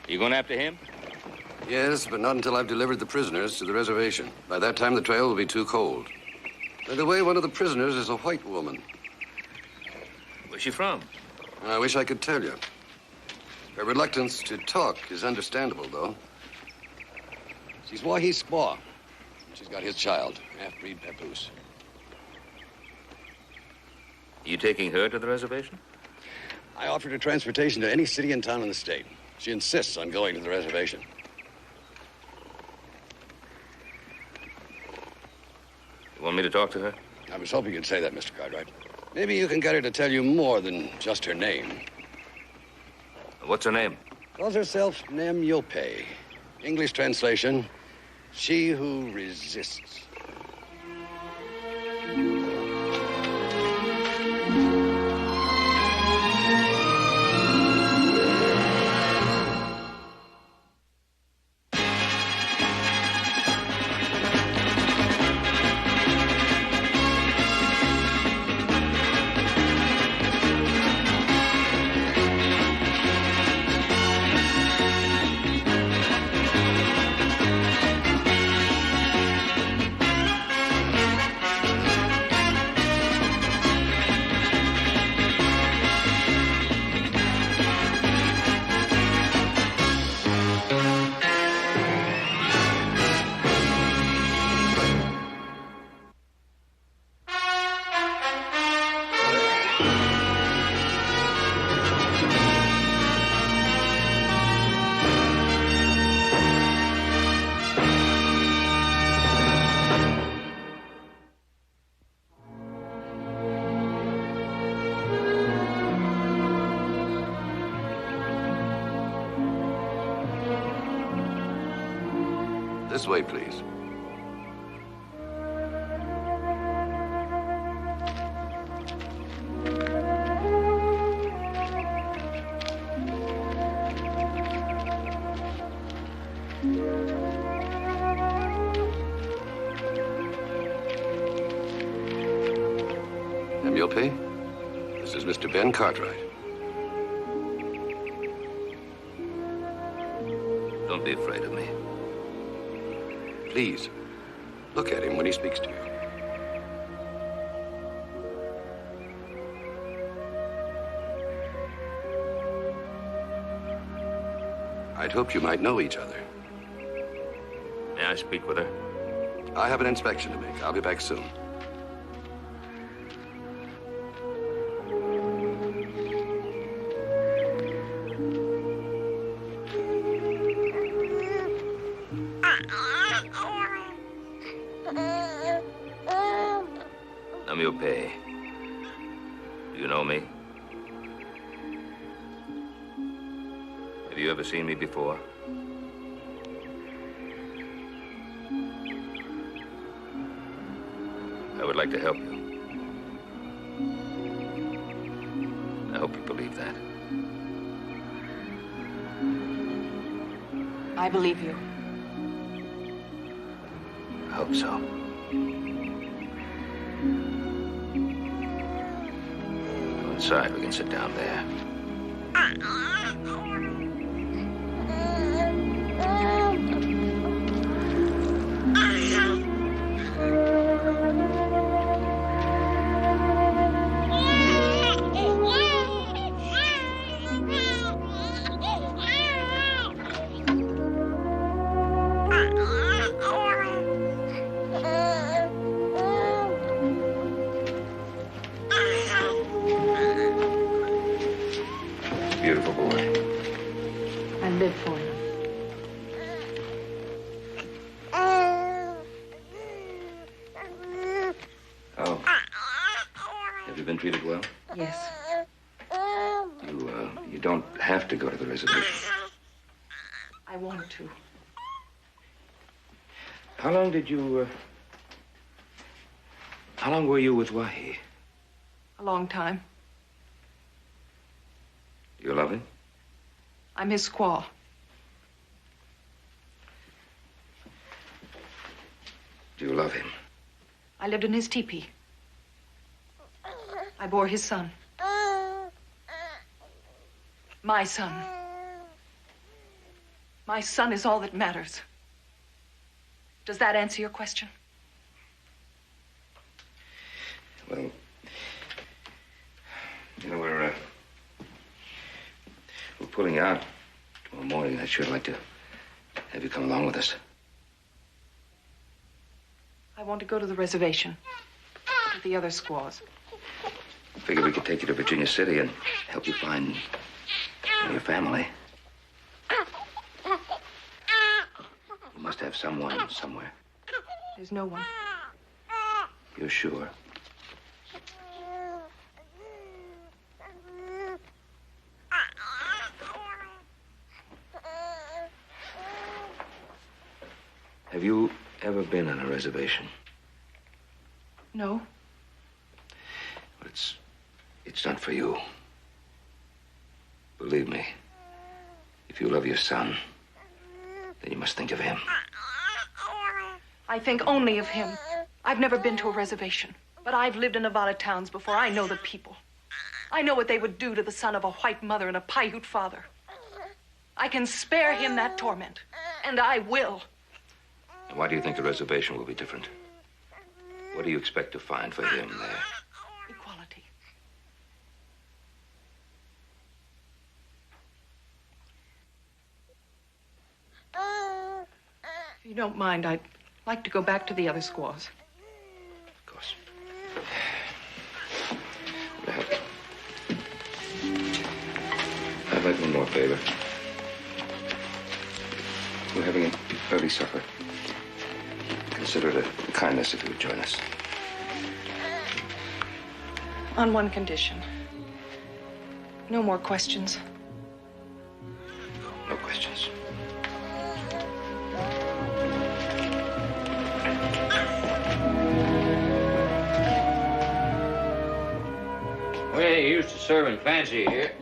You going after him?
Yes, but not until I've delivered the prisoners to the reservation. By that time, the trail will be too cold. By the way, one of the prisoners is a white woman.
Where's she from?
I wish I could tell you. Her reluctance to talk is understandable, though. She's Wahi's squaw. She's got his child, half-breed papoose.
You taking her to the reservation?
I offered her transportation to any city and town in the state. She insists on going to the reservation.
You want me to talk to her?
I was hoping you'd say that, Mr. Cartwright. Maybe you can get her to tell you more than just her name.
What's her name?
Calls herself Nem Yope. English translation, she who resists. This way, please. Yope, this is Mr. Ben Cartwright.
Don't be afraid of me.
Please, look at him when he speaks to you. I'd hoped you might know each other.
May I speak with her?
I have an inspection to make. I'll be back soon.
Yope. Do you know me? Have you ever seen me before? I would like to help you. I hope you believe that.
I believe you.
I hope so. Inside, we can sit down there. beautiful boy.
I live for him.
Oh. Have you been treated well?
Yes.
You don't have to go to the reservation.
I want to.
How long were you with Wahi?
A long time.
You love him?
I'm his squaw.
Do you love him?
I lived in his teepee. I bore his son. My son. My son is all that matters. Does that answer your question?
Well, you know, we're pulling out tomorrow morning. I'd sure like to have you come along with us.
I want to go to the reservation with the other squaws.
I figured we could take you to Virginia City and help you find your family. You must have someone somewhere.
There's no one.
You're sure? Have you ever been on a reservation?
No.
Well, it's not for you. Believe me, if you love your son, then you must think of him.
I think only of him. I've never been to a reservation, but I've lived in Nevada towns before. I know the people. I know what they would do to the son of a white mother and a Paiute father. I can spare him that torment, and I will.
And why do you think the reservation will be different? What do you expect to find for him there?
Equality. If you don't mind, I'd like to go back to the other squaws.
Of course. Will help you? I'd like one more favor. We're having an early supper. Consider it a kindness if you would join us.
On one condition. No more questions.
No questions.
We ain't used to serving fancy here.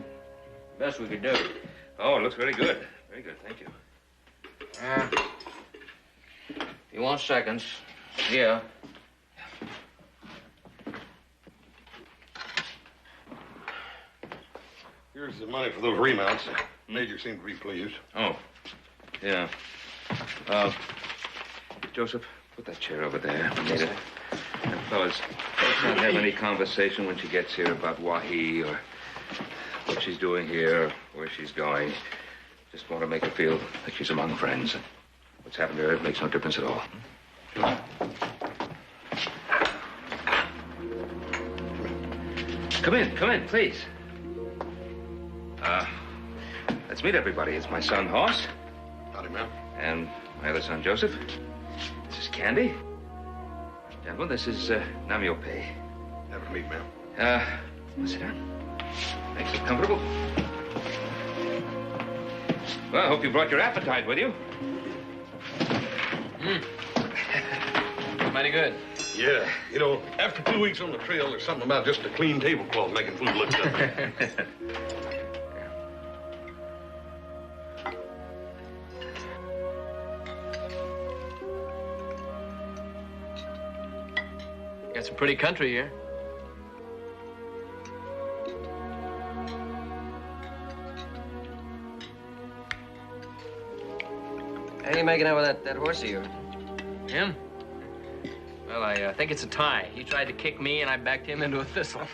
Best we could do.
Oh, it looks very good. Very good, thank you.
If you want seconds, yeah.
Here's the money for those remounts. Major seemed to be pleased.
Oh, yeah. Joseph, put that chair over there. Anita. And fellas, let's not have any conversation when she gets here about Wahi or what she's doing here or where she's going. Just want to make her feel like she's among friends. And what's happened to her, it makes no difference at all. Come in, please. Let's meet everybody. It's my son, Hoss.
Howdy, ma'am.
And my other son, Joseph. This is Candy. Gentlemen, this is Namiope.
Never to meet, ma'am.
Let's sit down. Make it comfortable. Well, I hope you brought your appetite with you.
Mighty good.
Yeah, you know, after 2 weeks on the trail, there's something about just a clean tablecloth making food look good.
Got some pretty country here.
How are you making out with that horse of yours?
Him? Well, I think it's a tie. He tried to kick me, and I backed him into a thistle.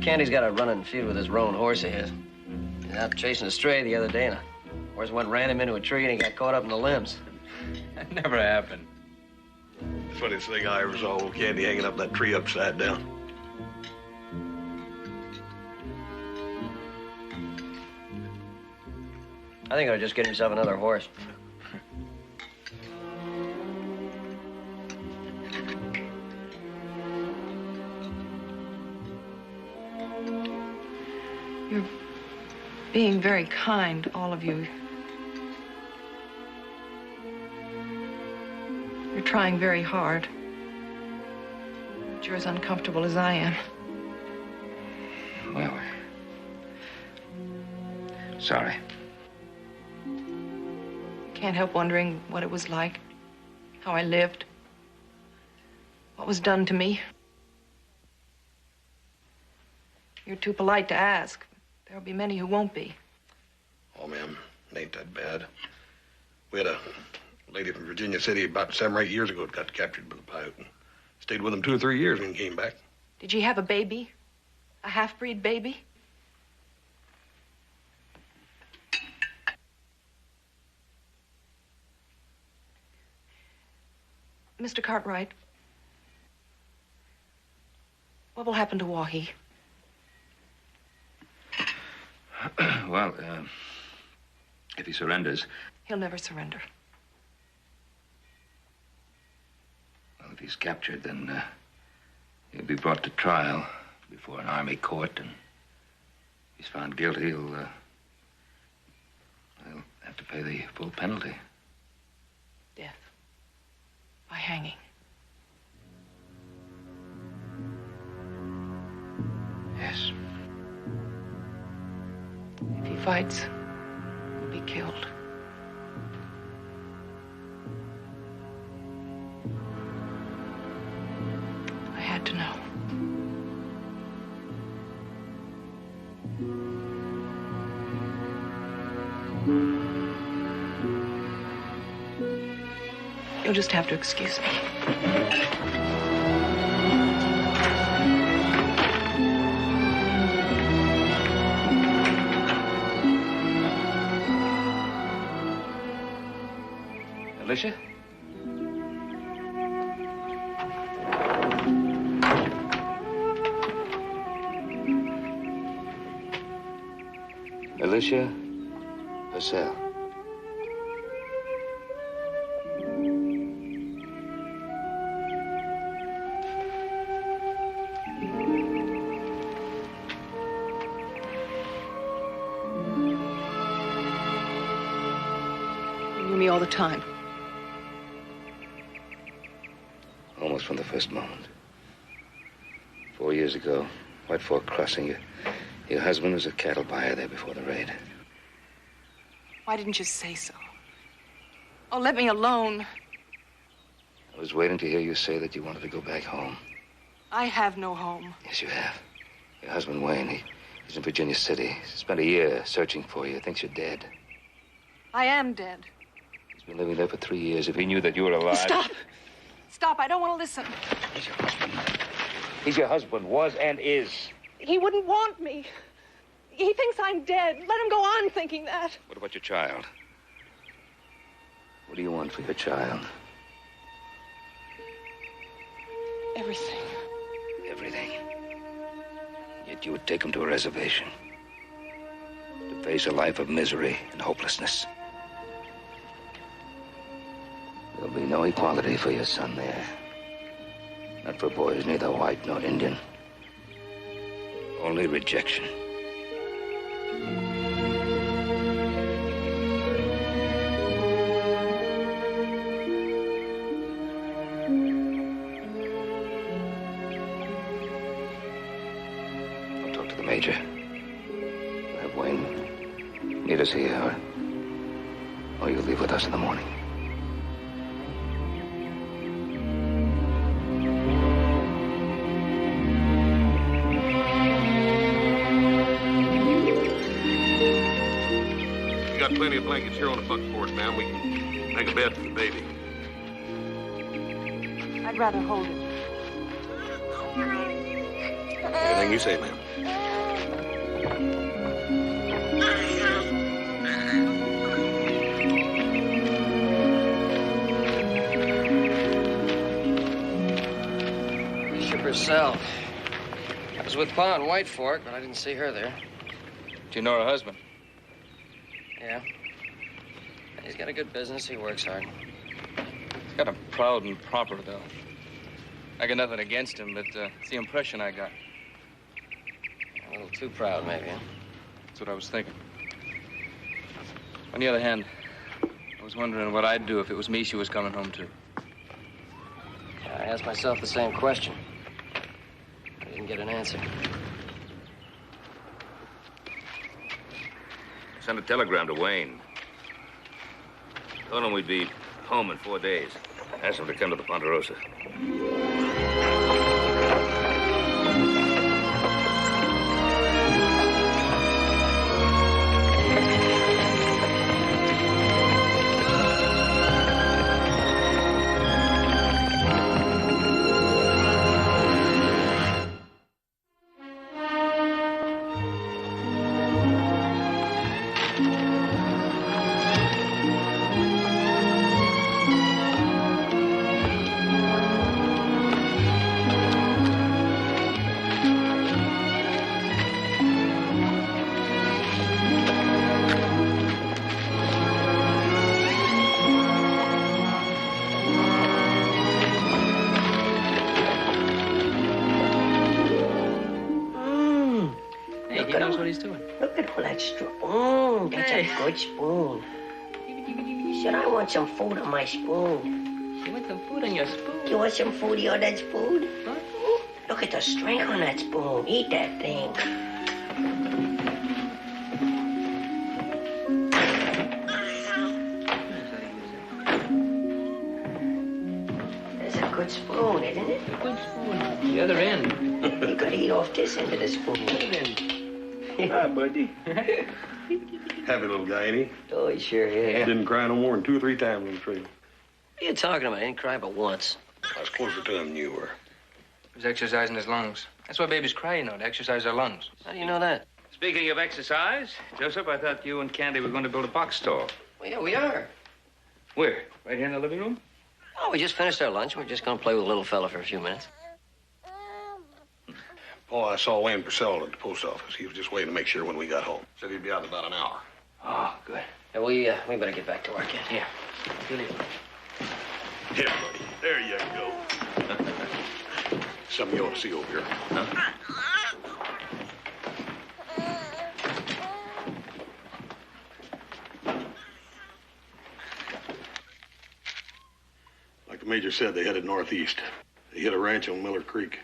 Candy's got a running feud with this roan horse of his. He's out chasing a stray the other day, and a horse ran him into a tree, and he got caught up in the limbs.
That never happened.
Funniest thing I ever saw, old Candy hanging up that tree upside down.
I think I'll just get himself another horse.
You're being very kind, all of you. You're trying very hard. But you're as uncomfortable as I am.
Well, sorry.
Can't help wondering what it was like, how I lived, what was done to me. You're too polite to ask. There'll be many who won't be.
Oh, ma'am, it ain't that bad. We had a lady from Virginia City about 7 or 8 years ago that got captured by the Paiute and stayed with them 2 or 3 years and came back.
Did she have a baby? A half-breed baby? Mr. Cartwright, what will happen to Wahi?
Well, if he surrenders...
He'll never surrender.
Well, if he's captured, then he'll be brought to trial before an army court, and if he's found guilty, he'll have to pay the full penalty.
Death. By hanging.
Yes.
If he fights, he'll be killed. I had to know. You'll just have to excuse me.
Alicia? Alicia Purcell.
You knew me all the time.
Almost from the first moment. 4 years ago, White Fork Crossing, your husband was a cattle buyer there before the raid.
Why didn't you say so? Oh, let me alone.
I was waiting to hear you say that you wanted to go back home.
I have no home.
Yes, you have. Your husband, Wayne, he's in Virginia City. He spent a year searching for you. Thinks you're dead.
I am dead.
He's been living there for 3 years. If he knew that you were alive...
Stop! Stop, I don't want to listen.
He's your husband. He's your husband, was and is.
He wouldn't want me. He thinks I'm dead. Let him go on thinking that.
What about your child? What do you want for your child?
Everything.
Everything. Yet you would take him to a reservation. To face a life of misery and hopelessness. There'll be no equality for your son there. Not for boys, neither white nor Indian. Only rejection. I'll talk to the major. We'll have Wayne meet us here, or you'll leave with us in the morning.
Got plenty of blankets here on the buckboard, ma'am. We can make a bed for the baby.
I'd rather hold it.
Anything you say, ma'am.
Purcell. I was with Pa in White Fork, but I didn't see her there.
Do you know her husband?
Yeah. He's got a good business. He works hard.
He's got a proud and proper, though. I got nothing against him, but it's the impression I got.
A little too proud, maybe. Huh?
That's what I was thinking. On the other hand, I was wondering what I'd do if it was me she was coming home to.
I asked myself the same question. I didn't get an answer.
Sent a telegram to Wayne. Told him we'd be home in 4 days. Asked him to come to the Ponderosa.
Look at all that spoon. That's a good spoon. Said I want some food on my spoon.
You want some food on your spoon?
You want some food on that spoon? Huh? Look at the strength on that spoon. Eat that thing. That's a good spoon, isn't it?
A good spoon. The other end.
You could eat off this end of the spoon.
The other end.
Hi, buddy. Happy little guy, ain't he?
Oh, he sure is.
Didn't cry no more than 2 or 3 times on the trail.
What are you talking about? I didn't cry but once.
I was closer to him than you were.
He was exercising his lungs. That's why babies cry, you know, to exercise their lungs.
How do you know that?
Speaking of exercise, Joseph, I thought you and Candy were going to build a box store.
Well, yeah, we are.
Where? Right here in the living room?
Oh, we just finished our lunch. We're just going to play with the little fella for a few minutes.
Oh, I saw Wayne Purcell at the post office. He was just waiting to make sure when we got home. Said he'd be out in about an hour.
Oh, good. Yeah, we better get back to work, Ed.
Yeah. Good evening.
Here, buddy. There you go. Something you ought to see over here. Huh? Like the major said, they headed northeast. They hit a ranch on Miller Creek.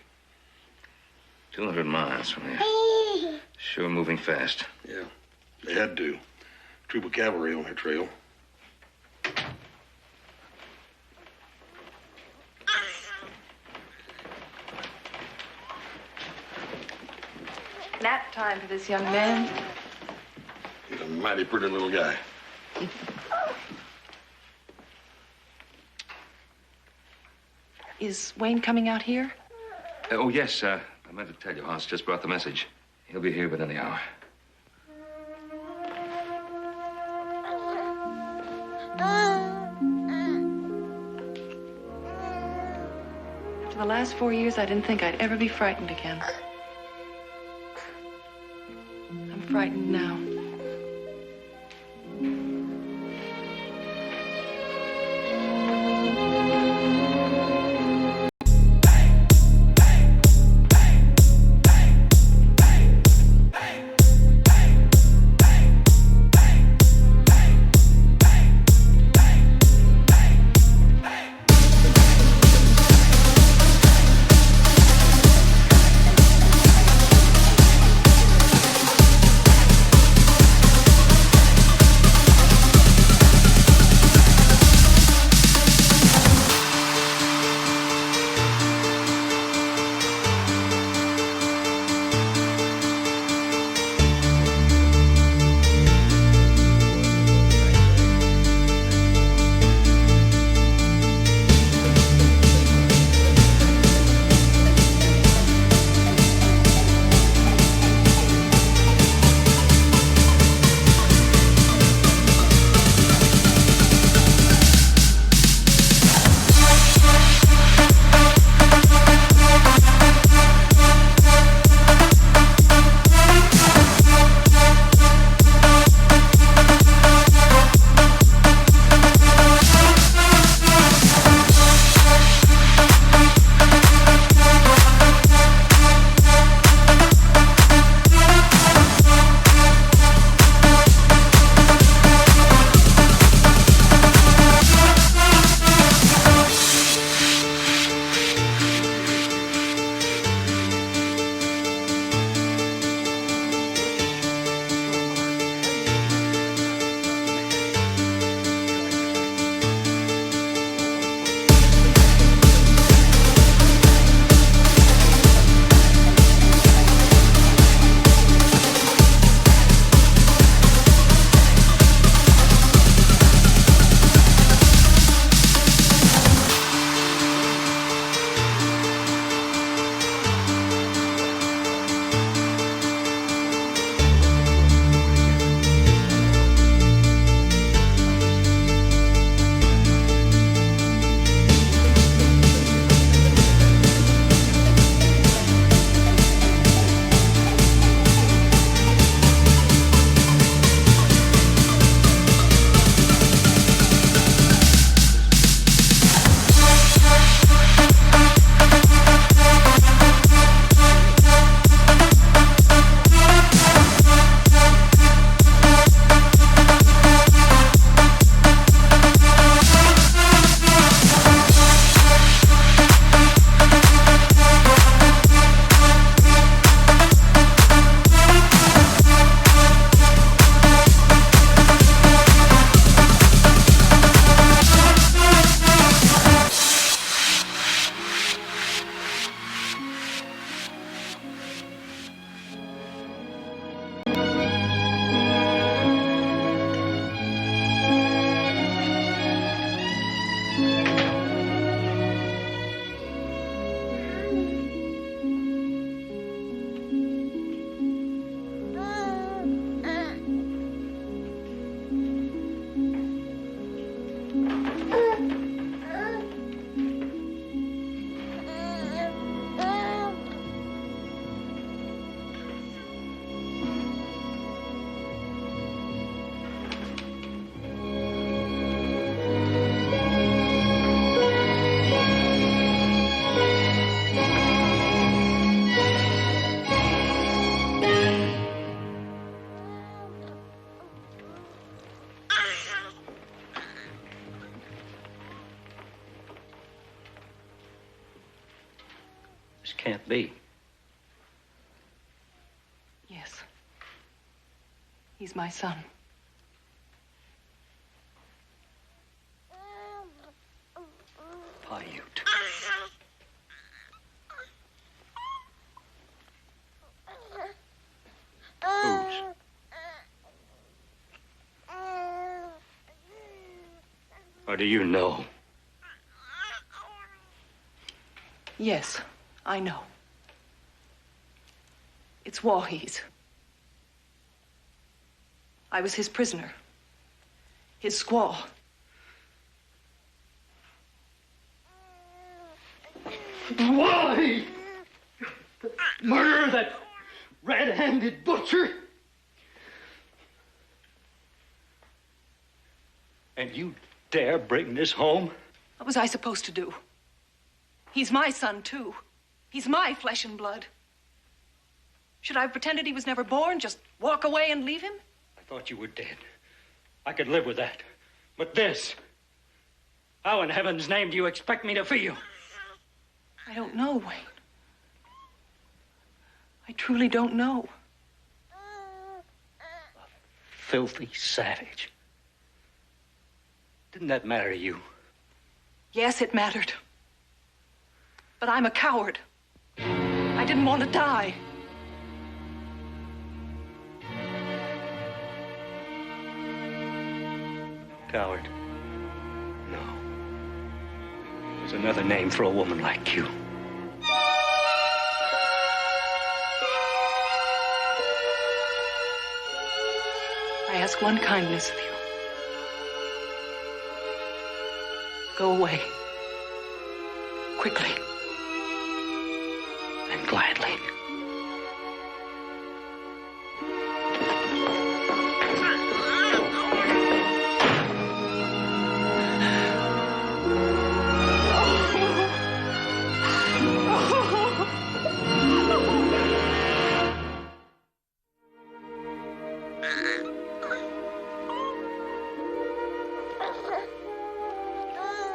200 miles from here. Sure moving fast.
Yeah, they had to. Troop of cavalry on their trail.
Nap time for this young man.
He's a mighty pretty little guy.
Is Wayne coming out here?
Oh, yes. I meant to tell you, Hans just brought the message. He'll be here within the hour.
For the last 4 years, I didn't think I'd ever be frightened again. I'm frightened now.
This can't be.
Yes. He's my son.
Paiute. Whose? Or do you know?
Yes, I know. It's Wauhees. I was his prisoner. His squaw.
Why? Murder that red-handed butcher? And you dare bring this home?
What was I supposed to do? He's my son, too. He's my flesh and blood. Should I have pretended he was never born? Just walk away and leave him?
I thought you were dead. I could live with that. But this... how in heaven's name do you expect me to feel?
I don't know, Wayne. I truly don't know.
Filthy savage. Didn't that matter to you?
Yes, it mattered. But I'm a coward. I didn't want to die.
Coward. No. There's another name for a woman like you.
I ask one kindness of you. Go away. Quickly.
And gladly.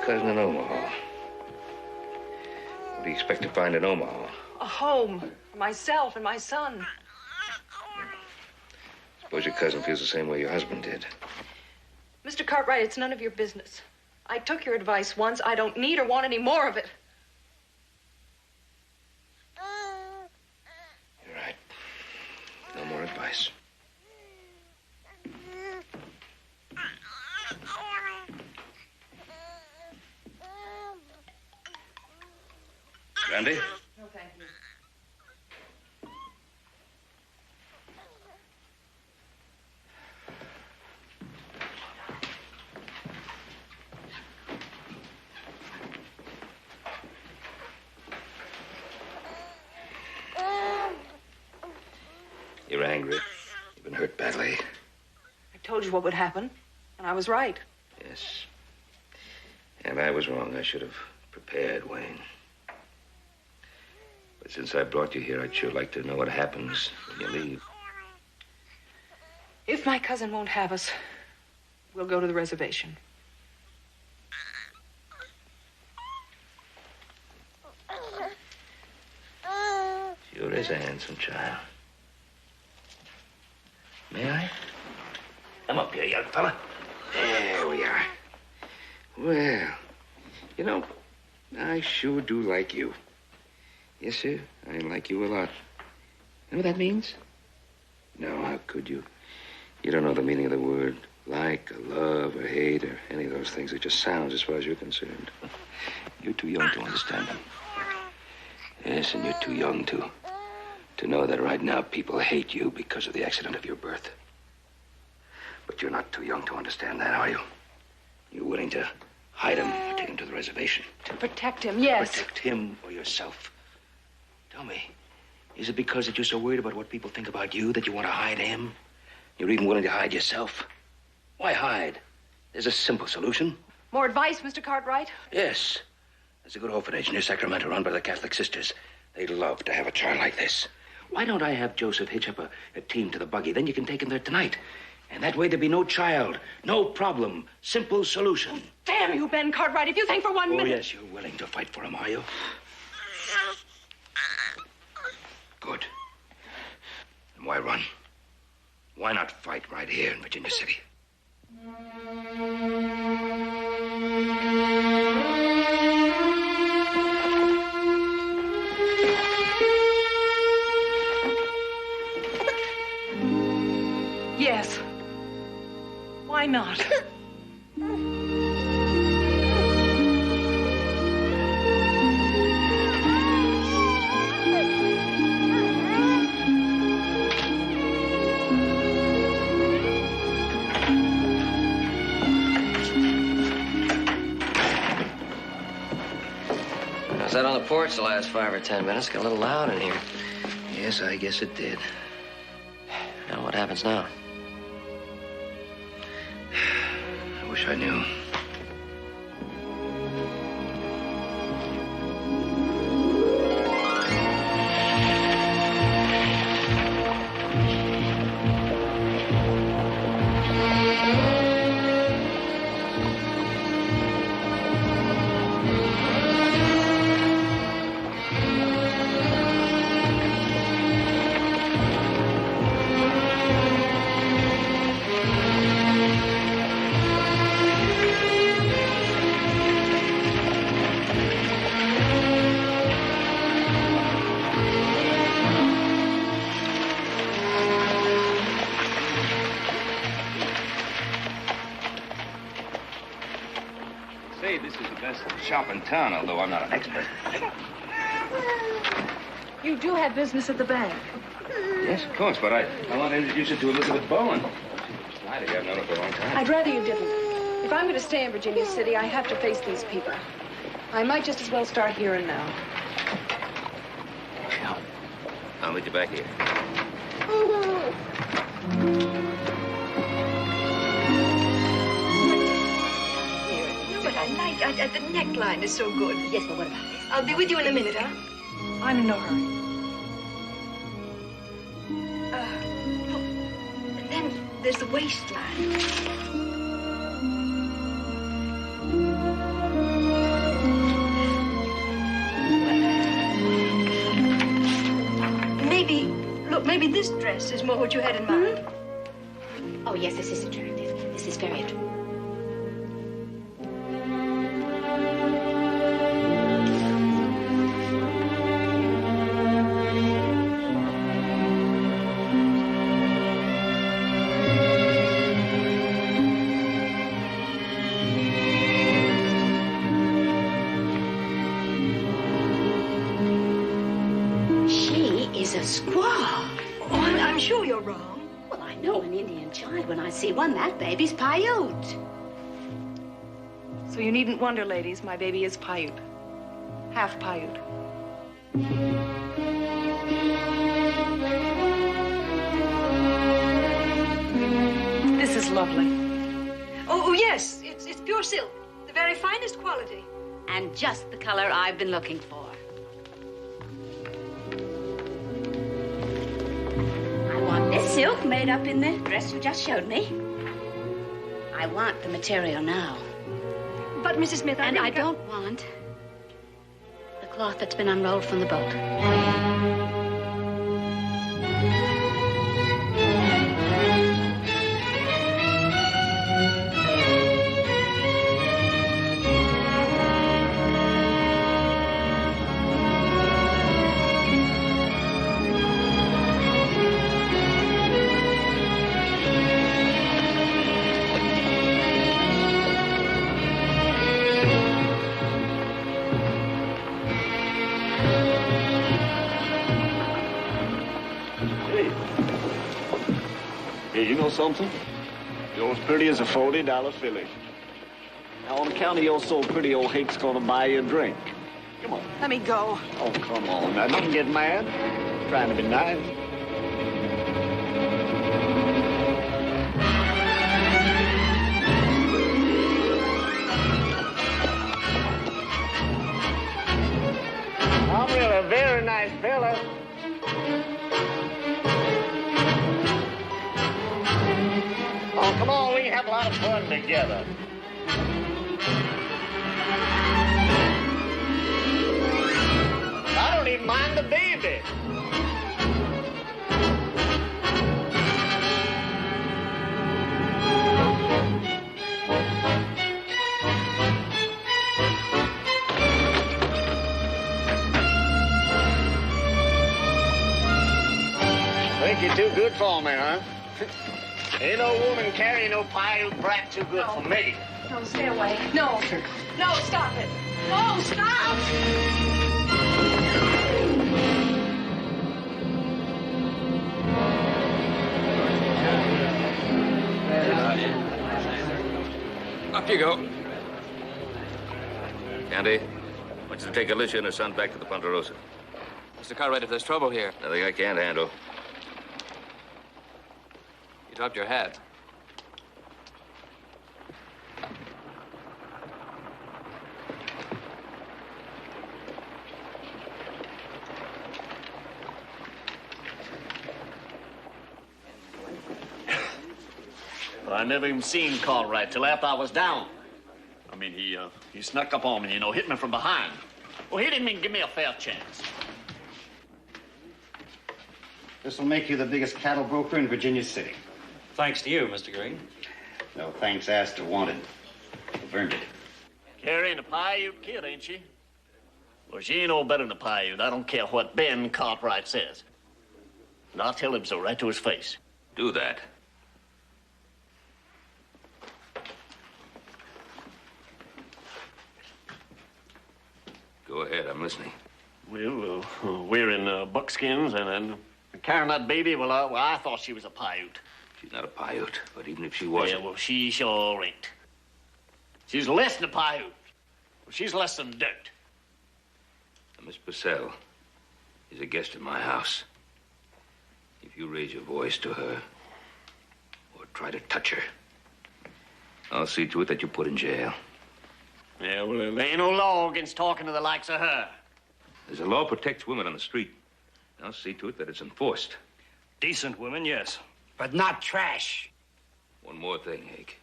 Cousin in Omaha. What do you expect to find in Omaha?
A home for myself and my son.
Suppose your cousin feels the same way your husband did.
Mr. Cartwright, it's none of your business. I took your advice once. I don't need or want any more of it.
You're right. No more advice. Randy?
No, thank you.
You're angry. You've been hurt badly.
I told you what would happen, and I was right.
Yes. And I was wrong. I should have prepared, Wayne. But since I brought you here, I'd sure like to know what happens when you leave.
If my cousin won't have us, we'll go to the reservation.
Sure is a handsome child. May I? Come up here, young fella. There we are. Well, you know, I sure do like you. Yes, sir, I like you a lot. You know what that means? No, how could you? You don't know the meaning of the word like, or love, or hate, or any of those things. It just sounds as far as you're concerned. You're too young to understand them. Yes, and you're too young to know that right now people hate you because of the accident of your birth. But you're not too young to understand that, are you? You're willing to hide him or take him to the reservation.
To protect him, yes.
Protect him or yourself. Tell me, is it because that you're so worried about what people think about you that you want to hide him? You're even willing to hide yourself? Why hide? There's a simple solution.
More advice, Mr. Cartwright?
Yes. There's a good orphanage near Sacramento run by the Catholic Sisters. They'd love to have a child like this. Why don't I have Joseph hitch up a team to the buggy? Then you can take him there tonight. And that way there'd be no child, no problem. Simple solution.
Oh, damn you, Ben Cartwright. If you think for 1 minute...
Oh, yes, you're willing to fight for him, are you? Good. And why run? Why not fight right here in Virginia City?
Yes. Why not?
I was out on the porch the last 5 or 10 minutes. Got a little loud in here.
Yes, I guess it did.
Now, what happens now?
I wish I knew. Say, this is the best shop in town, although I'm not an expert.
You do have business at the bank.
Yes, of course, but I want to introduce you to Elizabeth Bowen. She's I've known her for a long time.
I'd rather you didn't. If I'm going to stay in Virginia City, I have to face these people. I might just as well start here and now.
I'll meet you back here.
But I like the neckline is so good. Yes, but what about this? I'll be with you in a minute, huh?
I'm in no hurry.
Look, then there's the waistline. Maybe this dress is more what you had in mind.
Oh, yes, this is attractive. This is very attractive.
I'm sure you're wrong.
Well, I know an Indian child when I see one. That baby's Paiute.
So you needn't wonder, ladies, my baby is Paiute. Half Paiute. This is lovely.
Oh, yes. It's pure silk. The very finest quality.
And just the color I've been looking for. This silk made up in the dress you just showed me. I want the material now.
But, Mrs. Smith,
I don't want the cloth that's been unrolled from the boat.
You know something? You're as pretty as a $40 filly. Now, on account of you're so pretty, old Hake's gonna buy you a drink. Come on.
Let me go.
Oh, come on. Now, don't get mad. I'm trying to be nice. I'm really a very nice fella. Oh, come on, we can have a lot of fun together. I don't even mind the baby. you're too good for me, huh? Ain't no woman carrying no Paiute brat too good for me.
No, stay away. No. No, stop it. No, stop!
Up you go. Candy, I want you to take Alicia and her son back to the Ponderosa.
Mr. Cartwright, if there's trouble here.
Nothing I can't handle.
You dropped your hat.
Well, I never even seen Cartwright till after I was down. I mean, he snuck up on me, you know, hit me from behind. Well, he didn't even give me a fair chance.
This will make you the biggest cattle broker in Virginia City.
Thanks to you, Mr. Green.
No thanks asked or wanted. You've earned it.
Carrying a Paiute kid, ain't she? Well, she ain't no better than a Paiute. I don't care what Ben Cartwright says. And I'll tell him so right to his face.
Do that. Go ahead, I'm listening.
Well, we're in buckskins and carrying that baby, well, I thought she was a Paiute.
She's not a Paiute, but even if she wasn't...
Yeah, well, she sure ain't. She's less than a Paiute. Well, she's less than dirt.
Miss Purcell is a guest in my house. If you raise your voice to her or try to touch her, I'll see to it that you're put in jail.
Yeah, well, there ain't no law against talking to the likes of her.
There's a law protects women on the street. I'll see to it that it's enforced.
Decent women, yes.
But not trash.
One more thing, Hake.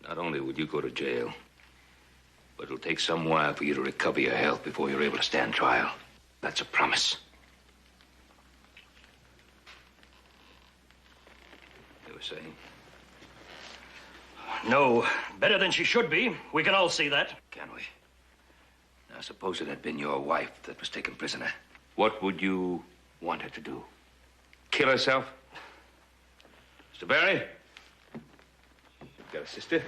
Not only would you go to jail, but it'll take some while for you to recover your health before you're able to stand trial. That's a promise. You were saying?
No, better than she should be. We can all see that.
Can we? Now, suppose it had been your wife that was taken prisoner. What would you want her to do? Kill herself? Mr. Barry? You've got a sister?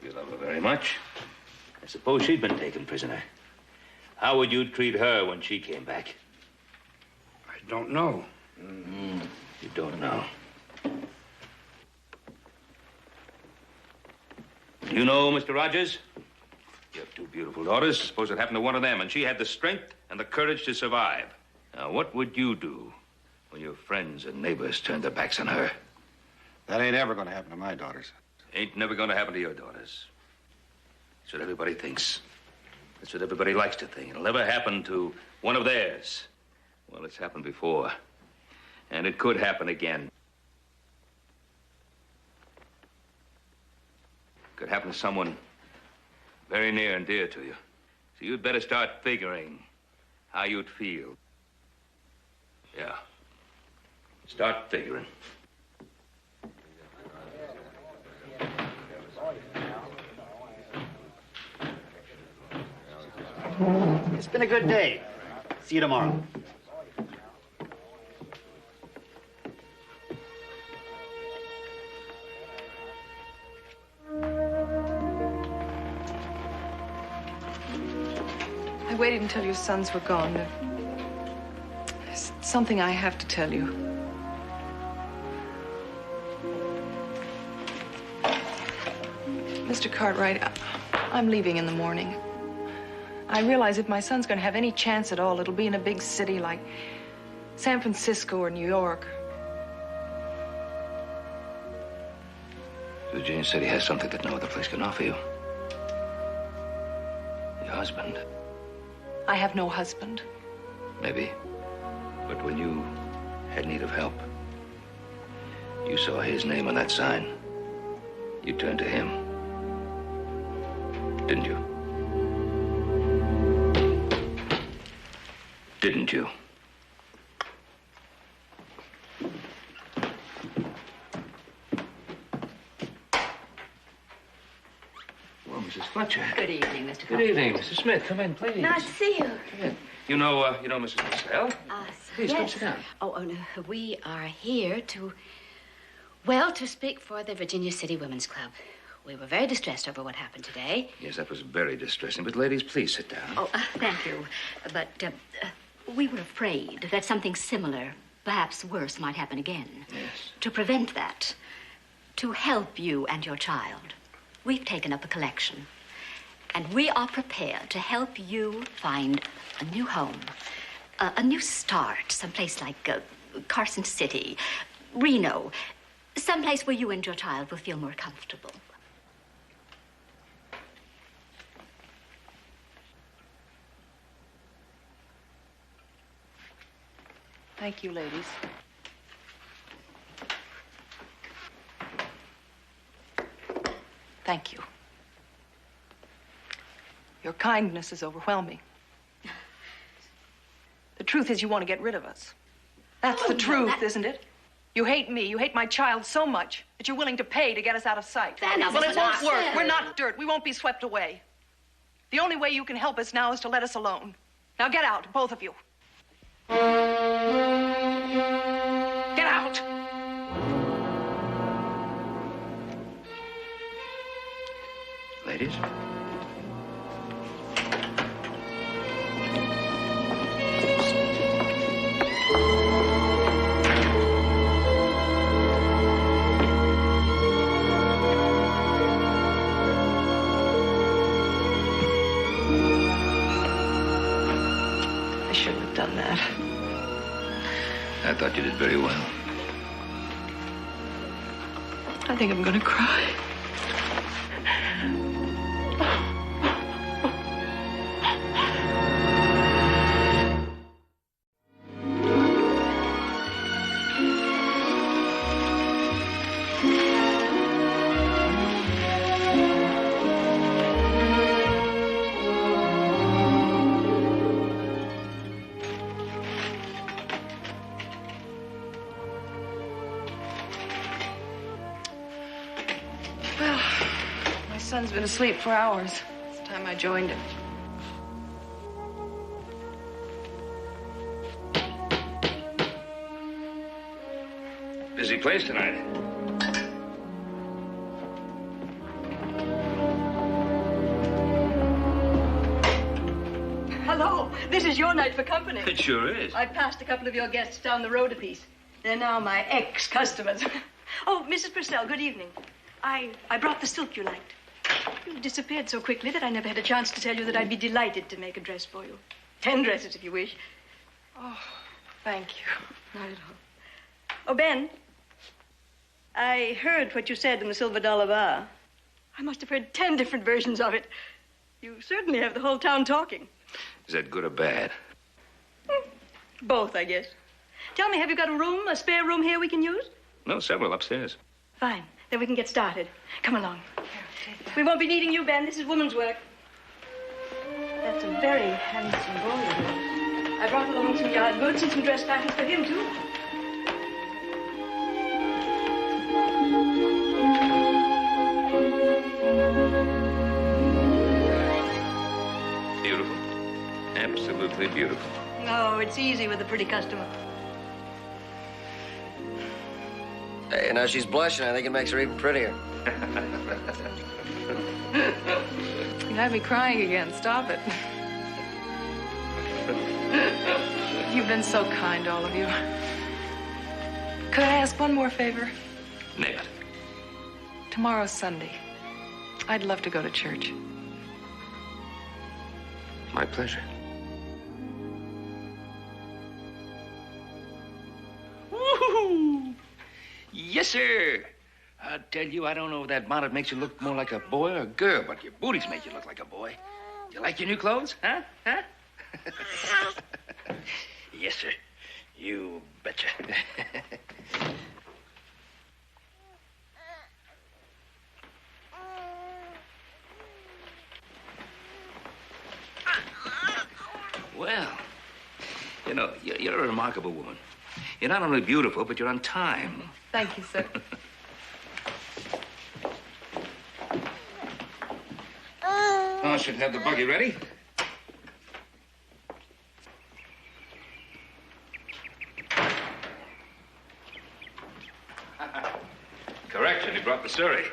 You love her very much. I suppose she'd been taken prisoner. How would you treat her when she came back?
I don't know.
You don't know. You know, Mr. Rogers, you have two beautiful daughters. Suppose it happened to one of them, and she had the strength and the courage to survive. Now, what would you do when your friends and neighbors turned their backs on her?
That ain't ever going to happen to my daughters.
Ain't never going to happen to your daughters. That's what everybody thinks. That's what everybody likes to think. It'll never happen to one of theirs. Well, it's happened before. And it could happen again. Could happen to someone very near and dear to you. So you'd better start figuring how you'd feel. Yeah. Start figuring.
It's been a good day. See you tomorrow.
I waited until your sons were gone. There's something I have to tell you. Mr. Cartwright, I'm leaving in the morning. I realize if my son's going to have any chance at all, it'll be in a big city like San Francisco or New York.
Virginia City has something that no other place can offer you. Your husband.
I have no husband.
Maybe. But when you had need of help, you saw his name on that sign. You turned to him. Didn't you? Didn't you?
Well, Mrs. Fletcher.
Good evening, Mr.
Mr.
Good evening, Mrs. Smith. Come in, please.
Nice to see you.
Come in. You know Mrs. Purcell? Please, come
Yes.
sit down.
Oh, no. We are here to, well, to speak for the Virginia City Women's Club. We were very distressed over what happened today.
Yes, that was very distressing. But ladies, please sit down.
Oh, thank you. But we were afraid that something similar, perhaps worse, might happen again.
Yes.
To prevent that, to help you and your child, we've taken up a collection. And we are prepared to help you find a new home, a new start, someplace like Carson City, Reno, someplace where you and your child will feel more comfortable.
Thank you, ladies. Thank you. Your kindness is overwhelming. The truth is you want to get rid of us. That's the truth, isn't it? You hate me, you hate my child so much that you're willing to pay to get us out of sight.
That is
well, it won't work.
absurd.
We're not dirt. We won't be swept away. The only way you can help us now is to let us alone. Now get out, both of you. Get out!
Ladies?
I shouldn't have done that.
I thought you did very well.
I think I'm gonna cry. Well, my son's been asleep for hours. It's time I joined him.
Busy place tonight.
Hello, this is your night for company.
It sure is.
I passed a couple of your guests down the road a piece. They're now my ex-customers. Oh, Mrs. Purcell, good evening. I brought the silk you liked. You disappeared so quickly that I never had a chance to tell you that I'd be delighted to make a dress for you. 10 dresses, if you wish.
Oh, thank you.
Not at all. Oh, Ben, I heard what you said in the Silver Dollar Bar. I must have heard 10 different versions of it. You certainly have the whole town talking.
Is that good or bad?
Both, I guess. Tell me, have you got a spare room here we can use?
No, several upstairs.
Fine. Then we can get started. Come along. We won't be needing you, Ben. This is woman's work. That's a very handsome boy. I brought along some yard goods and some dress patterns for him, too.
Beautiful. Absolutely beautiful.
No, it's easy with a pretty customer.
Hey, now she's blushing. I think it makes her even prettier.
You had me crying again. Stop it. You've been so kind, all of you. Could I ask one more favor?
Name it.
Tomorrow's Sunday. I'd love to go to church.
My pleasure.
Woo-hoo! Yes, sir. I tell you, I don't know if that bonnet makes you look more like a boy or a girl, but your booties make you look like a boy. You like your new clothes, huh? Huh? Yes, sir. You betcha.
Well, you know, you're a remarkable woman. You're not only beautiful, but you're on time.
Thank you, sir.
Oh, Grandma should have the buggy ready. Correction, he brought the Surrey.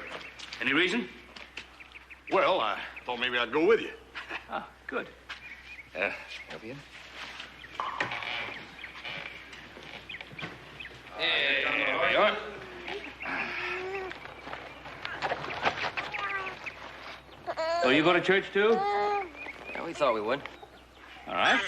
Any reason?
Well, I thought maybe I'd go with you.
Ah, good. Help you in? There you are. So you go to church, too?
Yeah, we thought we would.
All right.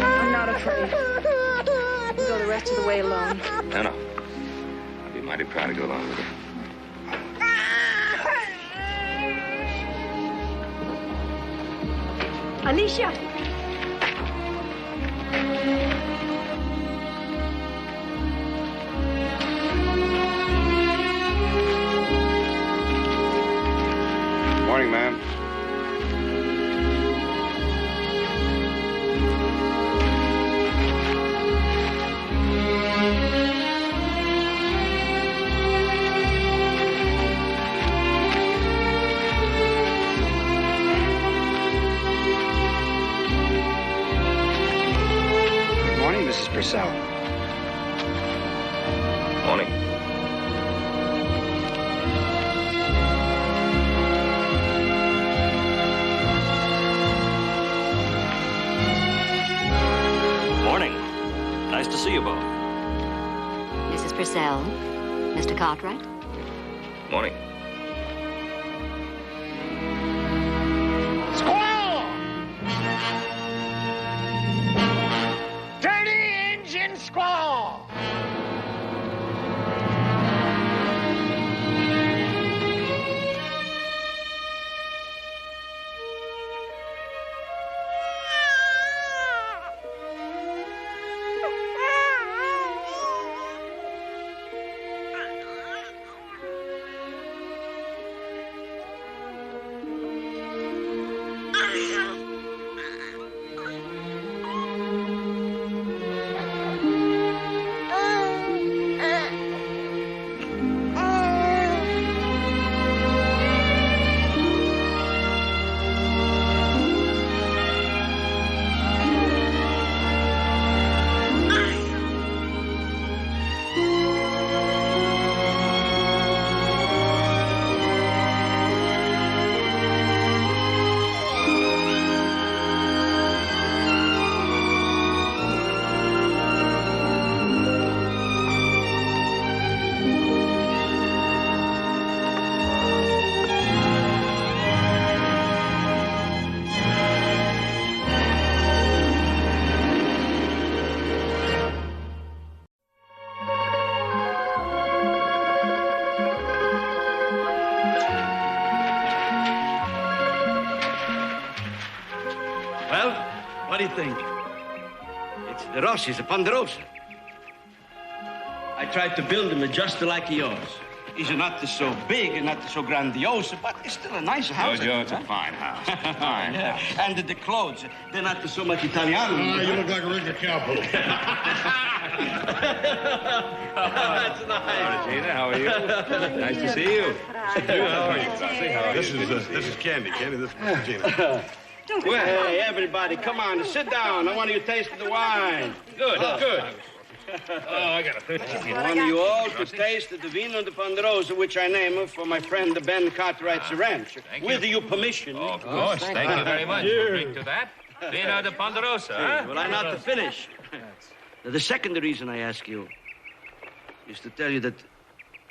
I'm not afraid. We'll go the rest of the way alone.
No. I'd be mighty proud to go along with you.
Alicia!
Morning, ma'am.
Good morning, Mrs. Purcell.
Morning.
Morning. Nice to see you both.
Mrs. Purcell, Mr. Cartwright.
Morning.
Squall! Dirty engine squall!
Well, what do you think? It's the Rossi's, the Ponderosa. I tried to build them just like yours. It's not so big and not so grandiose, but it's still a nice house.
Joe, it's a fine house. Fine.
Yeah. And the clothes, they're not so much Italiano.
You look like a regular cowboy.
That's nice.
Gina, how are you? Nice to see you.
How are you? This is Candy. Candy, this is Gina.
Well, hey, everybody, come on, sit down. I want you to taste the wine.
Good, good. Oh, I got a finish.
I want you all to taste the Vino de Ponderosa, which I name for my friend Ben Cartwright's ranch. With your permission.
Oh, of course. Thank you very much. Drink to that. Vino de Ponderosa, huh?
Well, I'm not to finish. Now, the second reason I ask you is to tell you that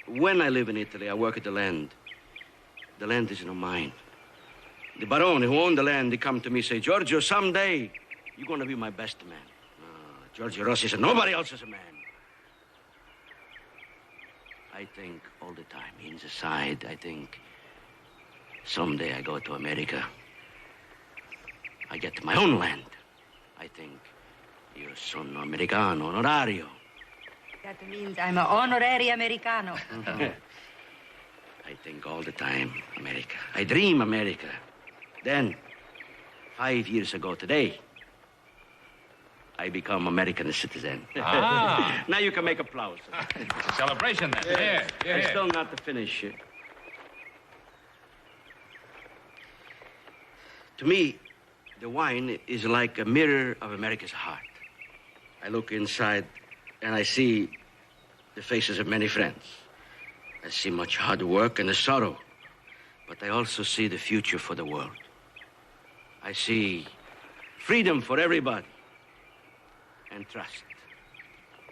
when I live in Italy, I work at the land. The land is not mine. The barone who owned the land, he come to me, say, Giorgio, someday you're going to be my best man. Giorgio Rossi said, nobody else is a man. I think all the time, inside, I think someday I go to America. I get my own land. I think, io sono americano, onorario.
That means I'm an honorary Americano.
I think all the time, America. I dream America. Then, 5 years ago today, I become American citizen.
Ah.
Now you can make applause.
It's a celebration then.
Yeah.
Here.
I'm still not to finish. To me, the wine is like a mirror of America's heart. I look inside and I see the faces of many friends. I see much hard work and the sorrow, but I also see the future for the world. I see freedom for everybody and trust.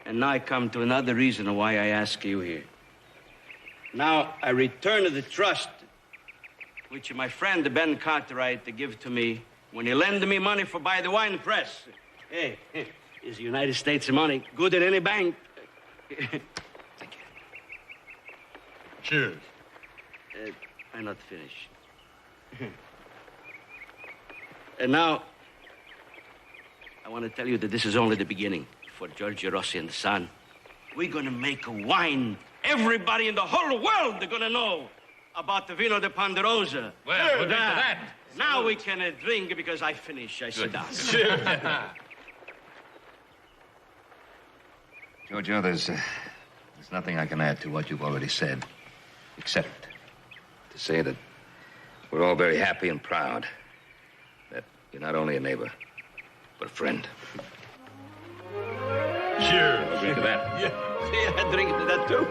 And now I come to another reason why I ask you here. Now I return to the trust which my friend Ben Cartwright gave to me when he lent me money for buy the wine press. Hey, is the United States money good in any bank? Thank you.
Cheers.
I'm not finished. And now, I want to tell you that this is only the beginning for Giorgio Rossi and the son. We're going to make a wine everybody in the whole world are going to know about the Vino de Ponderosa.
Well, we'll drink to that.
Now we can drink because I finish. I sit down.
Giorgio, there's nothing I can add to what you've already said, except to say that we're all very happy and proud that you're not only a neighbor, but a friend.
Cheers.
I'll drink to that.
Yeah, I drink to that too.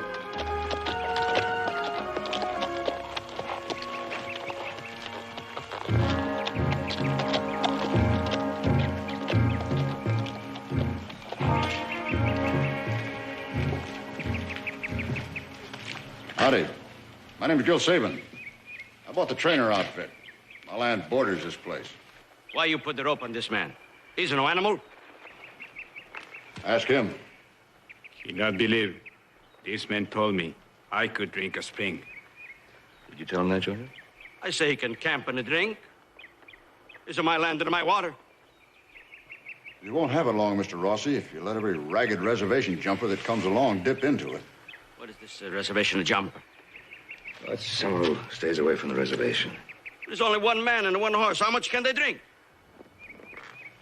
Howdy. My name's Gil Saban. I bought the trainer outfit. My land borders this place.
Why you put the rope on this man? He's no animal.
Ask him.
Cannot believe. This man told me I could drink a spring.
Did you tell him that, Giorgio?
I say he can camp and drink. This is my land and my water.
You won't have it long, Mr. Rossi, if you let every ragged reservation jumper that comes along dip into it.
What is this reservation jumper?
Well, it's someone who stays away from the reservation.
There's only one man and one horse. How much can they drink?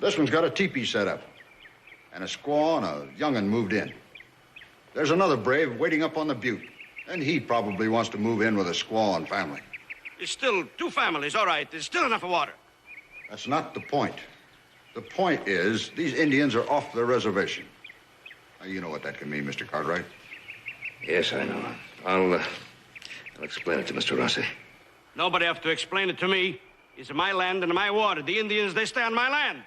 This one's got a teepee set up. And a squaw and a young'un moved in. There's another brave waiting up on the butte. And he probably wants to move in with a squaw and family.
There's still two families, all right. There's still enough of water.
That's not the point. The point is, these Indians are off their reservation. Now, you know what that can mean, Mr. Cartwright.
Yes, I know. I'll explain it to Mr. Rossi.
Nobody have to explain it to me. It's my land and my water. The Indians, they stay on my land.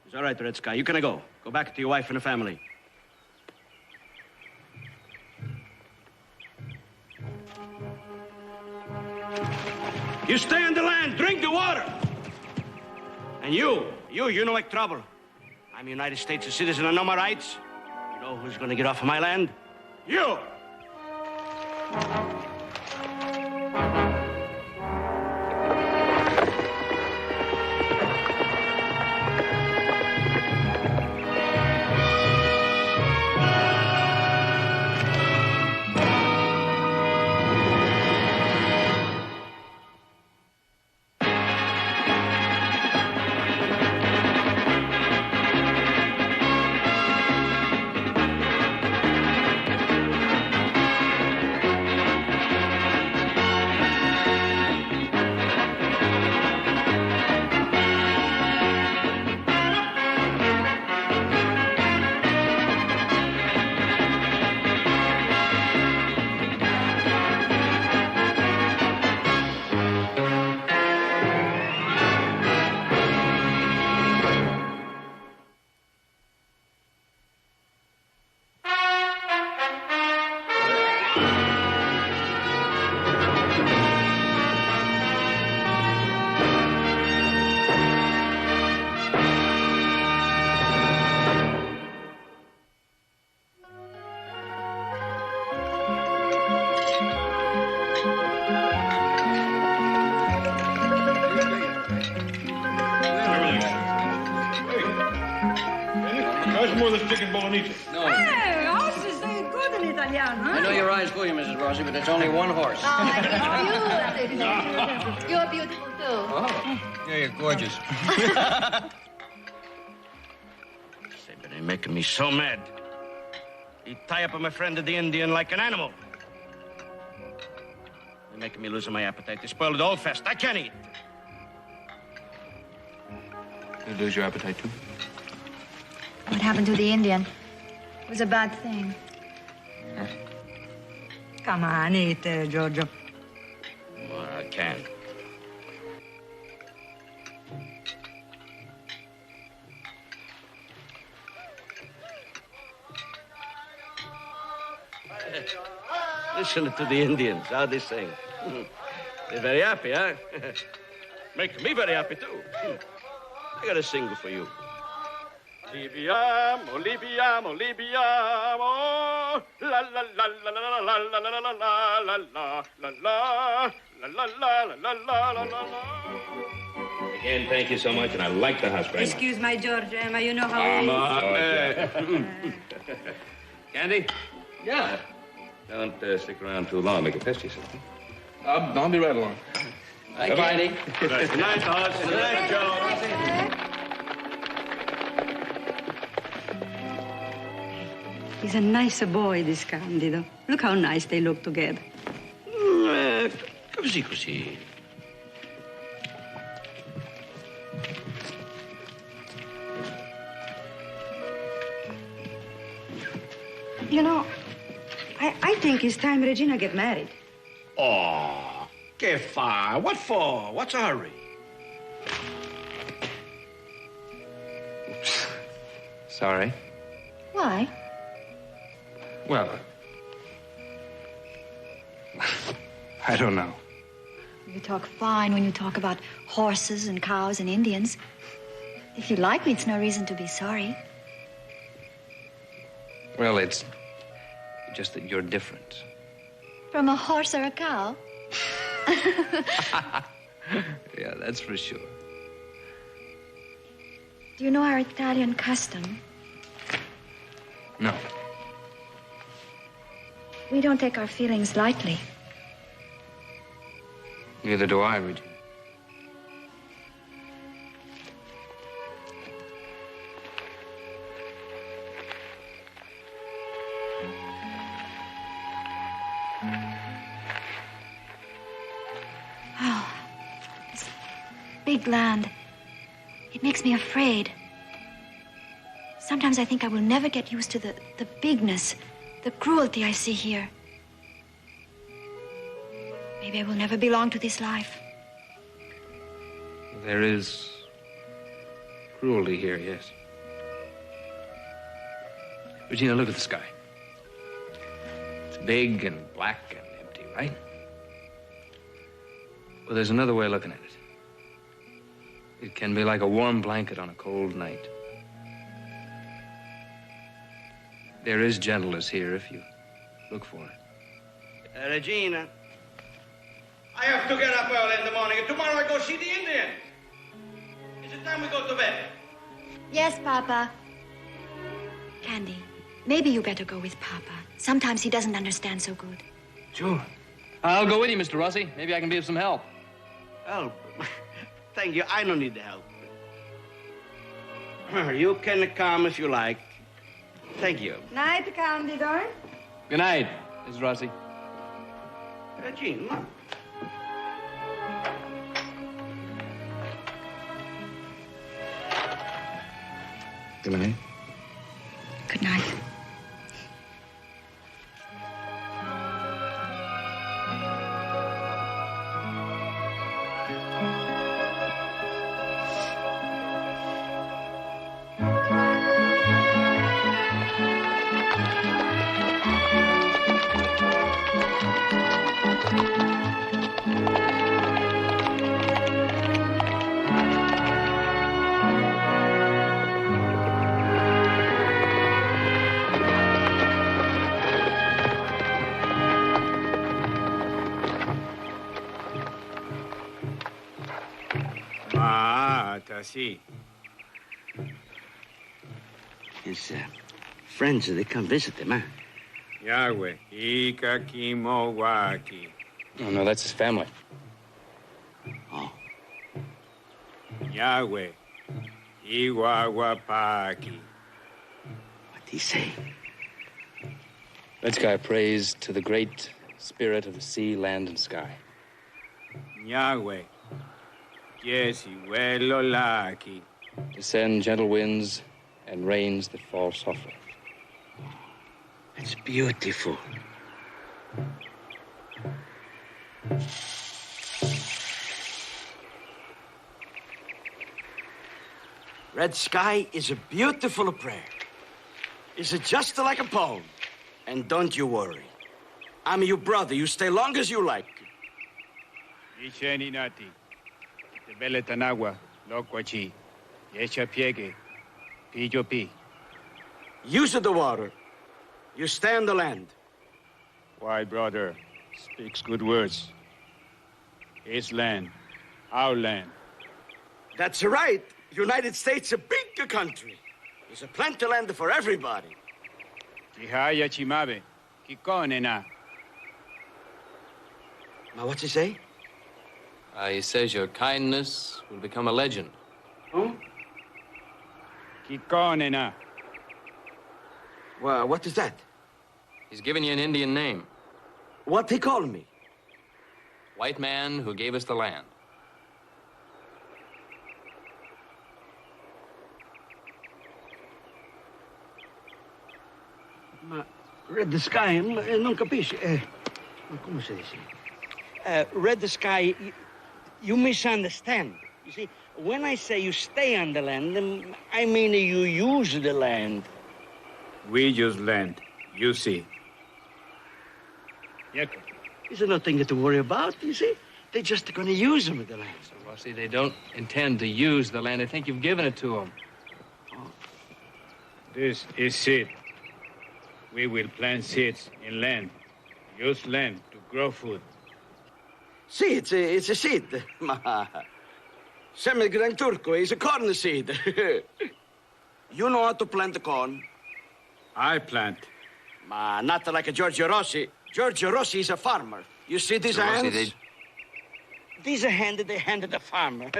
It's all right, Red Sky. You can go. Go back to your wife and the family. You stay on the land. Drink the water. And you don't make trouble. I'm a United States citizen. I know my rights. You know who's going to get off of my land? You!
How's more than chicken bolognese?
No.
Hey, horses say good in Italiano, huh?
I know your eyes fool you, Mrs. Rossi, but it's only one horse.
You're beautiful, too.
Oh.
Yeah, you're gorgeous. Say, but they're making me so mad. He tie up my friend the Indian like an animal. They're making me lose my appetite. They spoiled the whole fest. I can't eat.
You lose your appetite, too?
What happened to the Indian? It was a bad thing.
Come on, eat, Giorgio.
Well, I can't. Listen to the Indians, how they sing. They're very happy, huh? Make me very happy, too. I got a single for you. Libiamo, libiamo, libiamo. La la la la la la la la la la la la la la la la la.
Again, thank you so much, and I like the house very much.
Excuse my George, Emma. You know how it is.
Candy?
Yeah.
Don't stick around too long. Make a test yourself.
I'll be right along.
Thank you, Andy.
Good night, Hoss. Good night, Joe.
He's a nice boy, this Candido. Look how nice they look together.
Così, così.
You know, I think it's time Regina get married.
Oh, que fa? What for? What's a hurry?
Sorry.
Why?
Well, I don't know.
You talk fine when you talk about horses and cows and Indians. If you like me, it's no reason to be sorry.
Well, it's just that you're different.
From a horse or a cow?
Yeah, that's for sure.
Do you know our Italian custom?
No.
We don't take our feelings lightly.
Neither do I, Regina.
Oh, this big land. It makes me afraid. Sometimes I think I will never get used to the bigness, the cruelty I see here. Maybe I will never belong to this life.
There is cruelty here, yes. Regina, look at the sky. It's big and black and empty, right? Well, there's another way of looking at it. It can be like a warm blanket on a cold night. There is gentleness here if you look for it.
Regina, I have to get up early in the morning. Tomorrow I go see the Indians. Is it time we go to bed?
Yes, Papa. Candy, maybe you better go with Papa. Sometimes he doesn't understand so good.
Sure. I'll go with you, Mr. Rossi. Maybe I can be of some help.
Help? Thank you. I don't need the help. You can come if you like. Thank you.
Night, Candido.
Good night, Mrs. Rossi.
Regina.
Good night.
Good night.
Sì.
His friends, they come visit him, huh?
Yahweh, Ika Kimo Waki.
Oh, no, that's his family.
Oh.
Yahweh, Iwawa Paki.
What'd he say?
That guy prays to the great spirit of the sea, land, and sky.
Yahweh, Jesse, Welo Laki.
To send gentle winds and rains that fall softly.
It's beautiful. Red sky is a beautiful prayer. It's just like a poem. And don't you worry. I'm your brother. You stay long as you like.
Isheni Nati, Tebele Tanagua, Lokwachi, Yesha Piege, Pijo Pi.
Use the water. You stay on the land.
Why, brother, speaks good words. His land, our land.
That's right. United States a big country. There's a plenty of land for everybody.
Tihaya Chimabe, Kikonena.
Now, what's he say?
He says your kindness will become a legend.
Huh?
Kikonena.
Well, what is that?
He's given you an Indian name.
What he call me?
White man who gave us the land.
Ma Red Sky, non capisci. Come si dice? Red Sky, you misunderstand. You see, when I say you stay on the land, I mean you use the land.
We use land, you see.
There's nothing to worry about, you see. They're just going to use them, the land.
So, well, see, they don't intend to use the land. They think you've given it to them.
This is seed. We will plant seeds in land. Use land to grow food.
Seeds, it's a seed. Semigran Turco is a corn seed. You know how to plant the corn?
I plant.
Not like a Giorgio Rossi. Giorgio Rossi is a farmer. You see these hands? These are handed, they handed a farmer.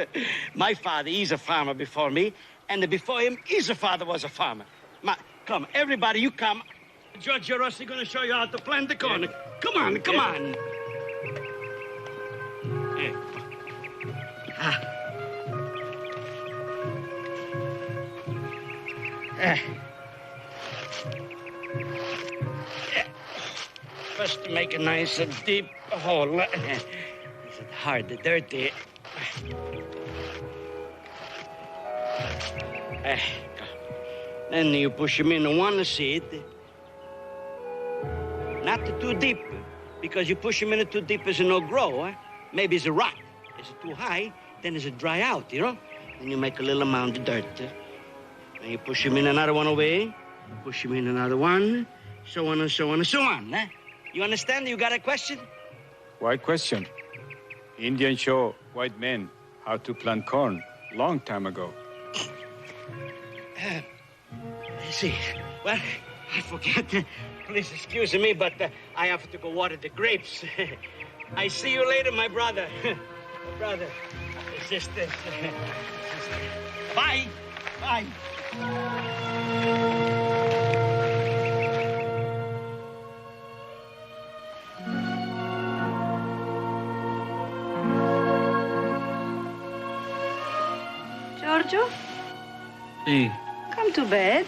My father, he's a farmer before me, and before him, his father was a farmer. Come, everybody, you come. Giorgio Rossi gonna show you how to plant the corn. Come on, come on. First, make a nice deep hole. Is it hard, dirty? Then you push him in one seed. Not too deep, because you push him in too deep, it's no grow. Maybe it's a rock. It's too high, then it's a dry out, you know? And you make a little mound of dirt. And you push him in another one away, push him in another one, so on and so on and so on. You understand? You got a question?
What question? Indians show white men how to plant corn long time ago.
See, well, I forget. Please excuse me, but I have to go water the grapes. I see you later, my brother. Brother, sister. Bye. Bye.
Giorgio,
Sì,
come to bed.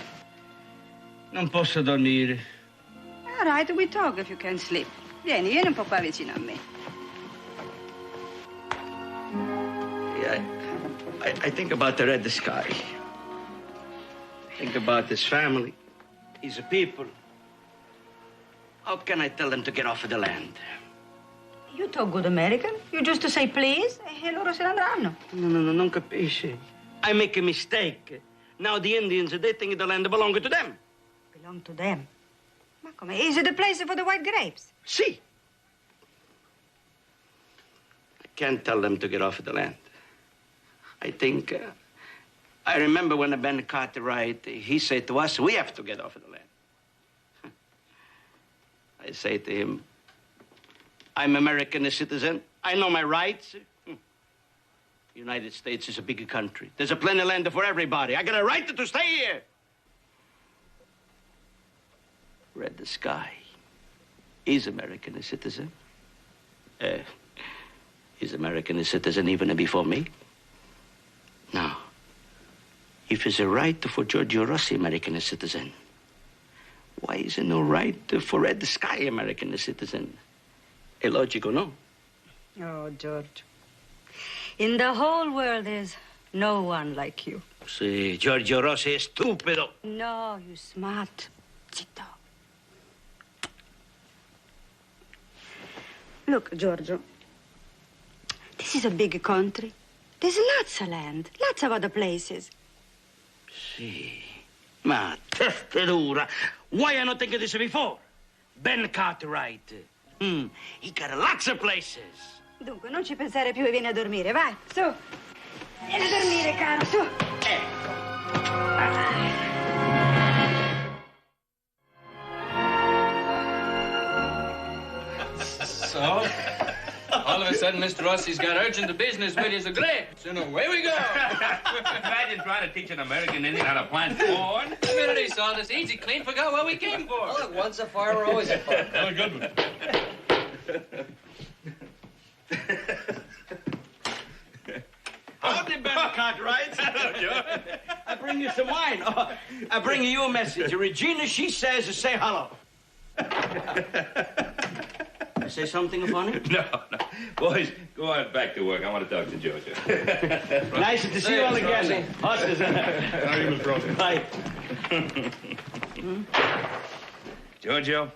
non posso dormire.
All right, we talk if you can sleep. Vieni un po' qua vicino a me.
Yeah, I think about the red sky. Think about his family, his people. How can I tell them to get off of the land?
You talk good American. You just to say please, e loro se ne andranno.
No, non capisci. I make a mistake. Now the Indians, they think the land belongs to them.
Belong to them? Ma come? Is it the place for the white grapes?
See. I can't tell them to get off of the land. I think I remember when Ben Cartwright, he said to us, we have to get off of the land. I say to him, I'm American citizen. I know my rights. United States is a big country. There's a plenty of land for everybody. I got a right to stay here. Red the Sky is American citizen. He's American citizen even before me. Now, if it's a right for Giorgio Rossi, American citizen, why is it no right for Red the Sky, American citizen? Illogical, no?
Oh, George. In the whole world, there's no one like you.
See, Giorgio Rossi is stupido.
No, you smart. Zitto. Look, Giorgio, this is a big country. There's lots of land, lots of other places.
See, ma testa dura. Why I not think of this before? Ben Cartwright. He got lots of places.
Dunque, non ci pensare più e vieni a dormire, vai, su. Vieni a dormire, caro, su.
So, all of a sudden, Mr. Rossi's got urgent business with his grapes, and away we go.
Imagine trying to teach an American Indian how to plant corn.
The minute he saw this, he clean forgot what we came for.
Oh, look, once a farmer, always a farmer.
Oh, good one.
Howdy, Ben Cartwright.
Hello, Joe.
I bring you some wine. Oh, I bring you a message. Regina, she says, say hello. I say something funny?
No. Boys, go on back to work. I want to talk to Giorgio.
Nice to see you all again.
How are you, Miss Rossi?
Bye.
Giorgio,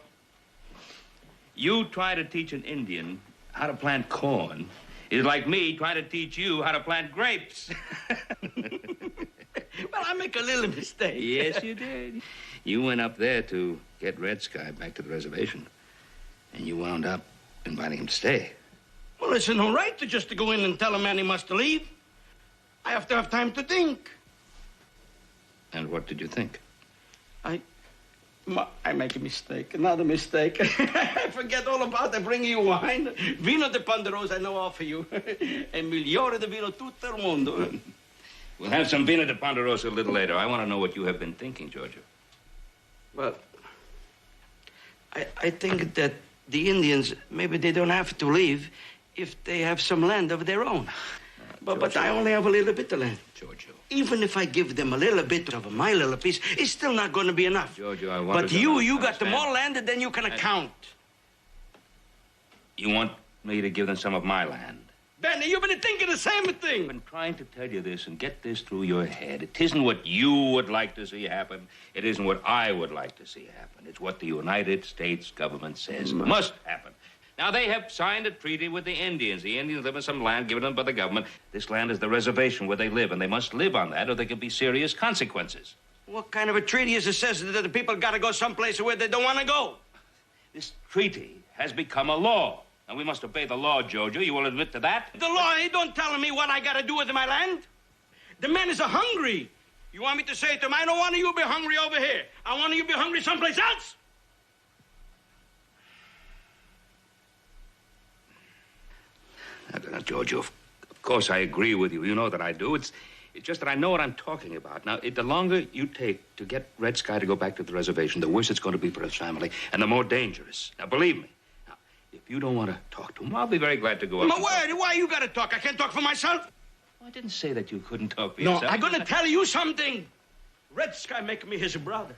you try to teach an Indian how to plant corn is like me trying to teach you how to plant grapes.
Well, I make a little mistake.
Yes, you did. You went up there to get Red Sky back to the reservation, and you wound up inviting him to stay.
Well, it's no right to just go in and tell a man he must leave. I have to have time to think.
And what did you think?
I make a mistake, another mistake. I forget all about it. I bring you wine. Vino de Ponderosa I know offer you. E migliore di vino tutto il mondo.
We'll have some Vino de Ponderosa a little later. I want to know what you have been thinking, Giorgio.
Well, I think that the Indians, maybe they don't have to leave if they have some land of their own. But I only have a little bit of land.
Giorgio.
Even if I give them a little bit of my little piece, it's still not going to be enough.
Giorgio, I want
But you got the more land than you can account.
You want me to give them some of my land?
Benny, you've been thinking the same thing.
I've been trying to tell you this and get this through your head. It isn't what you would like to see happen. It isn't what I would like to see happen. It's what the United States government says must happen. Now, they have signed a treaty with the Indians. The Indians live in some land given them by the government. This land is the reservation where they live, and they must live on that or there could be serious consequences.
What kind of a treaty is it says that the people got to go someplace where they don't want to go?
This treaty has become a law, and we must obey the law, Giorgio. You will admit to that?
The law, he don't tell me what I got to do with my land. The man is hungry. You want me to say to him, I don't want you to be hungry over here. I want you to be hungry someplace else?
Now, Giorgio, of course I agree with you. You know that I do. It's just that I know what I'm talking about. Now, the longer you take to get Red Sky to go back to the reservation, the worse it's going to be for his family, and the more dangerous. Now, believe me. Now, if you don't want to talk to him, I'll be very glad to go up.
No, why you got to talk? I can't talk for myself.
I didn't say that you couldn't talk for
No,
yourself.
I'm going to tell you something. Red Sky make me his brother.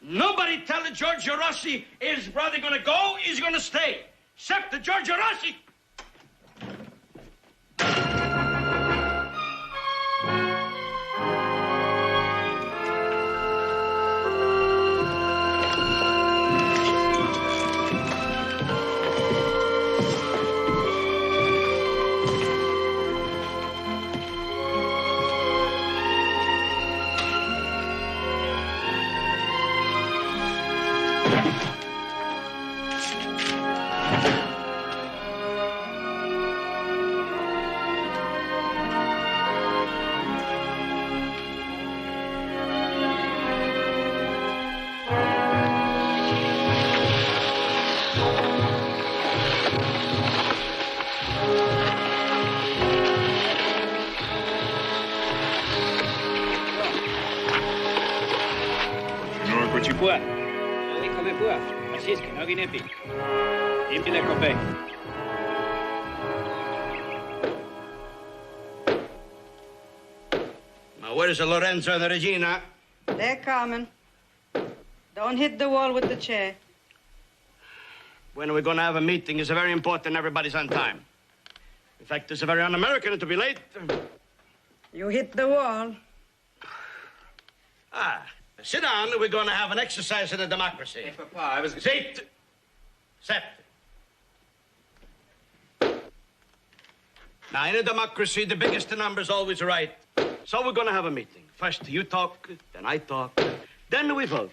Nobody tell Giorgio Rossi his brother going to go, he's going to stay. Except the Giorgio Rossi.
Petit pois. Oui, comme pois. Asisque, no vinepi. Impile copé.
Now, where's the Lorenzo and the Regina?
They're coming. Don't hit the wall with the chair.
When are we going to have a meeting? It's very important everybody's on time. In fact, it's very un-American to be late.
You hit the wall.
Sit down. We're going to have an exercise in the democracy.
Hey, Papa, I was...
Sit. Set. Now, in a democracy, the biggest number is always right. So we're going to have a meeting. First you talk, then I talk, then we vote.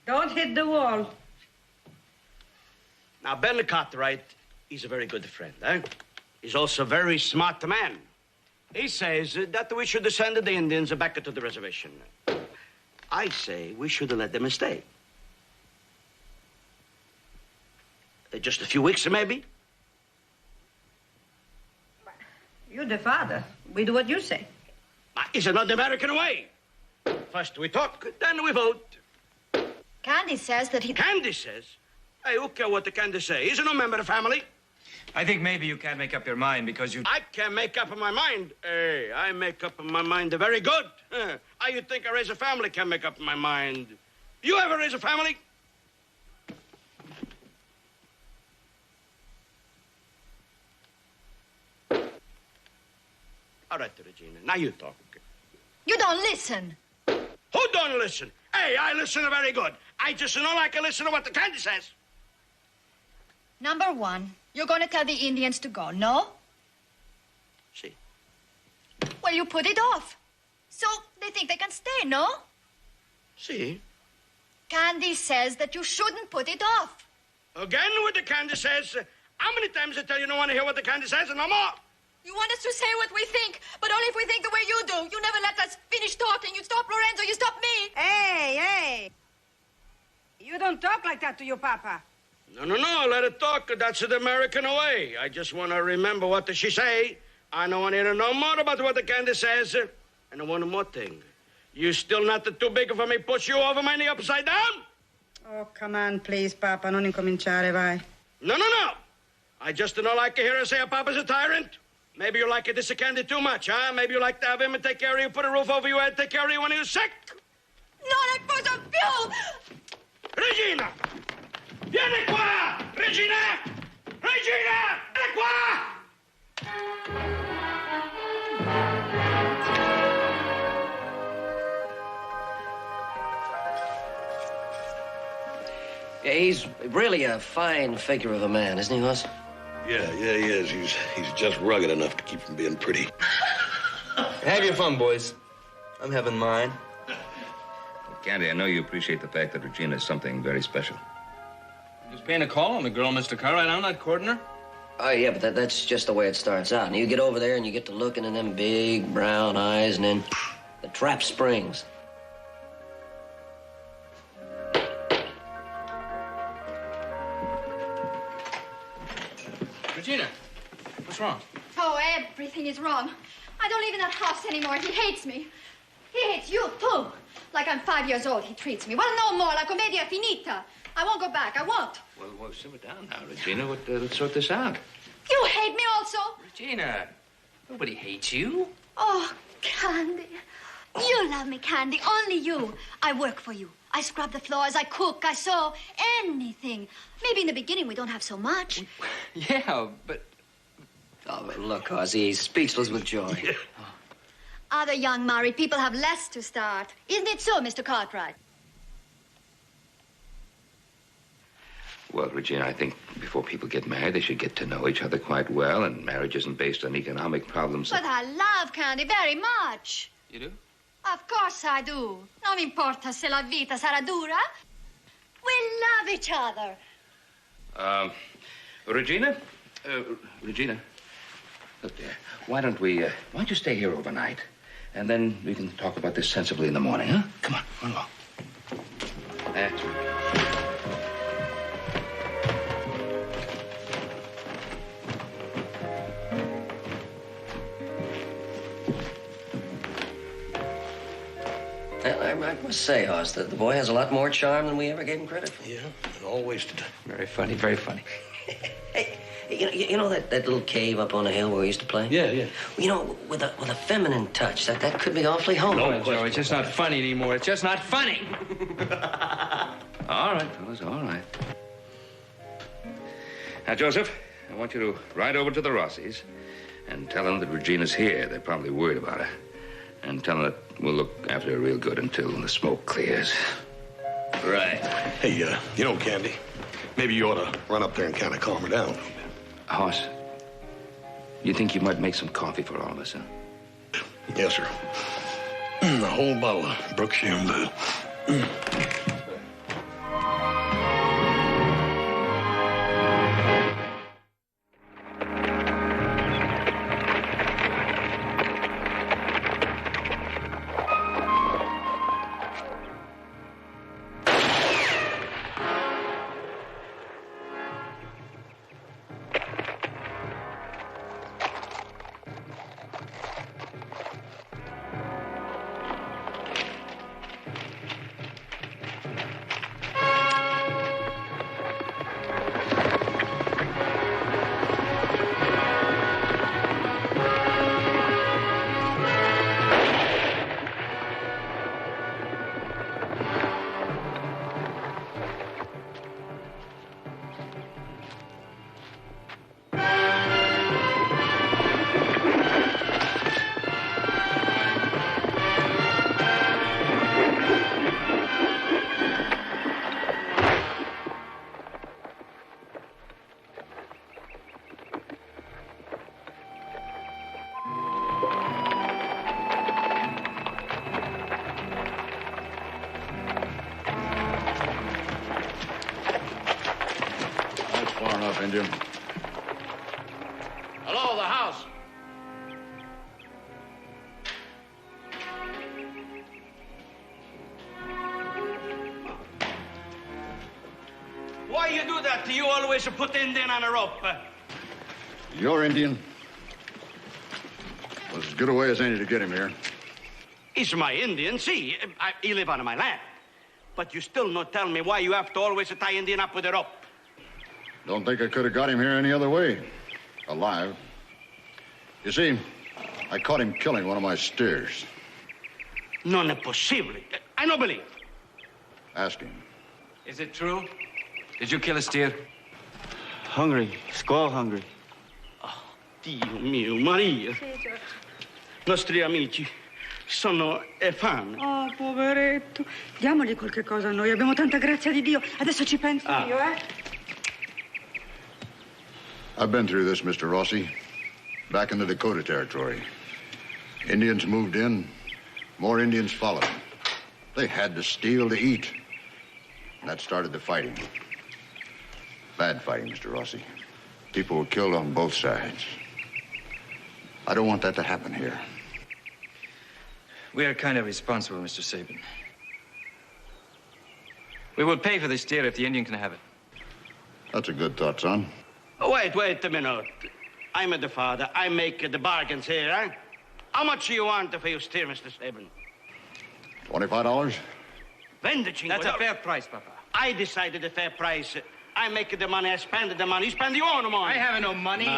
Don't hit the wall.
Now, Ben Cartwright, he's a very good friend, eh? He's also a very smart man. He says that we should send the Indians back to the reservation. I say we should let them stay. Just a few weeks, maybe.
You're the father. We do what you say.
It's not the American way. First we talk, then we vote.
Candy says that he...
Candy says? Hey, who cares what the Candy say? He's no member of the family.
I think maybe you can't make up your mind because you...
I can't make up my mind. Hey, I make up my mind very good. How you think I raise a family can make up my mind? You ever raise a family? All right, Regina, now you talk.
You don't listen.
Who don't listen? Hey, I listen very good. I just don't like to listen to what the Candy says.
Number one, you're going to tell the Indians to go, no?
See.
Well, you put it off. So they think they can stay, no?
See.
Candy says that you shouldn't put it off.
Again what the Candy says. How many times I tell you don't want to hear what the Candy says and no more?
You want us to say what we think, but only if we think the way you do. You never let us finish talking. You stop Lorenzo, you stop me.
Hey! You don't talk like that to your papa.
No, let her talk. That's the American way. I just want to remember what she say. I don't want to hear no more about what the Candy says. And one more thing. You still not too big for me push you over my knee upside down?
Oh, come on, please, Papa. Non incominciare, vai.
No. I just don't like to hear her say her papa's a tyrant. Maybe you like this Candy too much, huh? Maybe you like to have him and take care of you, put a roof over your head, take care of you when you're sick.
Non è cosa più!
Regina! Vieni qua! Regina! Regina! Vieni qua!
Yeah, he's really a fine figure of a man, isn't he, Hoss?
Yeah, he is. He's just rugged enough to keep from being pretty.
Have your fun, boys. I'm having mine.
Candy, I know you appreciate the fact that Regina is something very special.
Just paying a call on the girl, Mr. Cartwright. I'm not courting her.
Oh, yeah, but that's just the way it starts out. And you get over there and you get to looking in them big brown eyes, and then the trap springs.
Regina, what's wrong?
Oh, everything is wrong. I don't live in that house anymore. He hates me. He hates you, too. Like I'm 5 years old, he treats me. Well, no more. La commedia finita. I won't go back. I won't.
Well, simmer down now, Regina. Let's sort this out.
You hate me also?
Regina, nobody hates you.
Oh, Candy. You love me, Candy. Only you. I work for you. I scrub the floors. I cook. I sew. Anything. Maybe in the beginning we don't have so much.
Yeah, but... Oh, but look, Hoss, he's speechless with joy.
Other young married people have less to start. Isn't it so, Mr. Cartwright?
Well, Regina, I think before people get married, they should get to know each other quite well, and marriage isn't based on economic problems.
But I love Candy very much.
You do?
Of course I do. Non mi importa se la vita sarà dura. We love each other.
Regina? Regina? Look there. Why don't you stay here overnight? And then we can talk about this sensibly in the morning, huh? Come on, run along. That's right.
I must say, Hoss, that the boy has a lot more charm than we ever gave him credit for.
Yeah, and all wasted.
Very funny, very funny.
Hey, you know that little cave up on the hill where we used to play?
Yeah, yeah.
You know, with a feminine touch, that could be awfully homely.
No, Joe, it's just not funny anymore. It's just not funny. All right, fellas, all right.
Now, Joseph, I want you to ride over to the Rossies and tell them that Regina's here. They're probably worried about her. And tell them that we'll look after her real good until the smoke clears.
Right.
Hey, you know, Candy, maybe you ought to run up there and kind of calm her down a little bit.
Hoss, you think you might make some coffee for all of us, huh?
Yes, sir. A whole bottle of Brookshire Blue.
Indian.
Hello, the house. Why you do that? You always put Indian on a rope.
You're Indian. Was as good a way as any to get him here.
He's my Indian, see. He live on my land. But you still not tell me why you have to always tie Indian up with a rope.
Don't think I could have got him here any other way. Alive. You see, I caught him killing one of my steers.
Non è possible. I don't believe.
Ask him.
Is it true? Did you kill a steer?
Hungry. Squall hungry. Oh, Dio mio, Maria.
Sì, Giorgio.
Nostri amici sono fame.
Oh, poveretto. Diamogli qualche cosa a noi. Abbiamo tanta grazia di Dio. Adesso ci penso io,
I've been through this, Mr. Rossi. Back in the Dakota Territory. Indians moved in. More Indians followed. They had to steal to eat. And that started the fighting. Bad fighting, Mr. Rossi. People were killed on both sides. I don't want that to happen here.
We are kind of responsible, Mr. Sabin. We will pay for this deer if the Indian can have it.
That's a good thought, son.
Wait a minute. I'm the father. I make the bargains here, eh? How much do you want for your steer, Mr. Sabin?
$25?
$25.
That's a fair price, Papa.
I decided the fair price. I make the money, I spend the money. You spend your own money.
I have no money.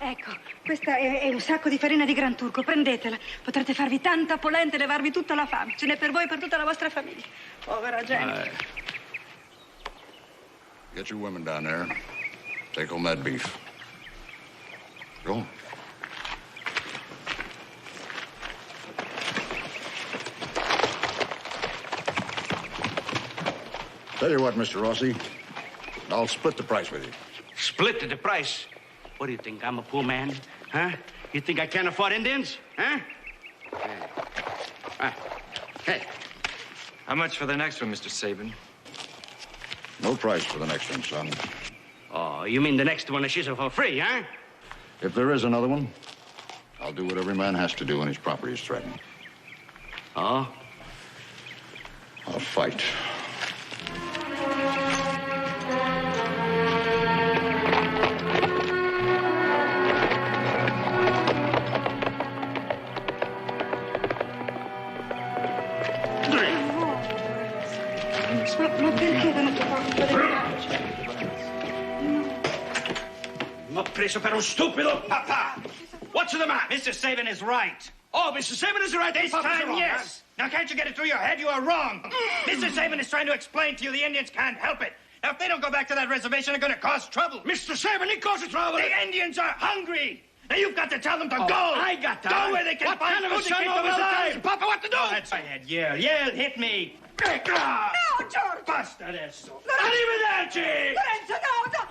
Ecco, questa è un sacco di farina di Gran Turco. Prendetela. Potrete farvi tanta polenta e levarvi tutta la fame. Ce n'è per voi e per tutta la vostra famiglia. Povera gente.
Get your women down there. Take home that beef. Go. Tell you what, Mr. Rossi, I'll split the price with you.
Split the price? What do you think? I'm a poor man? Huh? You think I can't afford Indians? Huh?
Hey. How much for the next one, Mr. Sabin?
No price for the next one, son.
Oh, you mean the next one is for free, huh?
If there is another one, I'll do what every man has to do when his property is threatened.
Oh?
I'll fight.
Max, ma perché è venuto qua con quelle minacce?
M'ho preso per un stupido papà. What's the matter? Mr. Sabin is right. Oh, Mr. Sabin is right. This time, yes. Now, can't you get it through your head? You are wrong. Mr. Sabin is trying to explain to you the Indians can't help it. Now, if they don't go back to that reservation, they're going to cause trouble. Mr. Sabin, he causes trouble. The Indians are hungry. Now, you've got to tell them to go. I got that. Go where they can find food to keep them alive. Papa, what to do? That's my head. Yell, hit me.
No, George!
Basta adesso. Arrivederci!
Lorenzo, no!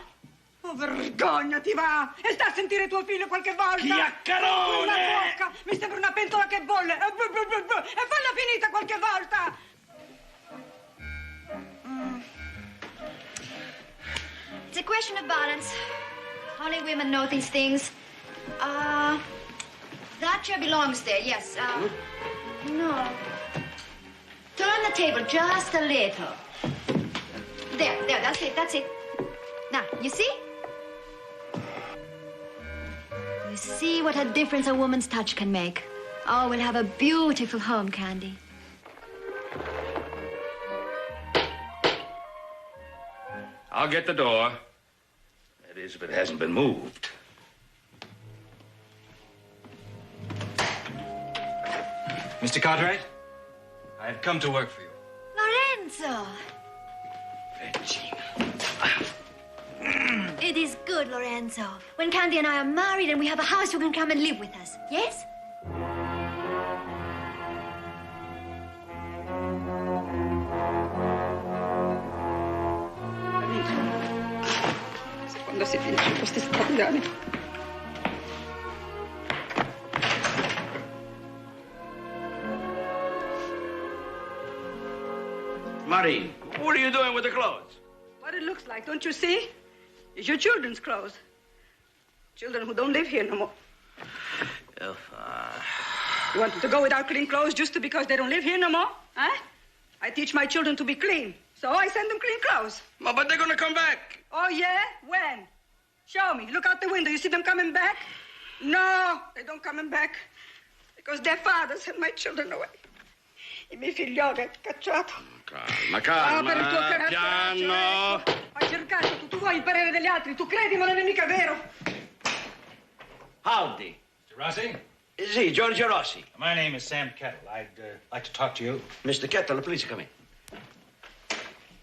Oh, vergogna ti va! E sta a sentire tuo figlio qualche volta!
Chiacchierone!
La bocca! Mi sembra una pentola che bolle! E falla finita qualche volta!
It's a question of balance. Only women know these things. That chair belongs there, yes. No. Turn the table just a little. There, that's it. Now, you see? You see what a difference a woman's touch can make. Oh, we'll have a beautiful home, Candy.
I'll get the door. That is, if it hasn't been moved.
Mr. Cartwright, I have come to work for you.
Lorenzo!
Regina.
It is good, Lorenzo. When Candy and I are married and we have a house, you can come and live with us. Yes?
Quando si finisce questi strapidani.
Marie, what are you doing with the clothes?
What it looks like, don't you see? It's your children's clothes. Children who don't live here no more. You want them to go without clean clothes just because they don't live here no more? Huh? I teach my children to be clean, so I send them clean clothes.
But they're gonna come back.
Oh, yeah? When? Show me. Look out the window. You see them coming back? No, they don't coming back. Because their father sent my children away. I miei figlioli ha cacciato.
Calma,
per il tuo carattere.
piano.
Hai cercato, tu vuoi il parere degli altri. Tu credi, ma non è mica vero.
Howdy.
Mr. Rossi?
Sì, Giorgio Rossi.
My name is Sam Kettle. I'd like to talk to you.
Mr. Kettle, please come in.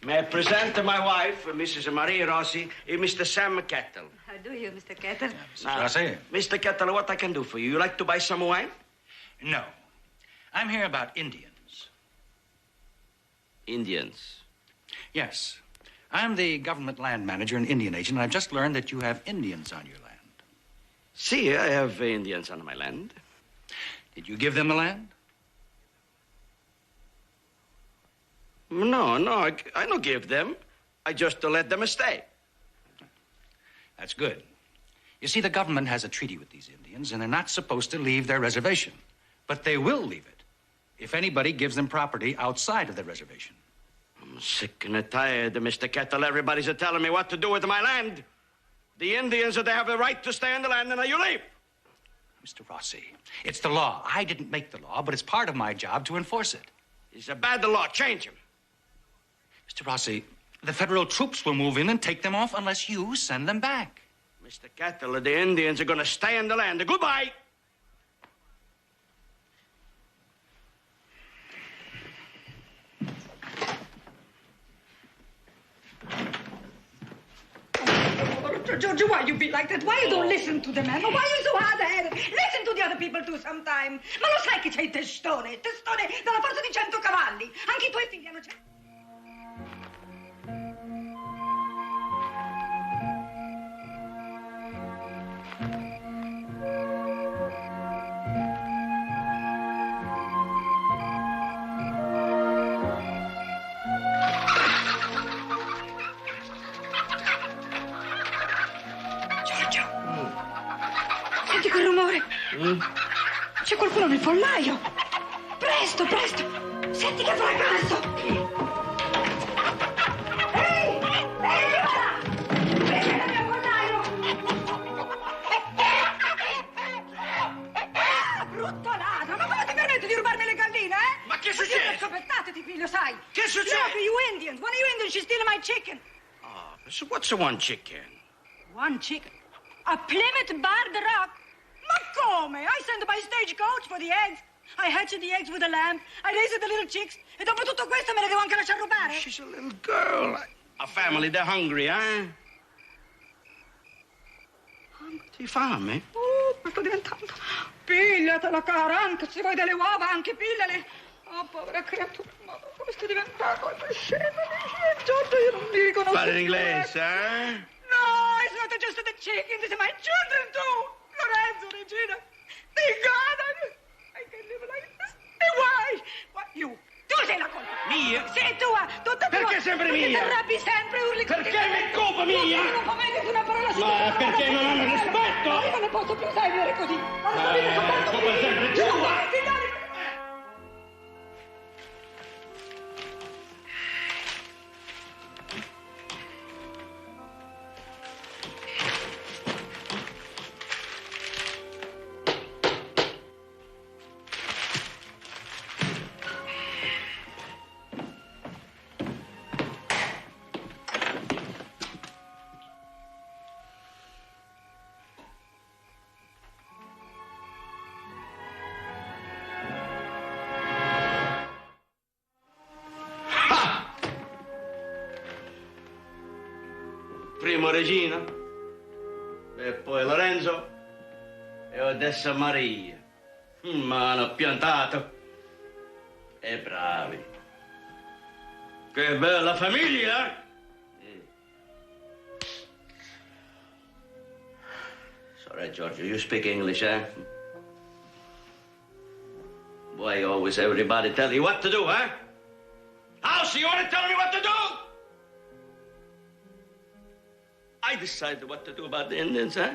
May I present my wife, Mrs. Maria Rossi, and Mr. Sam Kettle.
How do you, Mr. Kettle?
Mrs. Rossi?
Mr. Kettle, what I can do for you? You like to buy some wine?
No. I'm here about Indians.
Indians?
Yes. I'm the government land manager and Indian agent, and I've just learned that you have Indians on your land.
See, I have Indians on my land.
Did you give them the land?
No, I don't give them. I just let them stay.
That's good. You see, the government has a treaty with these Indians, and they're not supposed to leave their reservation. But they will leave it if anybody gives them property outside of the reservation.
I'm sick and tired, Mr. Kettle. Everybody's telling me what to do with my land. The Indians, they have the right to stay on the land, and now you leave.
Mr. Rossi, it's the law. I didn't make the law, but it's part of my job to enforce it.
It's a bad law. Change him.
Mr. Rossi, the federal troops will move in and take them off unless you send them back.
Mr. Kettle, the Indians are going to stay on the land. Goodbye.
Giorgio, why you be like that? Why you don't listen to the man? Why you so hard-headed? Listen to the other people too sometime. Ma lo sai che c'hai testone dalla forza di 100 cavalli. Anche i tuoi figli hanno... Senti quel rumore? C'è qualcuno nel pollaio. Presto, presto. Senti che fracasso. Ehi, là! Vieni dal mio pollaio. Brutto ladro, ma come ti permetti di rubarmi le galline, eh?
Ma che è
Così
successo?
le scoppettate, ti figlio, sai.
Che succede?
Look, you Indians. One of you Indians, she's stealing my chicken.
So what's the one chicken?
One chicken? A Plymouth Barred Rock? Ma come? I send by stagecoach for the eggs. I hatch the eggs with a lamb. I raise the little chicks. E dopo tutto questo me le devo anche lasciare rubare?
She's a little girl. A family, they're hungry, eh? Ti fame?
Sto diventando. Pigliatela, cara, anche se vuoi delle uova, anche pigliale. Oh, povera creatura, ma come sto diventando? Giorgio, io non mi riconosco.
Parli in inglese, eh?
No, it's not just the chicken. These are my children, too. Lorenzo, Regina. Thank God I can live like this. E why? What, you? Tu sei la colpa.
Mia?
Sei tua. Tutta tua.
Perché sempre
Perché
mia?
ti arrabbi sempre, urli così.
Perché è colpa mia?
Non può mai dire una parola su.
Ma perché non hanno rispetto?
Io non ne posso più vivere così.
Colpa sempre tua. Primo Regina, e poi Lorenzo e adesso Maria. Ma hanno piantato. E bravi. Che bella famiglia! Sorry, Giorgio, you speak English, eh? Why always everybody tell you what to do, eh? How, so you want to tell me what to do? I decide what to do about the Indians, huh?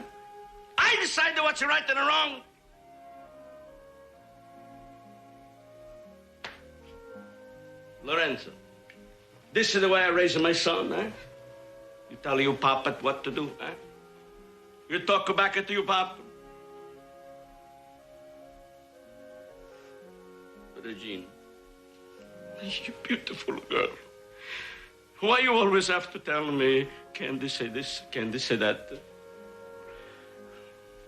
I decide what's right and wrong. Lorenzo, this is the way I raise my son, eh? You tell your papa what to do, eh? You talk back to your papa. Regina, you beautiful girl. Why you always have to tell me, can they say this, can they say that?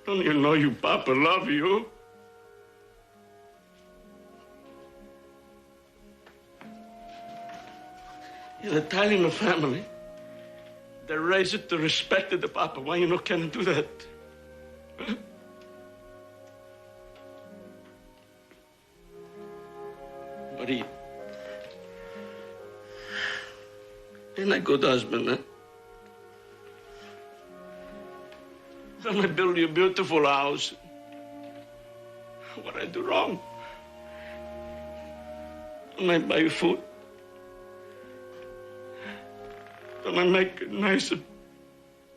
Don't you know your papa love you? In the Italian family, they raise it to respect the papa. Why you not can do that? Huh? But he ain't a good husband, huh? Then I build you a beautiful house. What I do wrong? Don't I buy you food? Don't I make it nicer?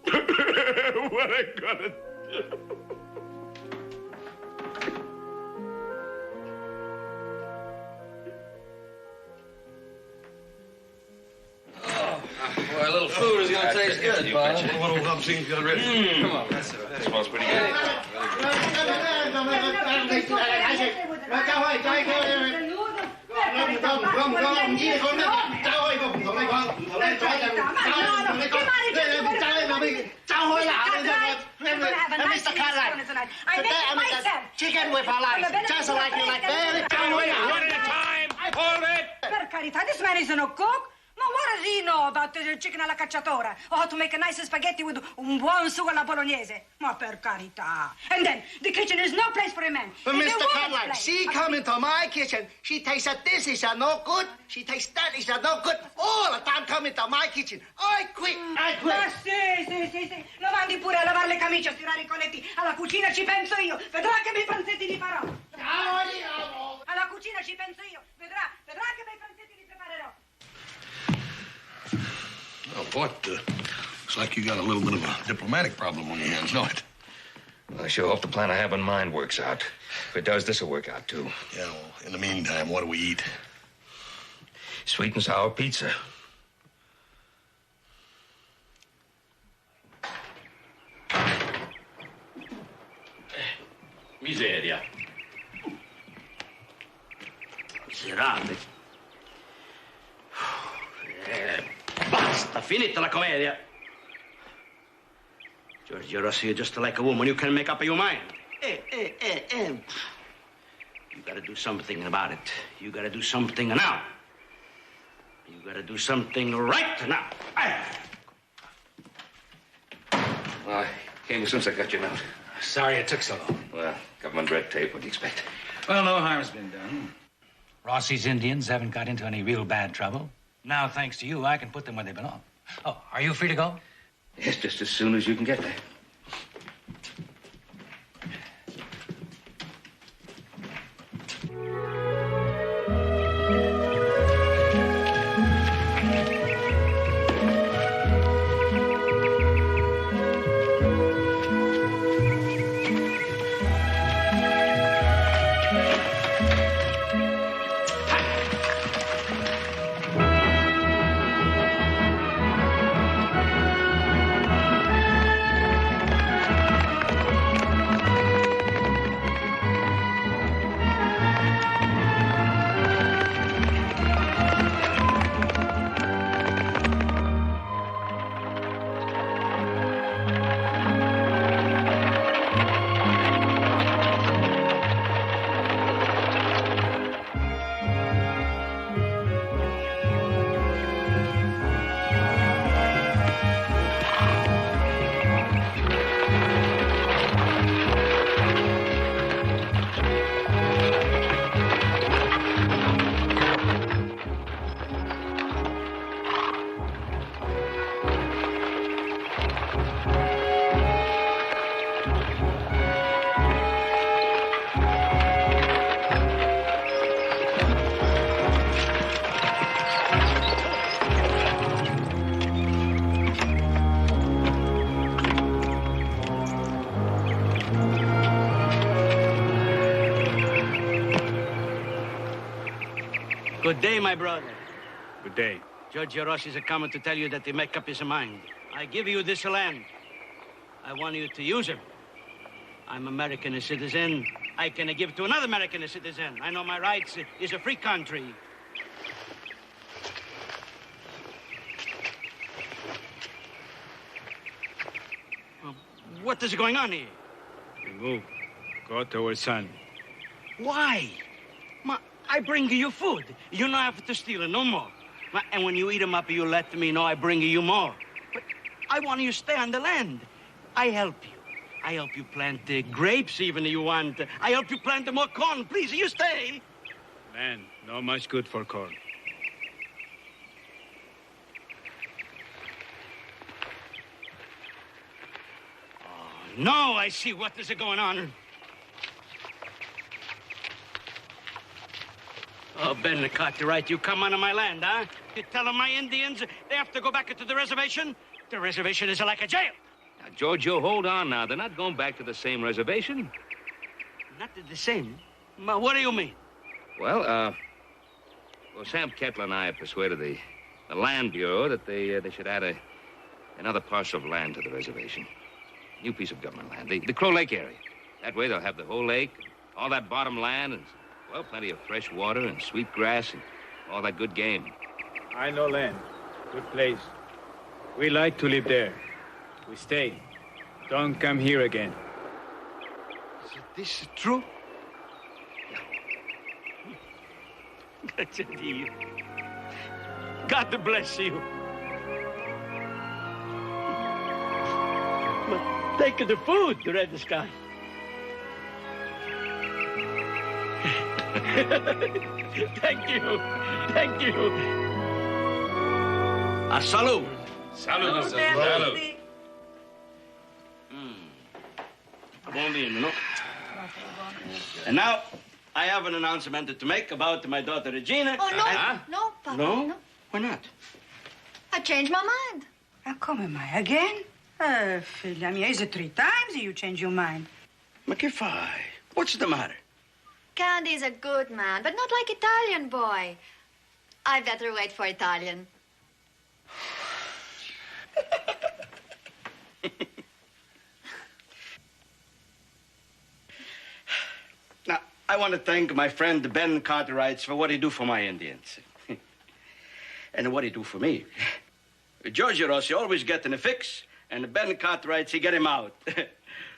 What I gotta do?
Boy, a little food is gonna taste good, Bob.
What old Hobson's got ready?
Come on, that's it.
That smells pretty good.
Mr. Cadillac, today I make a chicken with a lice, just like you like that.
One at a time. Hold it.
Per carità, this man isn't a cook. Ma what does he know about the chicken alla cacciatora? Or how to make a nice spaghetti with un buon sugo alla bolognese? Ma per carità. And then, the kitchen is no place for a man.
But
It's a
Mr.
woman's
Cadillac,
place.
she come into my kitchen. She tastes that this is no good. She tastes that is no good. All the time come into my kitchen. I quit. I quit.
Ma sì. Lo mandi pure a lavare le camicie, a stirare i colletti. Alla cucina ci penso io. Vedrà che bei pranzetti li farò. Alla cucina ci penso io. Vedrà che bei pranzetti li preparerò.
Oh, what? Looks like you got a little bit of a diplomatic problem on your hands, don't it?
I sure hope the plan I have in mind works out. If it does, this will work out, too.
Yeah, well, in the meantime, what do we eat?
Sweet and sour pizza.
Miseria. Miserabile. finita la commedia. Giorgio Rossi, you're just like a woman. You can make up your mind. You gotta do something about it. You gotta do something now. You gotta do something right now.
Well, I came as soon as I got your note.
Sorry it took so long.
Well, government red tape, what do you expect?
Well, no harm's been done. Rossi's Indians haven't got into any real bad trouble. Now, thanks to you, I can put them where they belong. Oh, are you free to go?
Yes, just as soon as you can get there.
Good day, my brother.
Good day.
Giorgio Rossi's coming to tell you that he make up his mind. I give you this land. I want you to use it. I'm American citizen. I can give to another American citizen. I know my rights. It's a free country. What is going on here?
Remove. Go to our son.
Why? I bring you food. You don't have to steal it no more. And when you eat them up, you let me know I bring you more. But I want you to stay on the land. I help you. I help you plant grapes even if you want. I help you plant more corn. Please, you stay.
Land, not much good for corn.
No, I see what is going on. Oh, Ben the Cartwright, you come onto my land, huh? You telling my Indians they have to go back into the reservation? The reservation is like a jail.
Now, Giorgio, hold on now. They're not going back to the same reservation.
Not the same? What do you mean?
Well, Sam Kettler and I have persuaded the Land Bureau that they should add another parcel of land to the reservation. New piece of government land, the Crow Lake area. That way they'll have the whole lake, all that bottom land, and, well, plenty of fresh water and sweet grass and all that good game.
I know land. Good place. We like to live there. We stay. Don't come here again.
Is this true? God bless you. But take the food, the red sky. Thank you. Thank you. A salute.
Salute.
Salute. Buon vino, no? And now, I have an announcement to make about my daughter Regina.
Oh, no. No, Papa.
No? Why not?
I changed my mind.
Come mai? Again? Figlia mia, is it 3 times you change your mind?
Ma che fai? What's the matter?
Candy's a good man, but not like Italian boy. I better wait for Italian.
Now, I want to thank my friend Ben Cartwright for what he do for my Indians. And what he do for me. Giorgio Rossi always get in a fix, and Ben Cartwright, he get him out.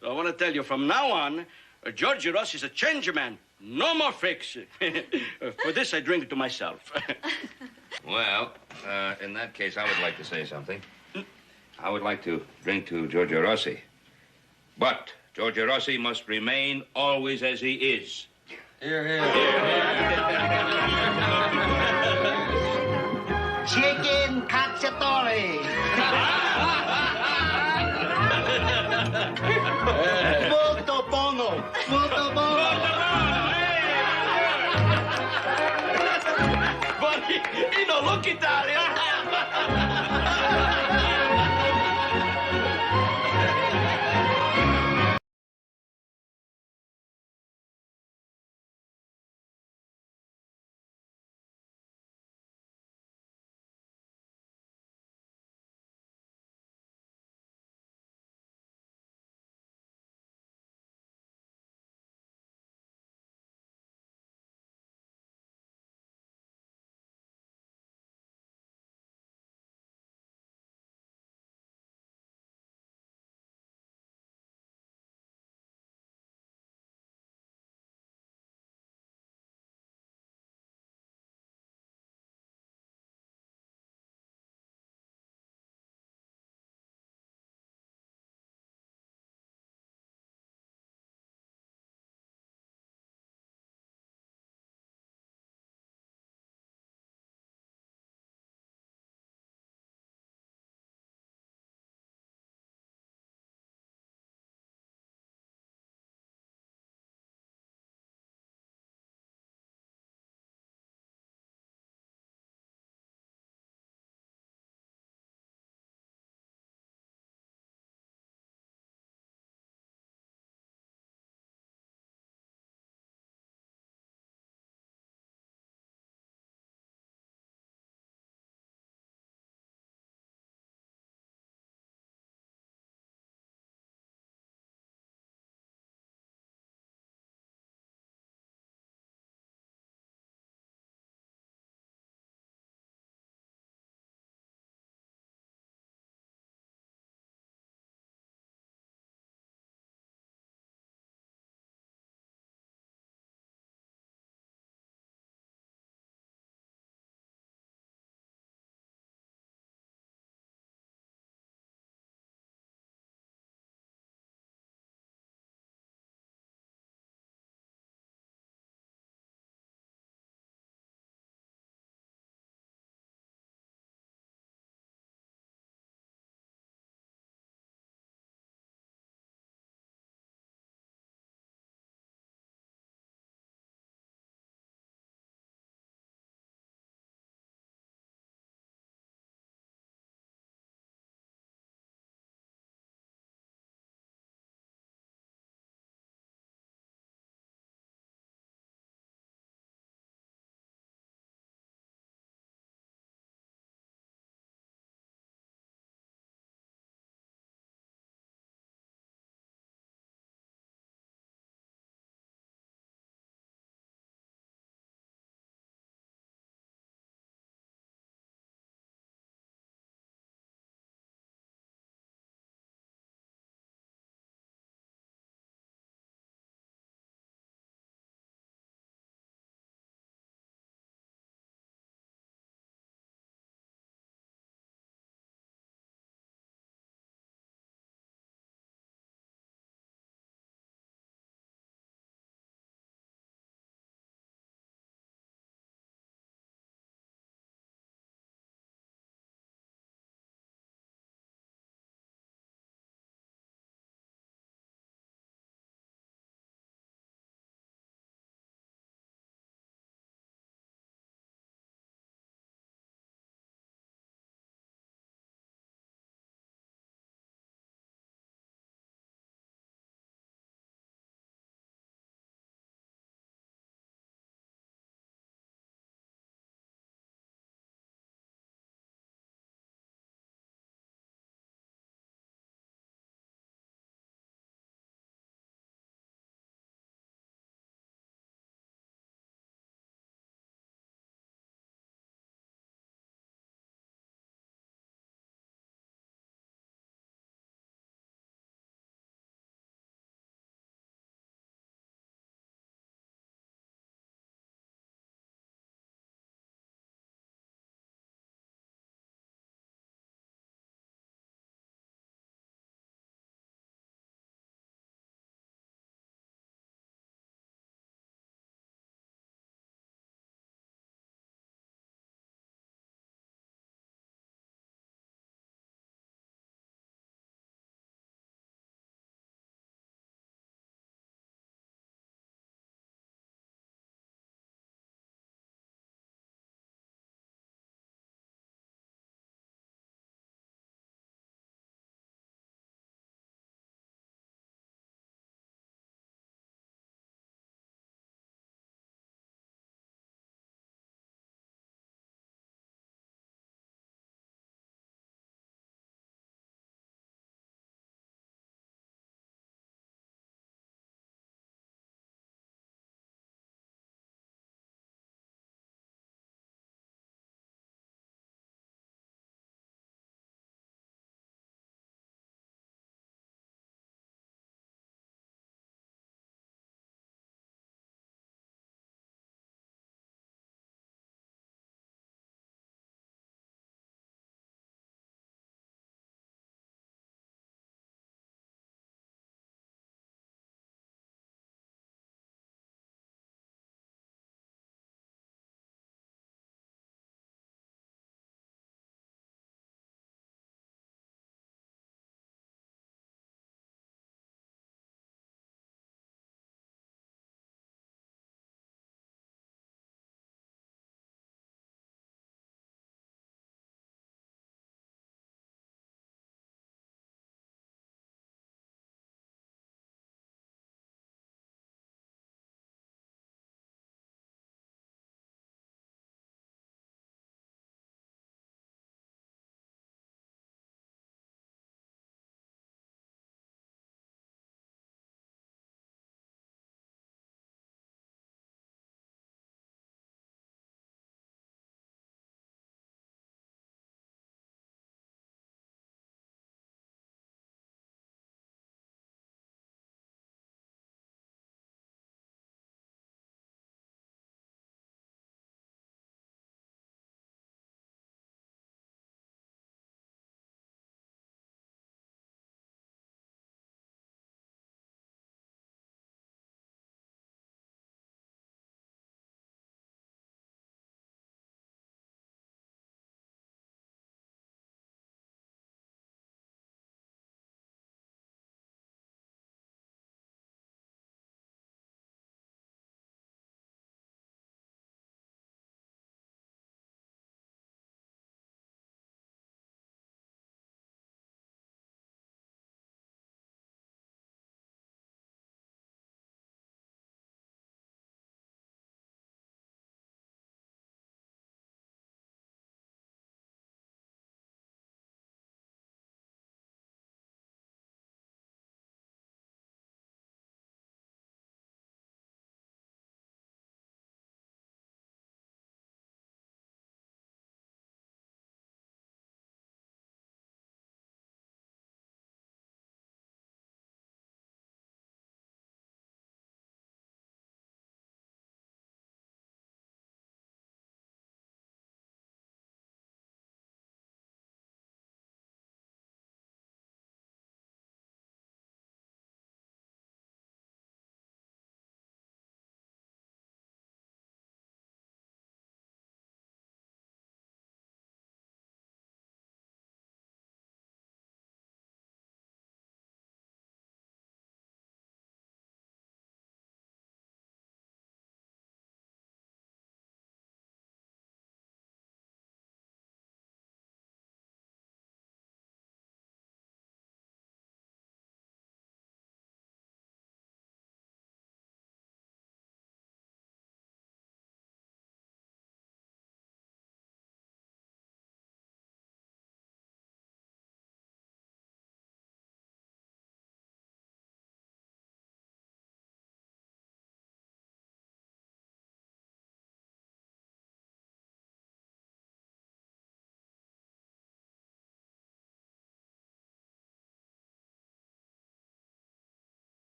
So I want to tell you, from now on, Giorgio Rossi is a changer man. No more fix. For this, I drink to myself.
Well, in that case, I would like to say something. I would like to drink to Giorgio Rossi. But Giorgio Rossi must remain always as he is.
Here, here.
Chicken cacciatore. Molto buono. Molto buono.
But, you know, look, Italy.